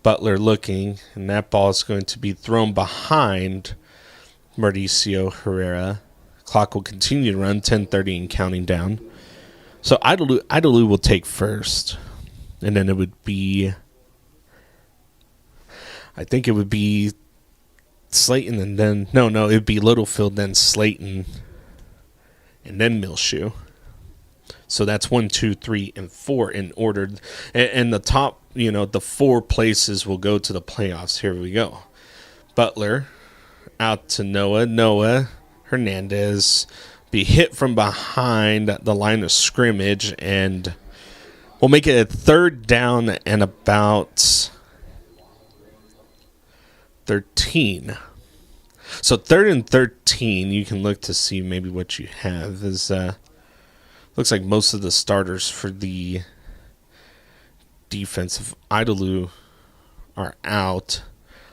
Butler looking, and that ball is going to be thrown behind Mauricio Herrera. Clock will continue to run. 10:30 and counting down. So Idalou will take first, and then it would be, I think it would be Slayton, and then no, it would be Littlefield, then Slayton, and then Muleshoe. So that's 1, 2, 3, and 4 in order, and the top, the 4 places will go to the playoffs. Here we go. Butler out to Noah Hernandez. Be hit from behind the line of scrimmage, and we'll make it a third down and about 13. So 3rd and 13, you can look to see maybe what you have is looks like most of the starters for the defensive Idalou are out.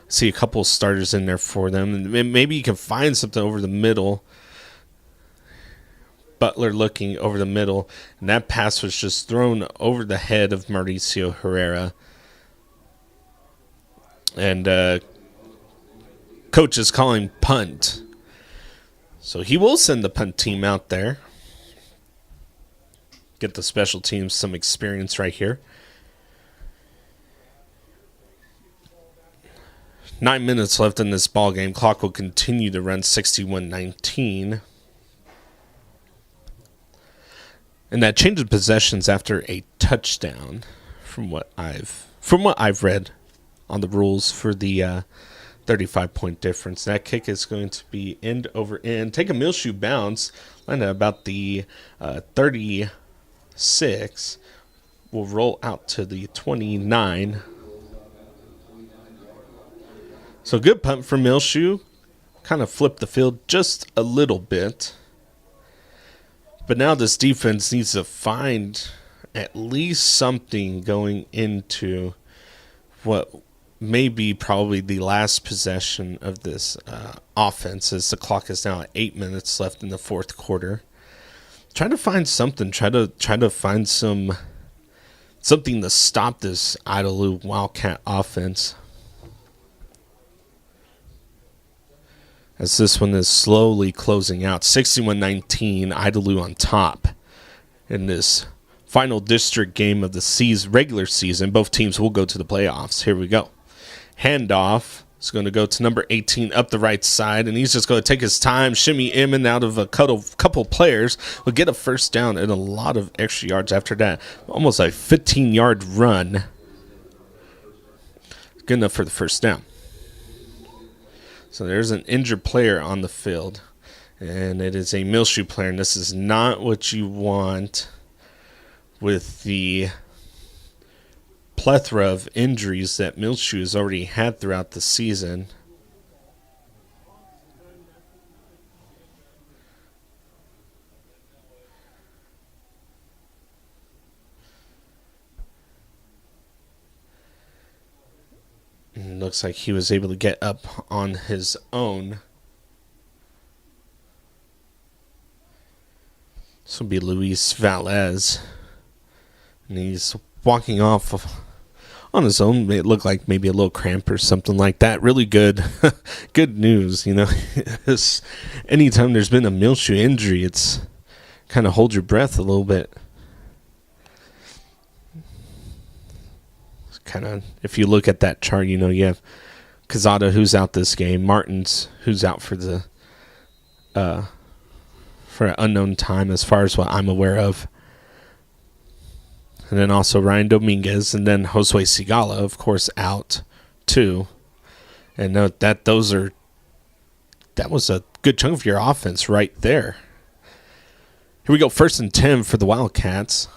See a couple of starters in there for them, and maybe you can find something over the middle. Butler looking over the middle, and that pass was just thrown over the head of Mauricio Herrera. And coach is calling punt. So he will send the punt team out there. Get the special teams some experience right here. 9 minutes left in this ball game. Clock will continue to run. 61-19. And that change of possessions after a touchdown, from what I've read on the rules for the 35-point difference. That kick is going to be end over end. Take a Muleshoe bounce. Land at about the 36. Will roll out to the 29. So good punt for Muleshoe. Kind of flipped the field just a little bit. But now this defense needs to find at least something going into what may be probably the last possession of this offense, as the clock is now at 8 minutes left in the fourth quarter. Try to find something. Try to find something to stop this Idalou Wildcat offense. As this one is slowly closing out. 61-19, Idalou on top in this final district game of the regular season. Both teams will go to the playoffs. Here we go. Handoff is going to go to number 18 up the right side, and he's just going to take his time, shimmy in and out of a couple players. Will get a first down and a lot of extra yards after that. Almost a 15-yard run. Good enough for the first down. So there's an injured player on the field, and it is a Muleshoe player, and this is not what you want with the plethora of injuries that Muleshoe has already had throughout the season. And looks like he was able to get up on his own. This will be Luis Valles. And he's walking off on his own. It looked like maybe a little cramp or something like that. Really good good news, anytime there's been a Muleshoe injury, it's kind of hold your breath a little bit. kind of, if you look at that chart, you have Quezada, who's out this game, Martins, who's out for the for an unknown time as far as what I'm aware of. And then also Ryan Dominguez, and then Josue Sigala, of course, out too. And note that that was a good chunk of your offense right there. Here we go, 1st and 10 for the Wildcats.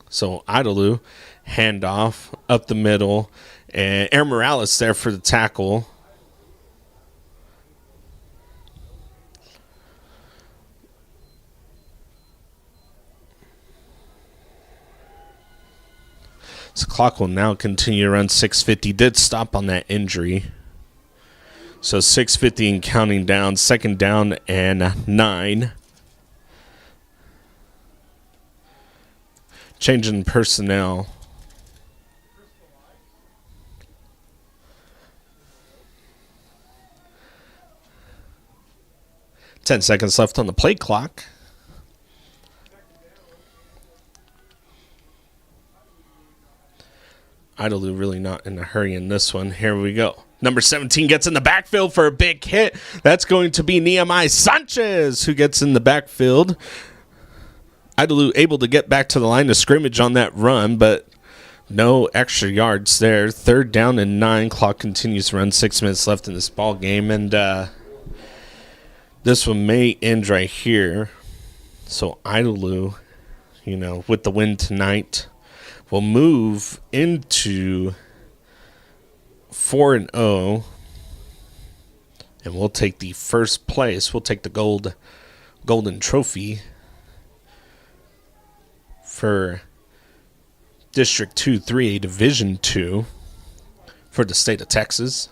So Idalou, handoff up the middle, and Aaron Morales there for the tackle. So clock will now continue to run 6:50. Did stop on that injury. So 6:50 and counting down. 2nd down and 9. Changing personnel. Ten seconds left on the play clock. Idalou really not in a hurry in this one. Here we go. Number 17 gets in the backfield for a big hit. That's going to be Nehemiah Sanchez who gets in the backfield. Idalou able to get back to the line of scrimmage on that run, but no extra yards there. 3rd down and 9. Clock continues to run. 6 minutes left in this ball game, and this one may end right here. So Idalou, with the win tonight, will move into 4-0, and we'll take the first place. We'll take the golden trophy for District 2 3A Division 2 for the state of Texas.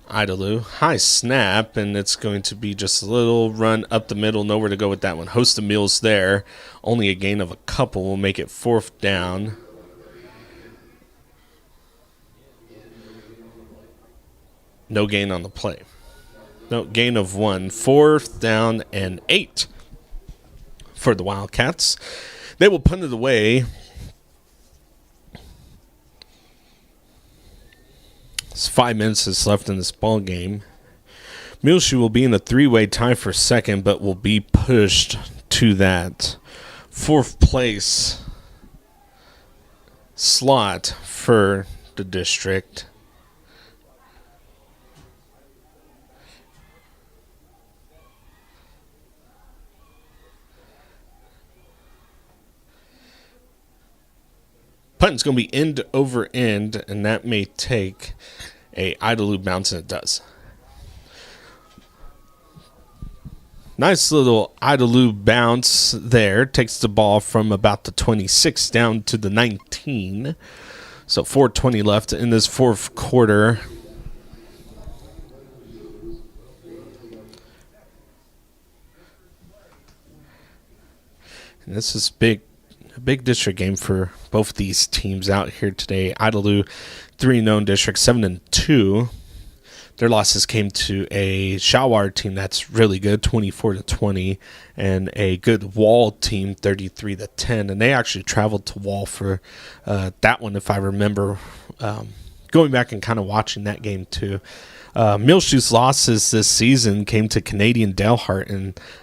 Idalou, high snap, and it's going to be just a little run up the middle, nowhere to go with that one. Host of Mules there, only a gain of a couple will make it 4th down. No gain on the play. No gain of 1. 4th down and 8 for the Wildcats. They will punt it away. It's 5 minutes left in this ball game. Muleshoe will be in a 3-way tie for 2nd, but will be pushed to that 4th place slot for the district. Punting's going to be end over end, and that may take a Idalou bounce, and it does. Nice little Idalou bounce there. Takes the ball from about the 26 down to the 19. So 4:20 left in this 4th quarter. And this is a big district game for both these teams out here today. Idalou, 3-0 district, 7-2. Their losses came to a Shawar team that's really good, 24-20, and a good Wall team, 33-10. And they actually traveled to Wall for that one, if I remember, going back and kind of watching that game too. Muleshoe's losses this season came to Canadian Dalhart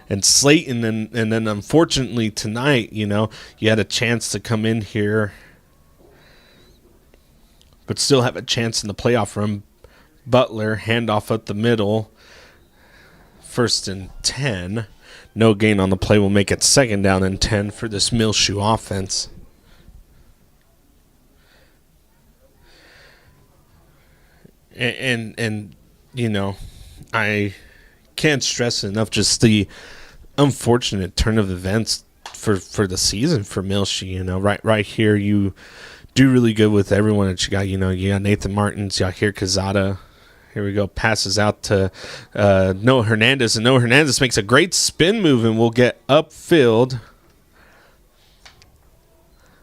and Slayton, and then unfortunately tonight, you had a chance to come in here, but still have a chance in the playoff run. Butler, handoff up the middle, 1st and 10. No gain on the play will make it 2nd down and 10 for this Muleshoe offense. And I can't stress enough just the unfortunate turn of events for the season for Muleshoe. Right here, you do really good with everyone that you got. You got Nathan Martins, you got here Quezada. Here we go, passes out to Noah Hernandez, and Noah Hernandez makes a great spin move and will get upfield.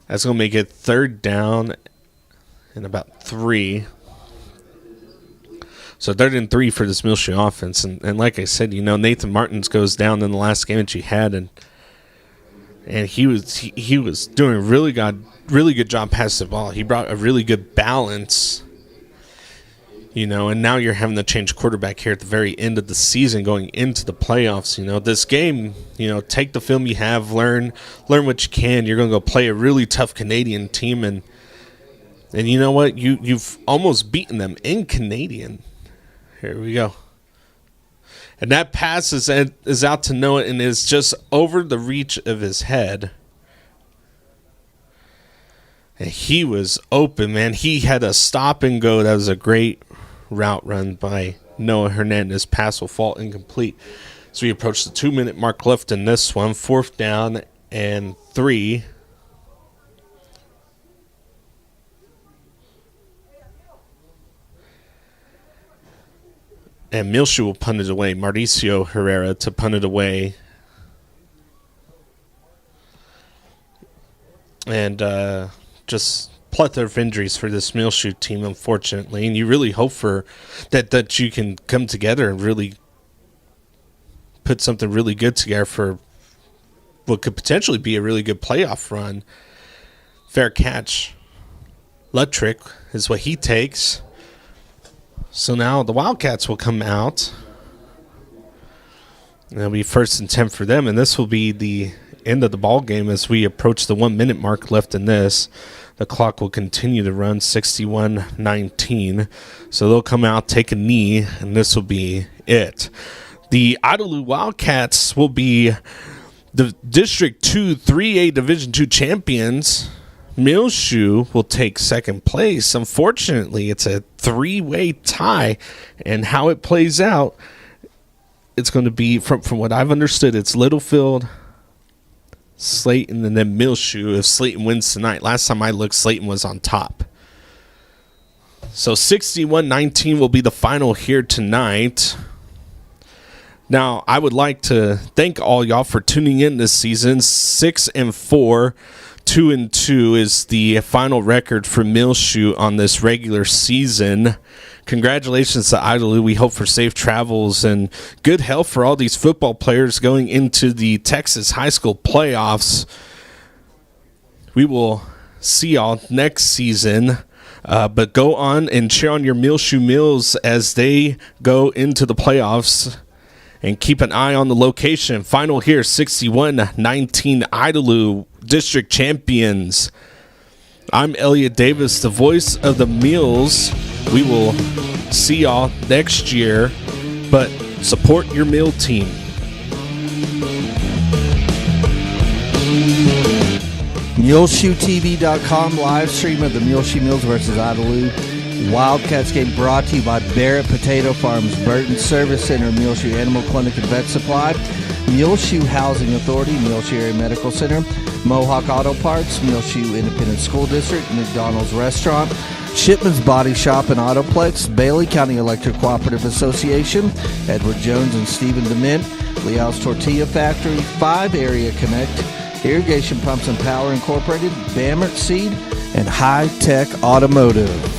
That's going to make it 3rd down and about 3. So 3rd and 3 for this Muleshoe offense. And like I said, Nathan Martins goes down in the last game that you had, and And he was doing a really good job passing the ball. He brought a really good balance, and now you're having to change quarterback here at the very end of the season going into the playoffs. This game, take the film you have, learn what you can. You're going to go play a really tough Canadian team, and you know what? You've almost beaten them in Canadian. Here we go. And that pass is out to Noah and is just over the reach of his head. And he was open, man. He had a stop and go. That was a great route run by Noah Hernandez. Pass will fall incomplete. So we approach the 2-minute mark left in this one. 4th down and 3. And Muleshoe will punt it away. Mauricio Herrera to punt it away. And just plethora of injuries for this Muleshoe team, unfortunately. And you really hope for that you can come together and really put something really good together for what could potentially be a really good playoff run. Fair catch. Luttrick is what he takes. So now the Wildcats will come out. It'll be 1st and 10 for them, and this will be the end of the ball game as we approach the 1-minute mark left in this. The clock will continue to run 61-19. So they'll come out, take a knee, and this will be it. The Idalou Wildcats will be the District 2 3A Division II champions. Muleshoe will take 2nd place. Unfortunately, it's a 3-way tie, and how it plays out, it's going to be, from what I've understood, it's Littlefield, Slayton, and then Muleshoe if Slayton wins tonight. Last time I looked, Slayton was on top. So 61-19 will be the final here tonight. Now, I would like to thank all y'all for tuning in this season. 6-4. 2-2 is the final record for Muleshoe on this regular season. Congratulations to Idalou. We hope for safe travels and good health for all these football players going into the Texas high school playoffs. We will see y'all next season. But go on and cheer on your Muleshoe Mules as they go into the playoffs. And keep an eye on the location. Final here, 61-19, Idalou District Champions. I'm Elliott Davis, the voice of the Mules. We will see y'all next year, but support your Mule team. MuleshoeTV.com live stream of the Muleshoe Mules versus Idalou Wildcats game brought to you by Barrett Potato Farms, Burton Service Center, Muleshoe Animal Clinic and Vet Supply, Muleshoe Housing Authority, Muleshoe Area Medical Center, Mohawk Auto Parts, Muleshoe Independent School District, McDonald's Restaurant, Shipman's Body Shop and Autoplex, Bailey County Electric Cooperative Association, Edward Jones and Stephen Dement, Leal's Tortilla Factory, 5 Area Connect, Irrigation Pumps and Power Incorporated, Bamert Seed, and Hi-Tek Automotive.